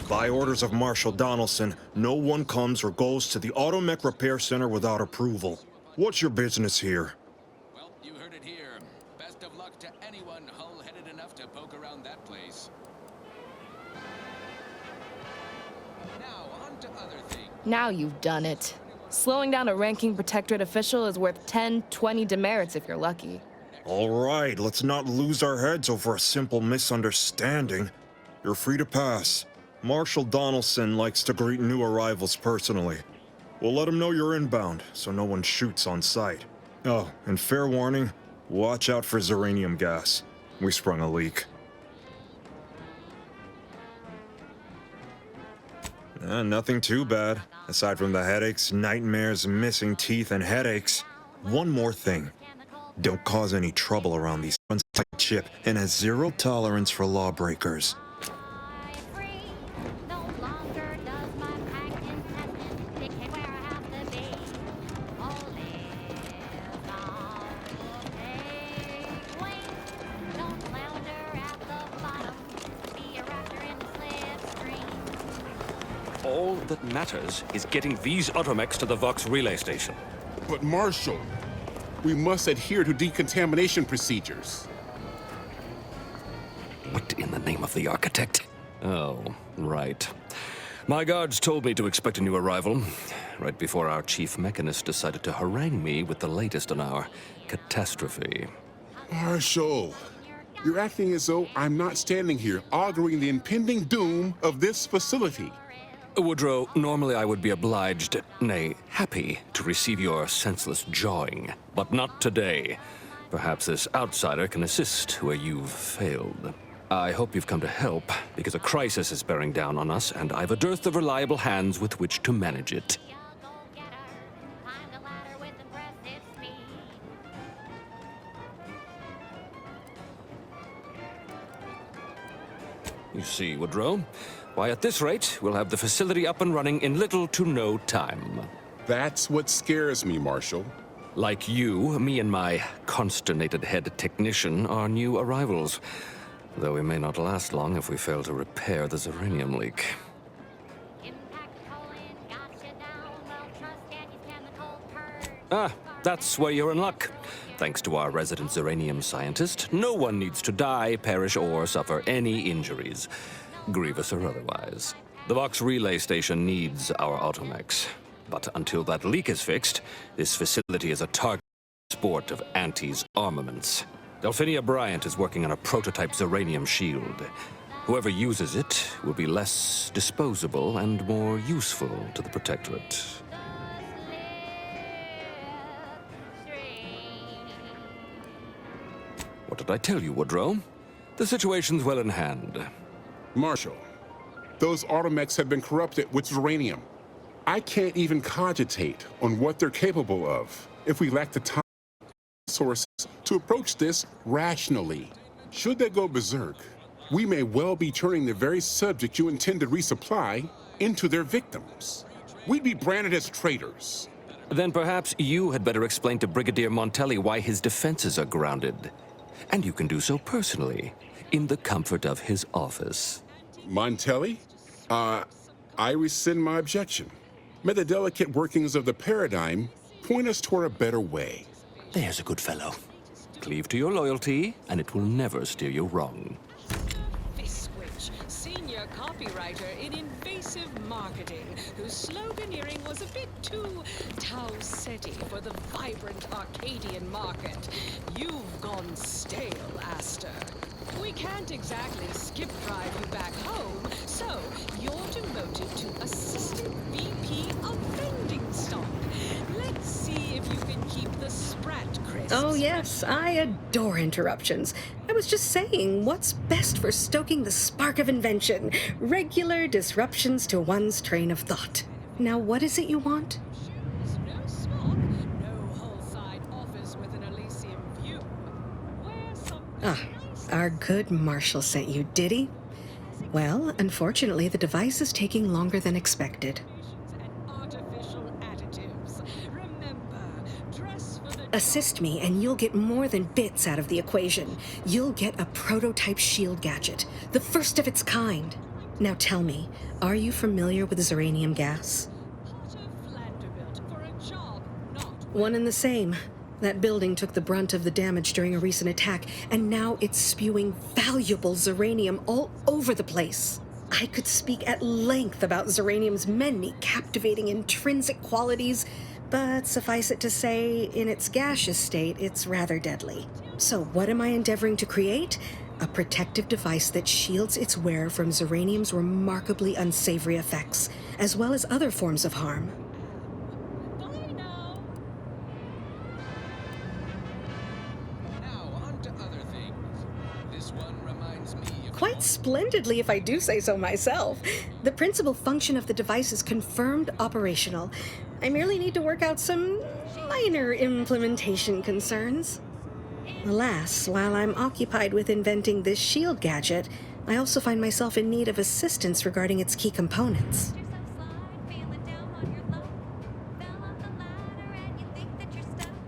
By orders of Marshal Donaldson, no one comes or goes to the Automech Repair Center without approval. What's your business here? Well, you heard it here. Best of luck to anyone hull-headed enough to poke around that place. Now, on to other things. Now you've done it. Slowing down a ranking Protectorate official is worth 10, 20 demerits if you're lucky. All right, let's not lose our heads over a simple misunderstanding. You're free to pass. Marshal Donaldson likes to greet new arrivals personally. We'll let him know you're inbound, so no one shoots on sight. Oh, and fair warning, watch out for xeranium gas. We sprung a leak. Nothing too bad, aside from the headaches, nightmares, missing teeth, and headaches. One more thing. Don't cause any trouble around these tight ship and has zero tolerance for lawbreakers. All that matters is getting these automechs to the Vox relay station. But Marshal, we must adhere to decontamination procedures. What in the name of the architect? Oh, right. My guards told me to expect a new arrival, right before our chief mechanist decided to harangue me with the latest on our catastrophe. Marshal, you're acting as though I'm not standing here auguring the impending doom of this facility. Woodrow, normally I would be obliged, nay, happy, to receive your senseless jawing, but not today. Perhaps this outsider can assist where you've failed. I hope you've come to help, because a crisis is bearing down on us, and I've a dearth of reliable hands with which to manage it. You see, Woodrow, why at this rate, we'll have the facility up and running in little to no time. That's what scares me, Marshal. Like you, me and my consternated head technician are new arrivals. Though we may not last long if we fail to repair the uranium leak. Ah, that's where you're in luck. Thanks to our resident uranium scientist, no one needs to die, perish, or suffer any injuries, grievous or otherwise. The Vox relay station needs our automechs. But until that leak is fixed, this facility is a target sport of Auntie's armaments. Delphinia Bryant is working on a prototype uranium shield. Whoever uses it will be less disposable and more useful to the Protectorate. What did I tell you, Woodrow? The situation's well in hand. Marshal, those automechs have been corrupted with uranium. I can't even cogitate on what they're capable of if we lack the time and resources to approach this rationally. Should they go berserk, we may well be turning the very subject you intend to resupply into their victims. We'd be branded as traitors. Then perhaps you had better explain to Brigadier Montelli why his defenses are grounded. And you can do so personally, in the comfort of his office. Montelli? I rescind my objection. May the delicate workings of the paradigm point us toward a better way. There's a good fellow. Cleave to your loyalty, and it will never steer you wrong. Fiskwich, senior copywriter in invasive marketing, whose sloganeering was a bit too Tau-Ceti for the vibrant Arcadian market. You've gone stale, Aster. We can't exactly skip drive you back home, so you're demoted to Assistant VP of Vending Stock. Let's see if you can keep the sprat crisps. Oh yes, I adore interruptions. I was just saying, what's best for stoking the spark of invention? Regular disruptions to one's train of thought. Now what is it you want? No smock, no whole-side office with an Elysium view. Where's some... Our good Marshal sent you, did he? Well, unfortunately, the device is taking longer than expected. Assist me, and you'll get more than bits out of the equation. You'll get a prototype shield gadget, the first of its kind. Now tell me, are you familiar with uranium gas? One and the same. That building took the brunt of the damage during a recent attack, and now it's spewing valuable uranium all over the place. I could speak at length about uranium's many captivating intrinsic qualities, but suffice it to say, in its gaseous state, it's rather deadly. So what am I endeavoring to create? A protective device that shields its wearer from uranium's remarkably unsavory effects, as well as other forms of harm. Quite splendidly, if I do say so myself. The principal function of the device is confirmed operational. I merely need to work out some minor implementation concerns. Alas, while I'm occupied with inventing this shield gadget, I also find myself in need of assistance regarding its key components.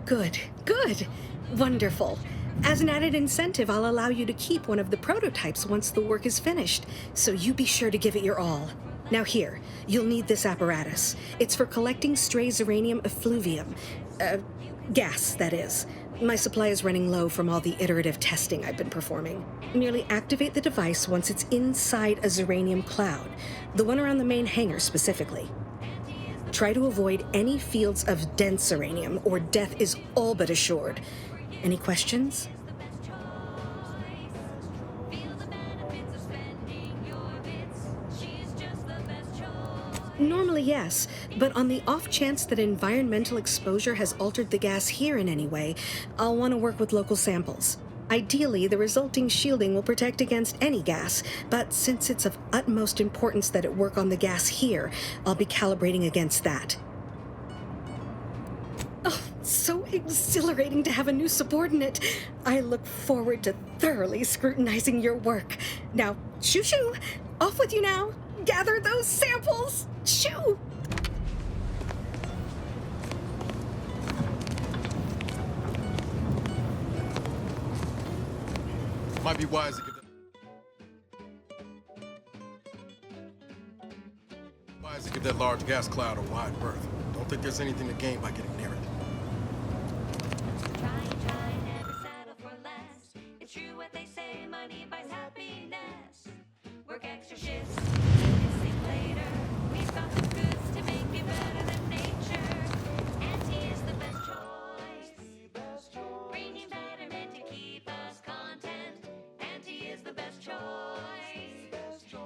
Good, good, wonderful. As an added incentive, I'll allow you to keep one of the prototypes once the work is finished, so you be sure to give it your all. Now here, you'll need this apparatus. It's for collecting stray uranium effluvium. Gas, that is. My supply is running low from all the iterative testing I've been performing. Merely activate the device once it's inside a uranium cloud, the one around the main hangar specifically. Try to avoid any fields of dense uranium, or death is all but assured. Any questions? Normally, yes, but on the off chance that environmental exposure has altered the gas here in any way, I'll want to work with local samples. Ideally, the resulting shielding will protect against any gas, but since it's of utmost importance that it work on the gas here, I'll be calibrating against that. Oh, So exhilarating to have a new subordinate. I look forward to thoroughly scrutinizing your work. Now, shoo-shoo! Off with you now! Gather those samples! Shoo! Might be wise to give that large gas cloud a wide berth. Don't think there's anything to gain by getting near it. It's true what they say, money buys happiness. Work extra shifts, sleep later. We've got the goods to make you better than nature. Auntie is the best choice. Bringing betterment to keep us content. Auntie is the best choice.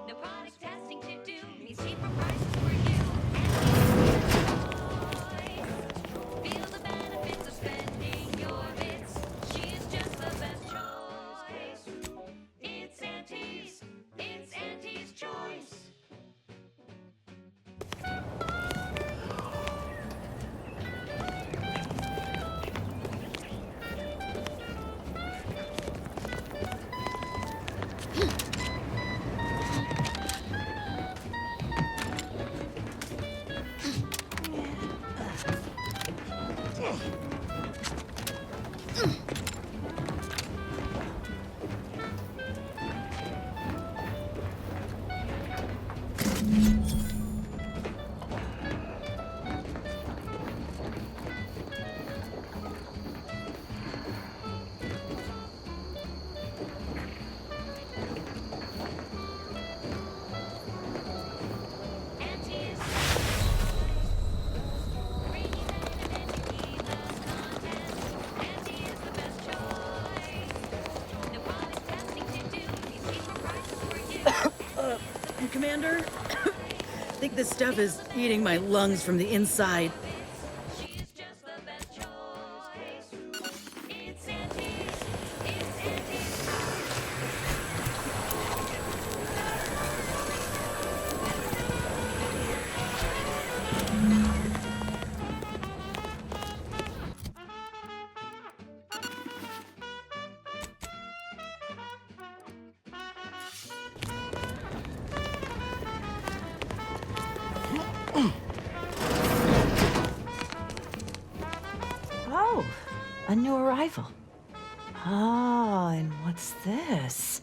No product testing to do. These cheaper prices for you. Auntie is the best choice. Feel the benefits of spending your bits. She's just the best choice. It's Auntie's choice. Commander? I think this stuff is eating my lungs from the inside. Oh, a new arrival. Oh, and what's this?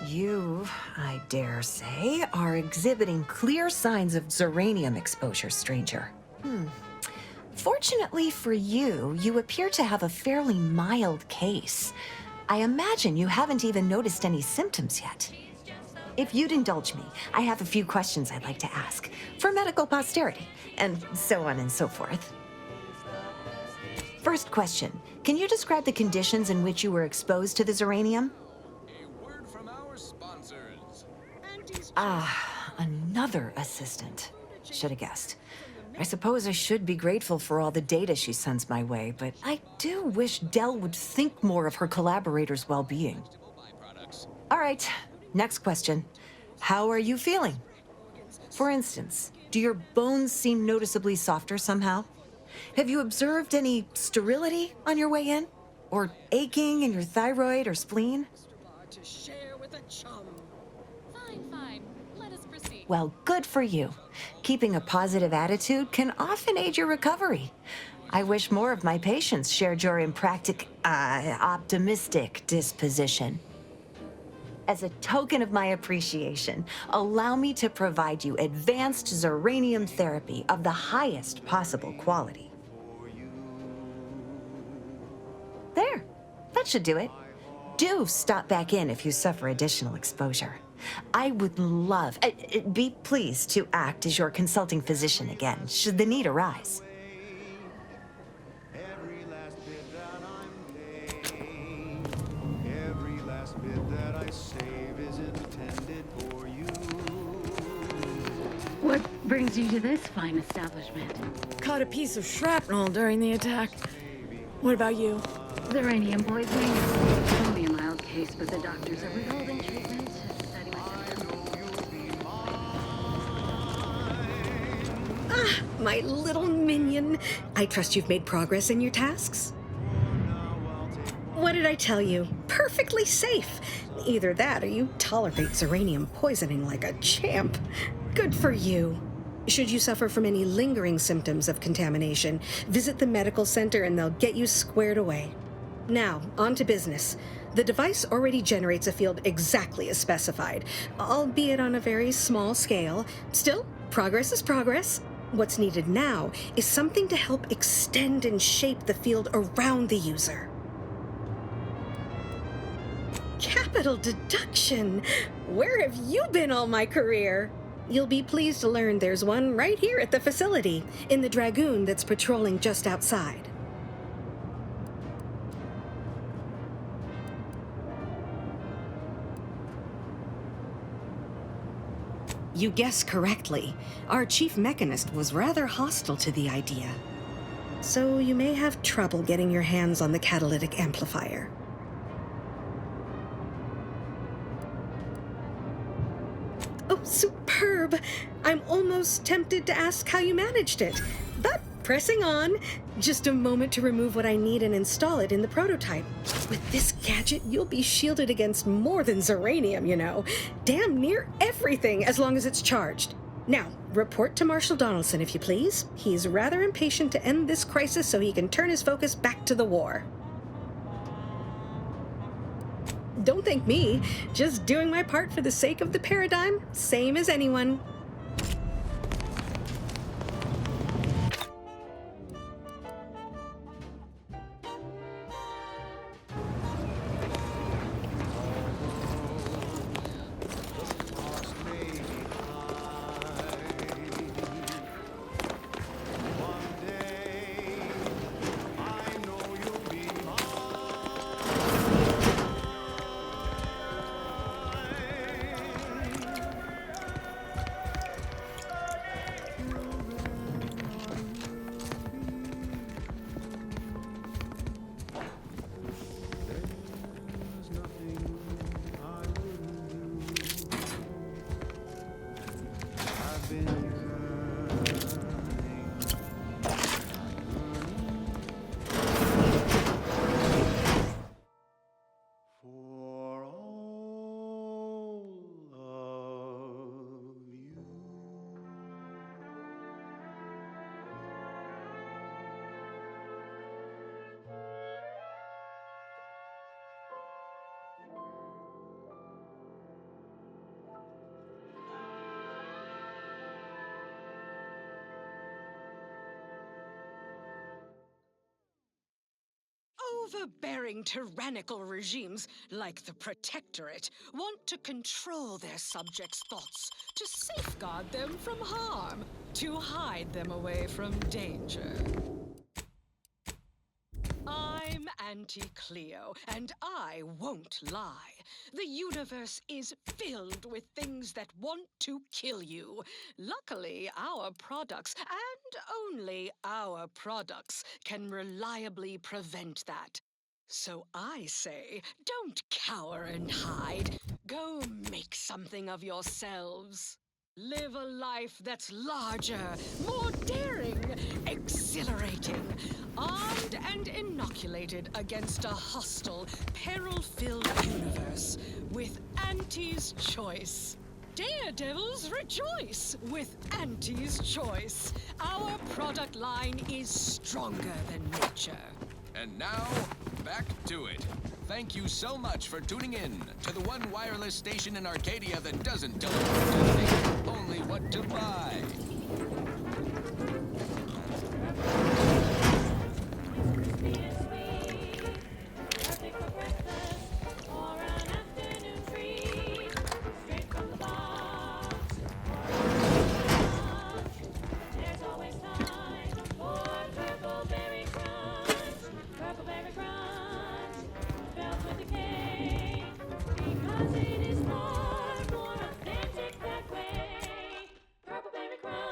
You, I dare say, are exhibiting clear signs of Zeranium exposure, stranger. Fortunately for you, you appear to have a fairly mild case. I imagine you haven't even noticed any symptoms yet. If you'd indulge me, I have a few questions I'd like to ask, for medical posterity, and so on and so forth. First question, can you describe the conditions in which you were exposed to the Zeranium? A word from our sponsors. Ah, another assistant. Should have guessed. I suppose I should be grateful for all the data she sends my way, but I do wish Dell would think more of her collaborators' well-being. All right, next question. How are you feeling? For instance, do your bones seem noticeably softer somehow? Have you observed any sterility on your way in? Or aching in your thyroid or spleen? To share with a chum. Fine. Let us proceed. Well, good for you. Keeping a positive attitude can often aid your recovery. I wish more of my patients shared your optimistic disposition. As a token of my appreciation, allow me to provide you advanced Zeranium therapy of the highest possible quality. There, that should do it. Do stop back in if you suffer additional exposure. I would love, be pleased to act as your consulting physician again, should the need arise. Every last bit that I'm paying, every last bit that I save is intended for you. What brings you to this fine establishment? Caught a piece of shrapnel during the attack. What about you? Zeranium poisoning. Only a mild case, but the doctors are withholding treatment. Ah, My little minion. I trust you've made progress in your tasks? What did I tell you? Perfectly safe. Either that or you tolerate Zeranium poisoning like a champ. Good for you. Should you suffer from any lingering symptoms of contamination, visit the medical center and they'll get you squared away. Now, on to business. The device already generates a field exactly as specified, albeit on a very small scale. Still, progress is progress. What's needed now is something to help extend and shape the field around the user. Capital deduction! Where have you been all my career? You'll be pleased to learn there's one right here at the facility, in the Dragoon that's patrolling just outside. You guessed correctly. Our chief mechanist was rather hostile to the idea. So you may have trouble getting your hands on the catalytic amplifier. Oh, superb! I'm almost tempted to ask how you managed it, but pressing on. Just a moment to remove what I need and install it in the prototype. With this gadget, you'll be shielded against more than Zeranium, you know. Damn near everything, as long as it's charged. Now, report to Marshal Donaldson, if you please. He's rather impatient to end this crisis so he can turn his focus back to the war. Don't thank me. Just doing my part for the sake of the paradigm, same as anyone. Overbearing tyrannical regimes like the Protectorate want to control their subjects' thoughts, to safeguard them from harm, to hide them away from danger. I'm Anti-Cleo, and I won't lie. The universe is filled with things that want to kill you. Luckily, our products, and only our products, can reliably prevent that. So I say, don't cower and hide. Go make something of yourselves. Live a life that's larger, more daring, exhilarating, armed and inoculated against a hostile, peril-filled universe with Auntie's Choice. Daredevils rejoice with Auntie's Choice. Our product line is stronger than nature. And now, back to it. Thank you so much for tuning in to the one wireless station in Arcadia that doesn't tell you what to think, only what to buy. Purple berry crunch.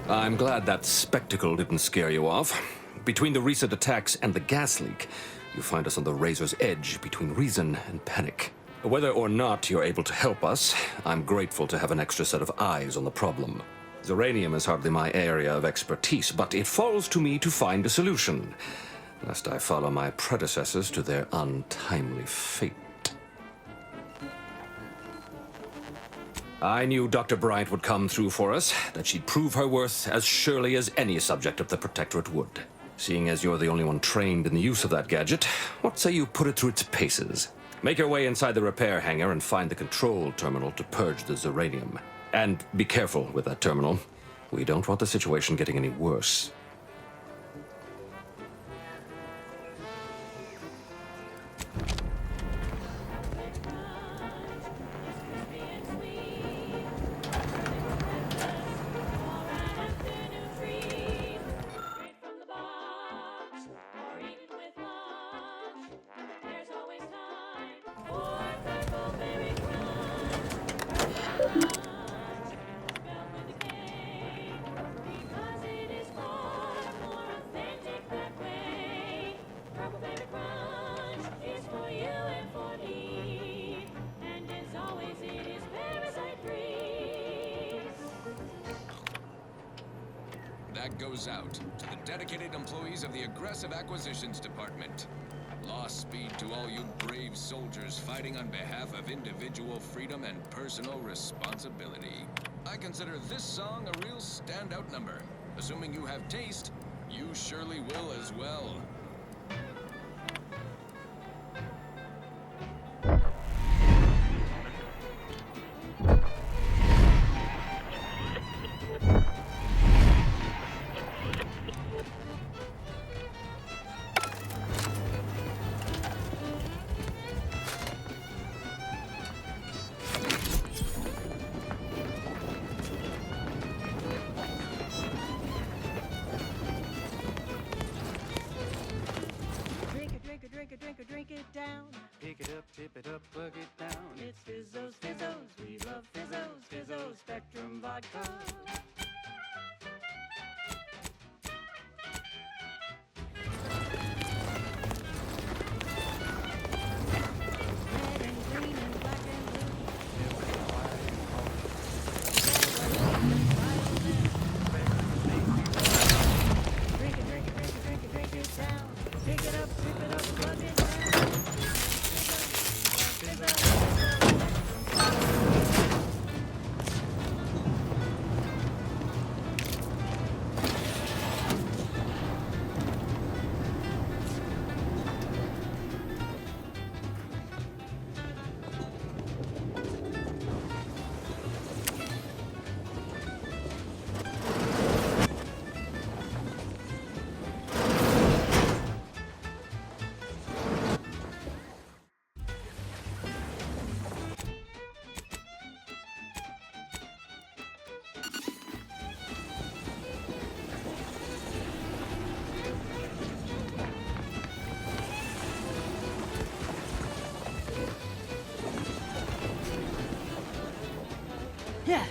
I'm glad that spectacle didn't scare you off. Between the recent attacks and the gas leak, you find us on the razor's edge between reason and panic. Whether or not you're able to help us, I'm grateful to have an extra set of eyes on the problem. Zeranium is hardly my area of expertise, but it falls to me to find a solution, lest I follow my predecessors to their untimely fate. I knew Dr. Bryant would come through for us, that she'd prove her worth as surely as any subject of the Protectorate would. Seeing as you're the only one trained in the use of that gadget, what say you put it through its paces? Make your way inside the repair hangar and find the control terminal to purge the Zeranium. And be careful with that terminal. We don't want the situation getting any worse. That goes out to the dedicated employees of the Aggressive Acquisitions Department. Lost speed to all you brave soldiers fighting on behalf of individual freedom and personal responsibility. I consider this song a real standout number. Assuming you have taste, you surely will as well. Drink it down. Pick it up, tip it up, plug it down. It's Fizzos, Fizzos. We love Fizzos, Fizzos, Spectrum Vodka. Yeah.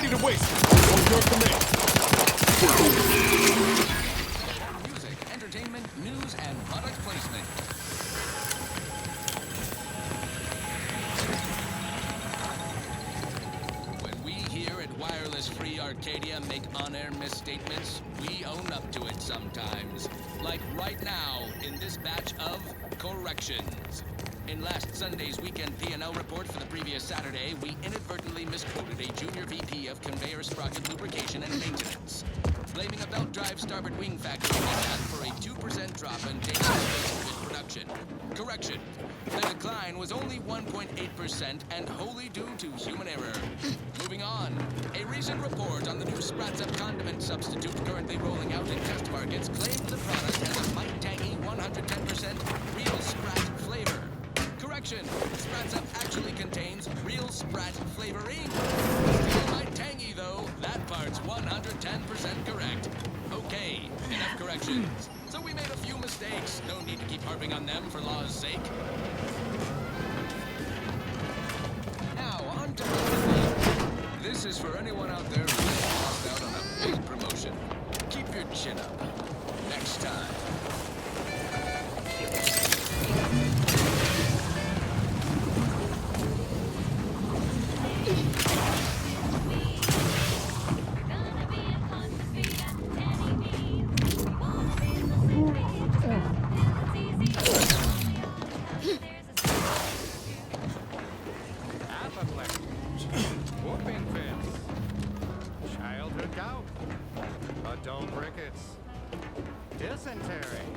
ready to waste it. On your command. Music, entertainment, news, and product placement. When we here at Wireless Free Arcadia make on-air misstatements, we own up to it sometimes. Like right now, in this batch of corrections. In last Sunday's weekend P&L report for the previous Saturday, we inadvertently misquoted a junior VP of conveyor sprocket lubrication and maintenance, blaming a belt drive starboard wing factory mishap for a 2% drop in data space production. Correction. The decline was only 1.8% and wholly due to human error. Moving on. A recent report on the new Sprats Up condiment substitute currently rolling out in test markets claimed the product has a mighty tangy 110% real Sprat flavor. Correction. Sprats Up actually contains real Sprat flavoring. Still might tangy though. That part's 110% correct. Okay, enough corrections. So we made a few mistakes. No need to keep harping on them for law's sake. Now, on to marketing. This is for anyone out there who lost out on a big promotion. Keep your chin up. Next time. Whooping fits, childhood gout, adult rickets, dysentery,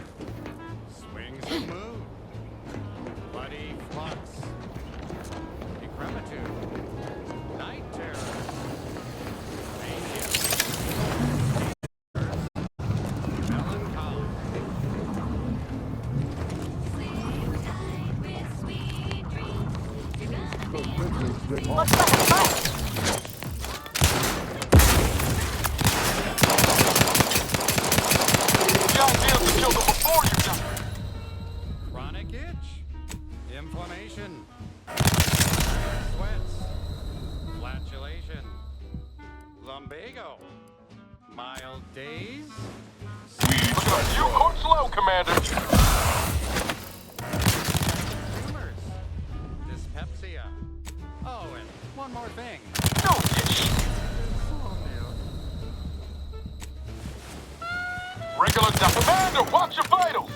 swings of mood, bloody flux, decrepitude, night terror, mania, melancholy. Chronic itch, inflammation, sweats, flatulation, lumbago, mild days. You coach slow, Commander. Tumors, dyspepsia. Oh, and one more thing. Regular Commander, watch your vitals.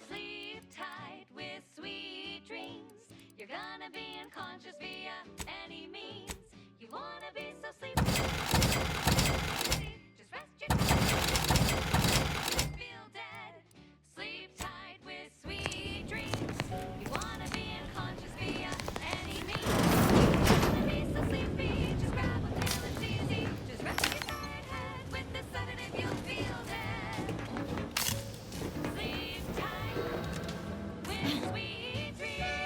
Sleep tight with sweet dreams. You're gonna be unconscious via any means. You wanna be so sleepy. Just rest your time. Feel dead. Sleep tight with sweet dreams. You wanna be unconscious via any means. You wanna be so sleepy. Just grab a pill, it's easy. Just rest your tired head with the sedative. You'll feel dead. Sleep tight with sweet dreams.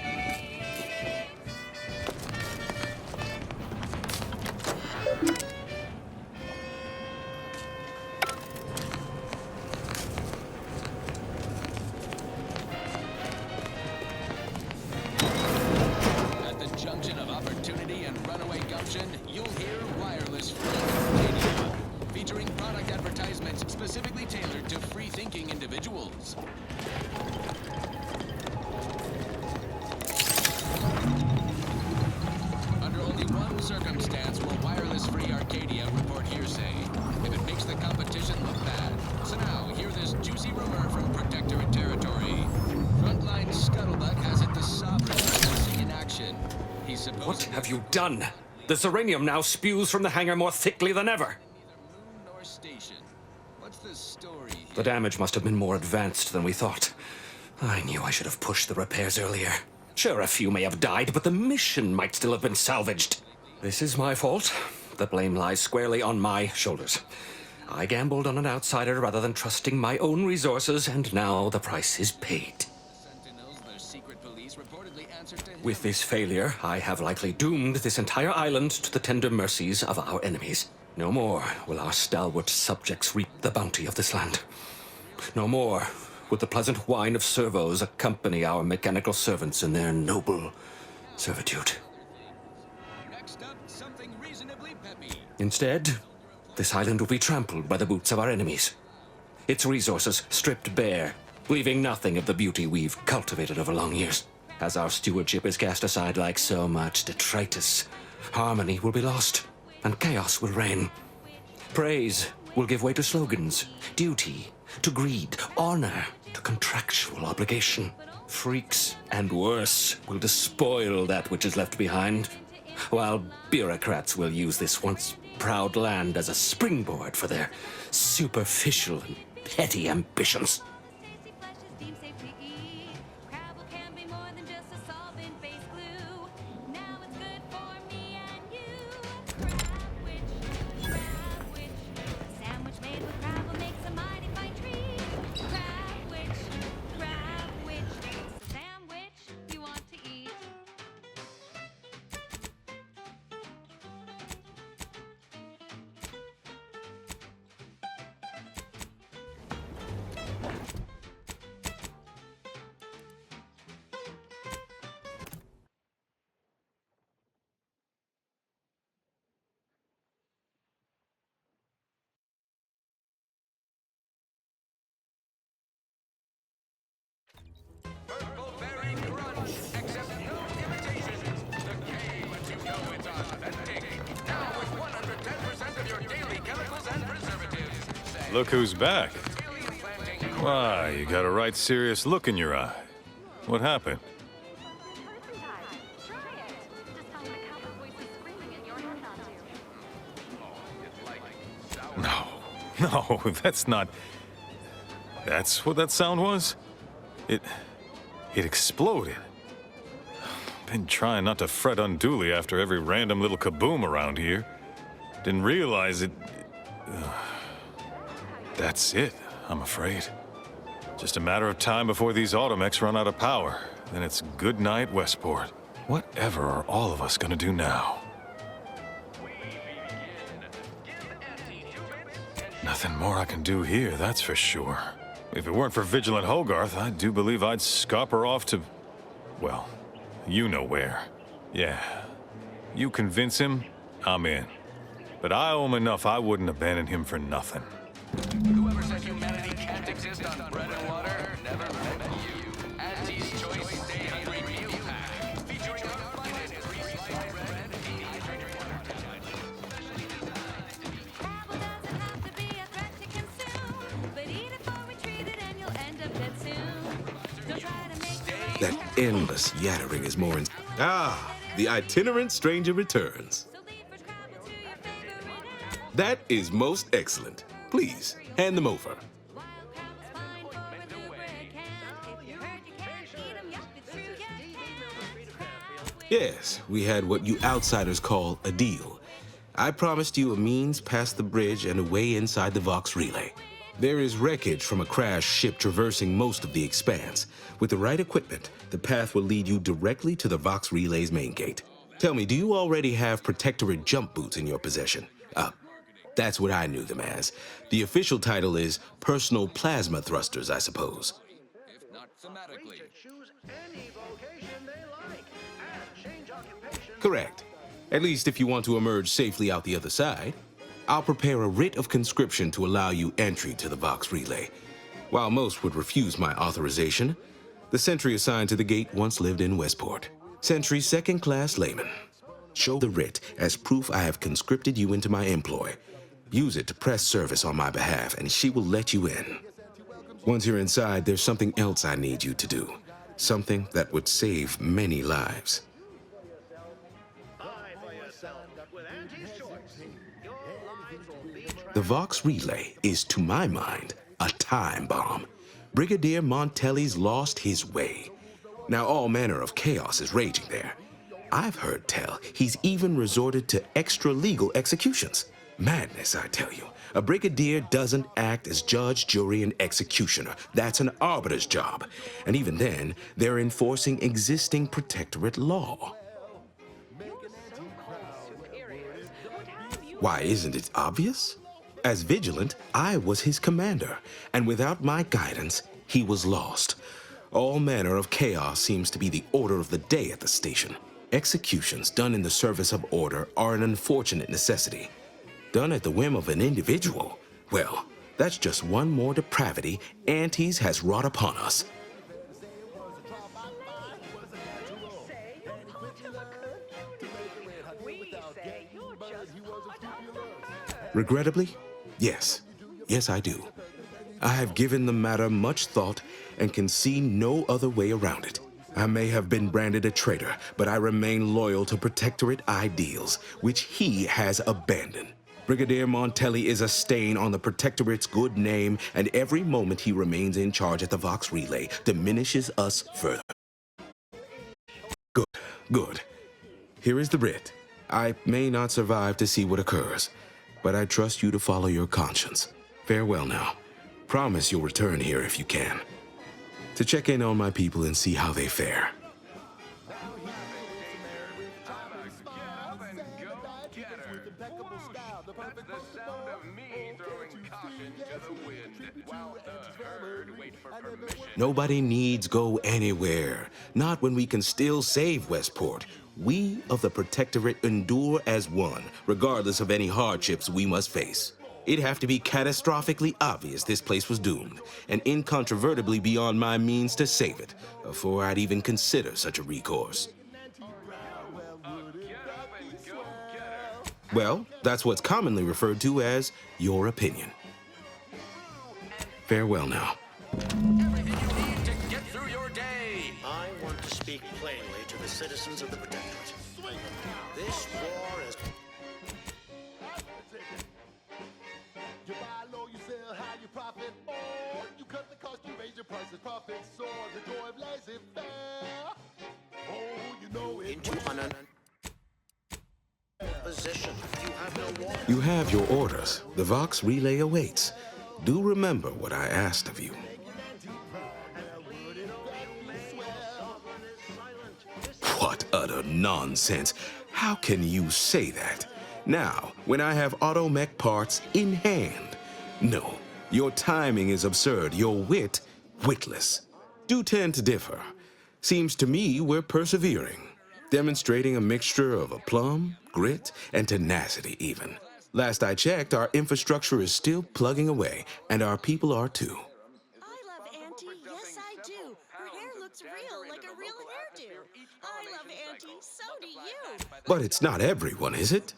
What have you done? The Zeranium now spews from the hangar more thickly than ever. The damage must have been more advanced than we thought. I knew I should have pushed the repairs earlier. Sure, a few may have died, but the mission might still have been salvaged. This is my fault. The blame lies squarely on my shoulders. I gambled on an outsider rather than trusting my own resources, and now the price is paid. With this failure, I have likely doomed this entire island to the tender mercies of our enemies. No more will our stalwart subjects reap the bounty of this land. No more would the pleasant whine of servos accompany our mechanical servants in their noble servitude. Instead, this island will be trampled by the boots of our enemies. Its resources stripped bare, leaving nothing of the beauty we've cultivated over long years. As our stewardship is cast aside like so much detritus, harmony will be lost, and chaos will reign. Praise will give way to slogans, duty to greed, honor to contractual obligation. Freaks and worse will despoil that which is left behind, while bureaucrats will use this once proud land as a springboard for their superficial and petty ambitions. Look who's back. Why, you got a right serious look in your eye. What happened? No, that's not... That's what that sound was? It exploded. Been trying not to fret unduly after every random little kaboom around here. Didn't realize it... That's it, I'm afraid. Just a matter of time before these automechs run out of power. Then it's good night, Westport. Whatever are all of us gonna do now? Nothing more I can do here, that's for sure. If it weren't for Vigilant Hogarth, I do believe I'd scupper off to... well, you know where. Yeah. You convince him, I'm in. But I owe him enough I wouldn't abandon him for nothing. Whoever said humanity can't exist on bread and water never met you. Auntie's Choice Daily Review Pack, featuring our finest freeze-dried bread and dehydrated water. Travel doesn't have to be a threat to consume, but eat it before we treat it and you'll end up dead soon. Don't try to make That endless yattering is more in... the itinerant stranger returns. That is most excellent. Please, hand them over. Yes, we had what you outsiders call a deal. I promised you a means past the bridge and a way inside the Vox relay. There is wreckage from a crashed ship traversing most of the expanse. With the right equipment, the path will lead you directly to the Vox relay's main gate. Tell me, do you already have Protectorate jump boots in your possession? That's what I knew them as. The official title is Personal Plasma Thrusters, I suppose. If not thematically. Correct. At least if you want to emerge safely out the other side. I'll prepare a writ of conscription to allow you entry to the Vox relay. While most would refuse my authorization, the sentry assigned to the gate once lived in Westport. Sentry second-class layman. Show the writ as proof I have conscripted you into my employ. Use it to press service on my behalf, and she will let you in. Once you're inside, there's something else I need you to do. Something that would save many lives. The Vox Relay is, to my mind, a time bomb. Brigadier Montelli's lost his way. Now all manner of chaos is raging there. I've heard tell he's even resorted to extra-legal executions. Madness, I tell you. A brigadier doesn't act as judge, jury, and executioner. That's an arbiter's job. And even then, they're enforcing existing Protectorate law. Why, isn't it obvious? As Vigilant, I was his commander, and without my guidance, he was lost. All manner of chaos seems to be the order of the day at the station. Executions done in the service of order are an unfortunate necessity. Done at the whim of an individual, well, that's just one more depravity Antes has wrought upon us. Regrettably, yes. Yes, I do. I have given the matter much thought and can see no other way around it. I may have been branded a traitor, but I remain loyal to Protectorate ideals, which he has abandoned. Brigadier Montelli is a stain on the Protectorate's good name, and every moment he remains in charge at the Vox Relay diminishes us further. Good, good. Here is the writ. I may not survive to see what occurs, but I trust you to follow your conscience. Farewell now. Promise you'll return here if you can, to check in on my people and see how they fare. Nobody needs go anywhere, not when we can still save Westport. We of the Protectorate endure as one, regardless of any hardships we must face. It'd have to be catastrophically obvious this place was doomed, and incontrovertibly beyond my means to save it, before I'd even consider such a recourse. Well, that's what's commonly referred to as your opinion. Farewell now. Everything you need to get through your day. I want to speak plainly to the citizens of the Protectorate. This war is... You buy low, you sell high, you profit more. You cut the cost, you raise your prices, profit soar. The joy of laissez-faire. Oh, you know it. Into an position. You have no war. You have your orders. The Vox Relay awaits. Do remember what I asked of you. What utter nonsense. How can you say that? Now, when I have automech parts in hand. No, your timing is absurd, your wit, witless. Do tend to differ. Seems to me we're persevering, demonstrating a mixture of aplomb, grit, and tenacity even. Last I checked, our infrastructure is still plugging away, and our people are too. I love Auntie, yes I do. Her hair looks real, like a real hairdo. I love Auntie, so do you. But it's not everyone, is it?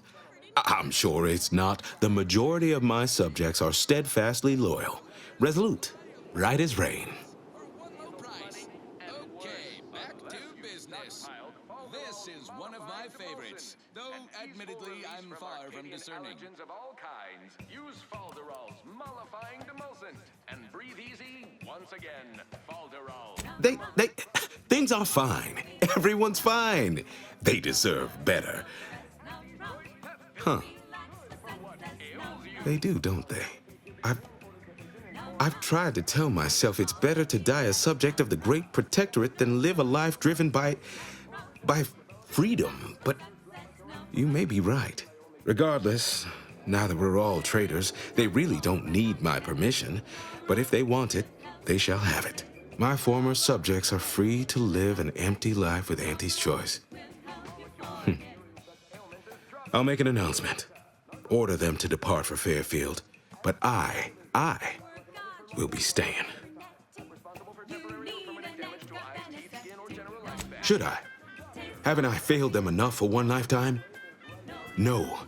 I'm sure it's not. The majority of my subjects are steadfastly loyal, resolute, right as rain. Okay, back to business. This is one of my favorites, though admittedly I'm far from discerning. Of all kinds, use Falderall's mollifying demulcent and breathe easy once again. Falderall. Things are fine. Everyone's fine. They deserve better. Huh. They do, don't they? I've tried to tell myself it's better to die a subject of the Great Protectorate than live a life driven by freedom, but you may be right. Regardless, now that we're all traitors, they really don't need my permission, but if they want it, they shall have it. My former subjects are free to live an empty life with Auntie's choice. I'll make an announcement. Order them to depart for Fairfield, but I will be staying. Should I? Haven't I failed them enough for one lifetime? No.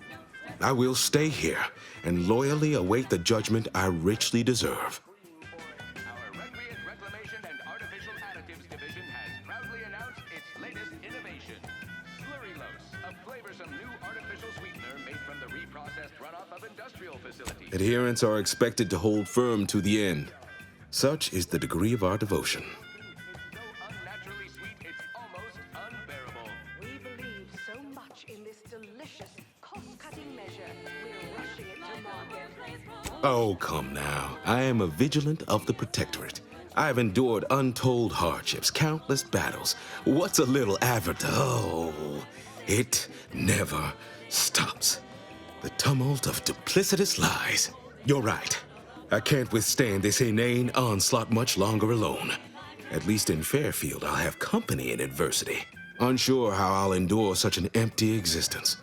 I will stay here and loyally await the judgment I richly deserve. Our Recreant Reclamation and Artificial Additives Division has proudly announced its latest innovation, Slurrylose, a flavor flavor some new artificial sweetener made from the reprocessed runoff of industrial facilities. Adherents are expected to hold firm to the end. Such is the degree of our devotion. Unnaturally sweet, it's almost unbearable. We believe so much in this delicious, cost-cutting measure. We're rushing it to market. Oh, come now. I am a vigilant of the Protectorate. I have endured untold hardships, countless battles. What's a little advertising? Oh, it never stops. The tumult of duplicitous lies. You're right. I can't withstand this inane onslaught much longer alone. At least in Fairfield, I'll have company in adversity. Unsure how I'll endure such an empty existence.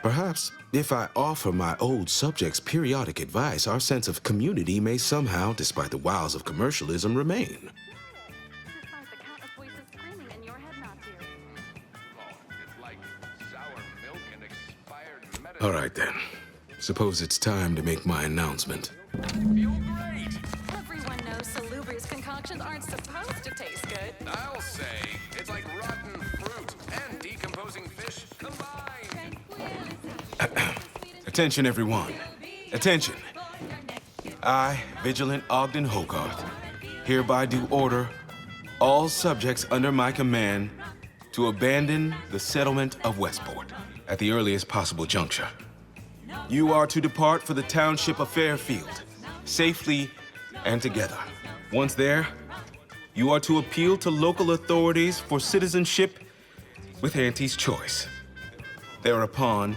Perhaps, if I offer my old subjects periodic advice, our sense of community may somehow, despite the wiles of commercialism, remain. Despite the countless voices screaming in your head not to. It's like sour milk and expired medicine. All right, then. Suppose it's time to make my announcement. Everyone knows Salubrious concoctions aren't supposed to taste good. I'll say, it's like rotten fruit and decomposing fish combined. Attention, everyone. Attention. I, Vigilant Ogden Hogarth, hereby do order all subjects under my command to abandon the settlement of Westport at the earliest possible juncture. You are to depart for the township of Fairfield, safely and together. Once there, you are to appeal to local authorities for citizenship with Auntie's choice. Thereupon,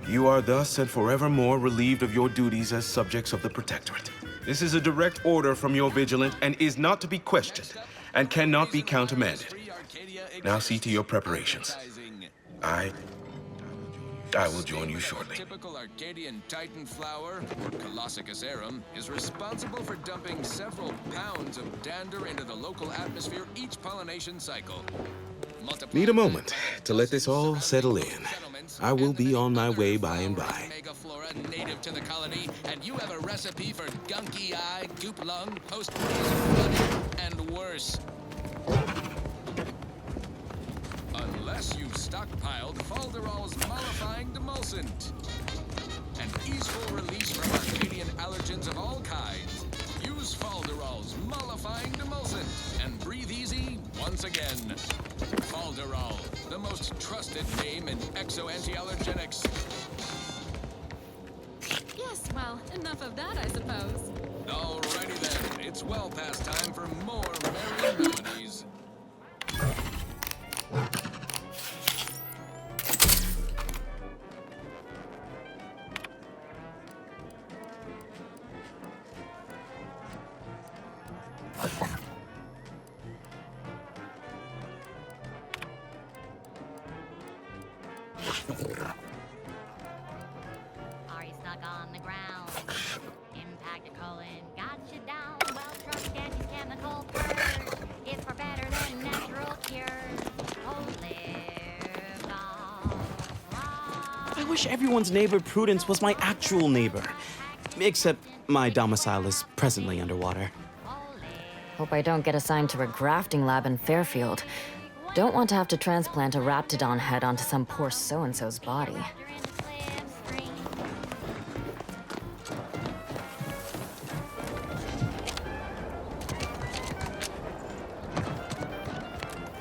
you are thus and forevermore relieved of your duties as subjects of the Protectorate. This is a direct order from your Vigilant and is not to be questioned and cannot be countermanded. Now see to your preparations. I will join you shortly. Typical Arcadian Titan flower, or Colossicus arum, is responsible for dumping several pounds of dander into the local atmosphere each pollination cycle. Need a moment to let this all settle in. I will be on my way by and by. Megaflora native to the colony, and you have a recipe for gunky eye, goop lung, post-flooding, and worse. Unless you've stockpiled Falderall's mollifying demulcent. An easeful release from Arcadian allergens of all kinds. Use Falderall's mollifying demulcent and breathe easy once again. Falderall, the most trusted name in exo-anti-allergenics. Yes, well, enough of that, I suppose. Alrighty then, it's well past time for more merry melodies. Are you stuck on the ground? Impact a colon got you down. Well, trust anti-chemical first. It's far better than natural cures. Oh, live I wish everyone's neighbor Prudence was my actual neighbor. Except my domicile is presently underwater. Hope I don't get assigned to a grafting lab in Fairfield. Don't want to have to transplant a raptidon head onto some poor so-and-so's body.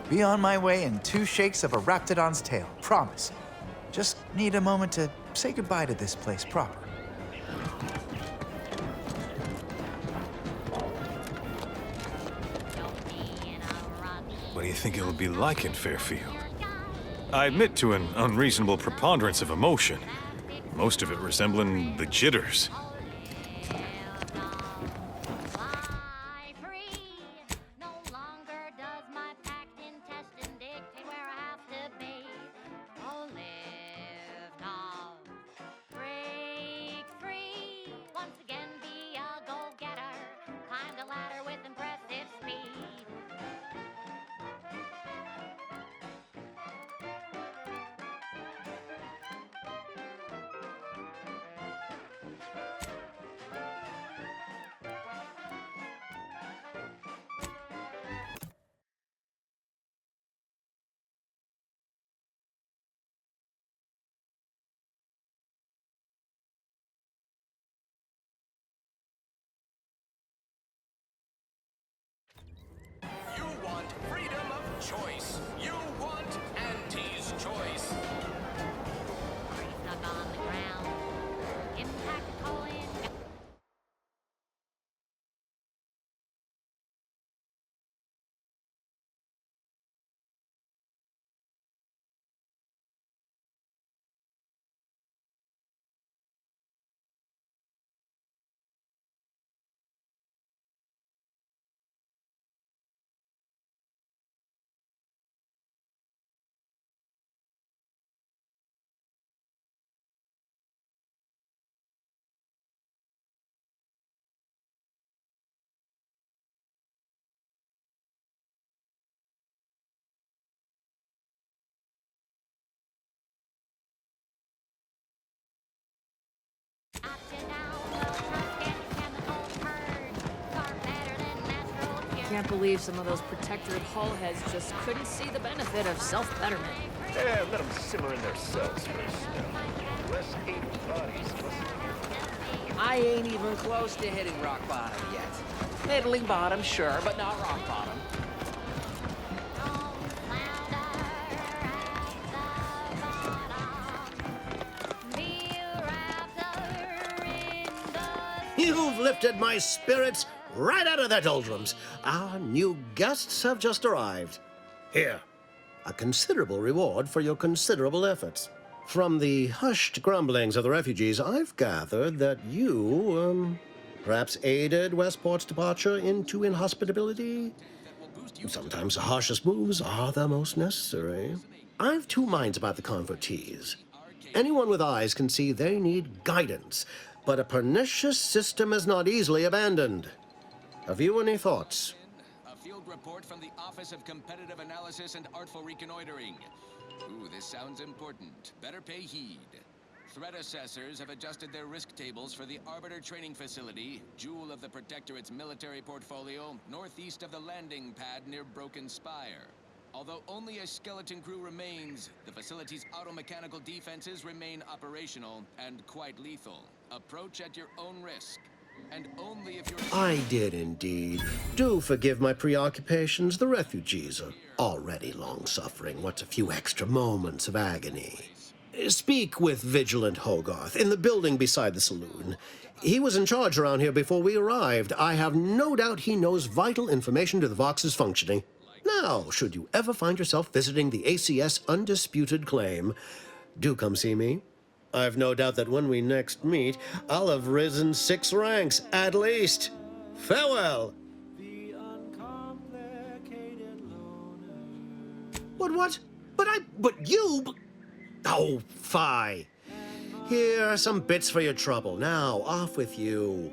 Be on my way in 2 shakes of a raptidon's tail, promise. Just need a moment to say goodbye to this place proper. What do you think it'll be like in Fairfield? I admit to an unreasonable preponderance of emotion, most of it resembling the jitters. choice. You want Auntie's choice. Stuck on the ground. Impact calling. Can't believe some of those Protectorate hull heads just couldn't see the benefit of self-betterment. Yeah, let them simmer in their cells first. Less able bodies must... I ain't even close to hitting rock bottom yet. Middling bottom, sure, but not rock bottom. You've lifted my spirits right out of their doldrums. Our new guests have just arrived. Here, a considerable reward for your considerable efforts. From the hushed grumblings of the refugees, I've gathered that you, perhaps aided Westport's departure into inhospitability. Sometimes the harshest moves are the most necessary. I've two minds about the convertees. Anyone with eyes can see they need guidance, but a pernicious system is not easily abandoned. Have you any thoughts? A field report from the Office of Competitive Analysis and Artful Reconnoitering. Ooh, this sounds important. Better pay heed. Threat assessors have adjusted their risk tables for the Arbiter Training Facility, jewel of the Protectorate's military portfolio, northeast of the landing pad near Broken Spire. Although only a skeleton crew remains, the facility's automechanical defenses remain operational and quite lethal. Approach at your own risk. And only if you're... I did indeed. Do forgive my preoccupations. The refugees are already long-suffering. What's a few extra moments of agony? Speak with Vigilant Hogarth in the building beside the saloon. He was in charge around here before we arrived. I have no doubt he knows vital information to the Vox's functioning. Now, should you ever find yourself visiting the ACS Undisputed Claim, do come see me. I've no doubt that when we next meet, I'll have risen 6 ranks, at least. Farewell! What? But you... Oh, fie. Here are some bits for your trouble. Now, off with you.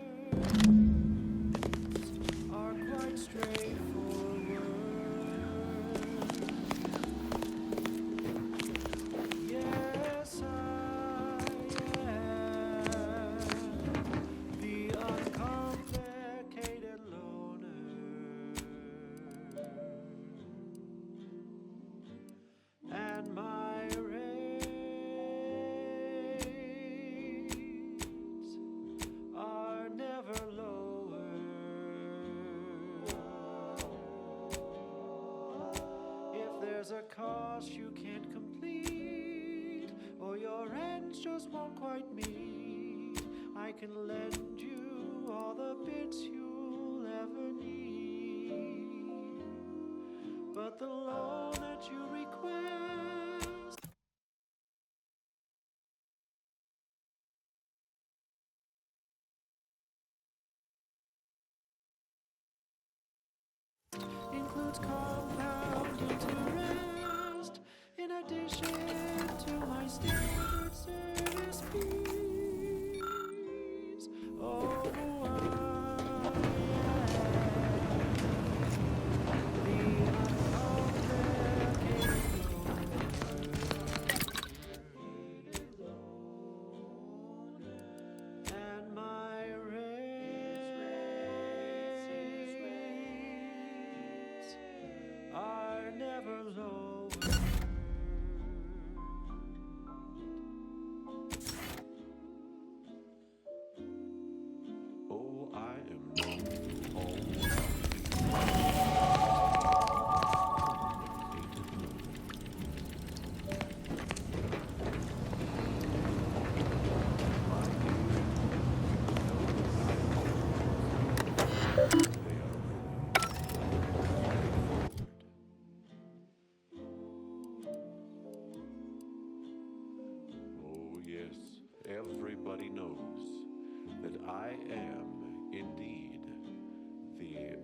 There's a cost you can't complete, or your ends just won't quite meet. I can lend you all the bits you'll ever need, but the loan that you request includes compound interest in addition to my standard service fees. Oh, and my rates are never lower. guess everybody knows that I am indeed the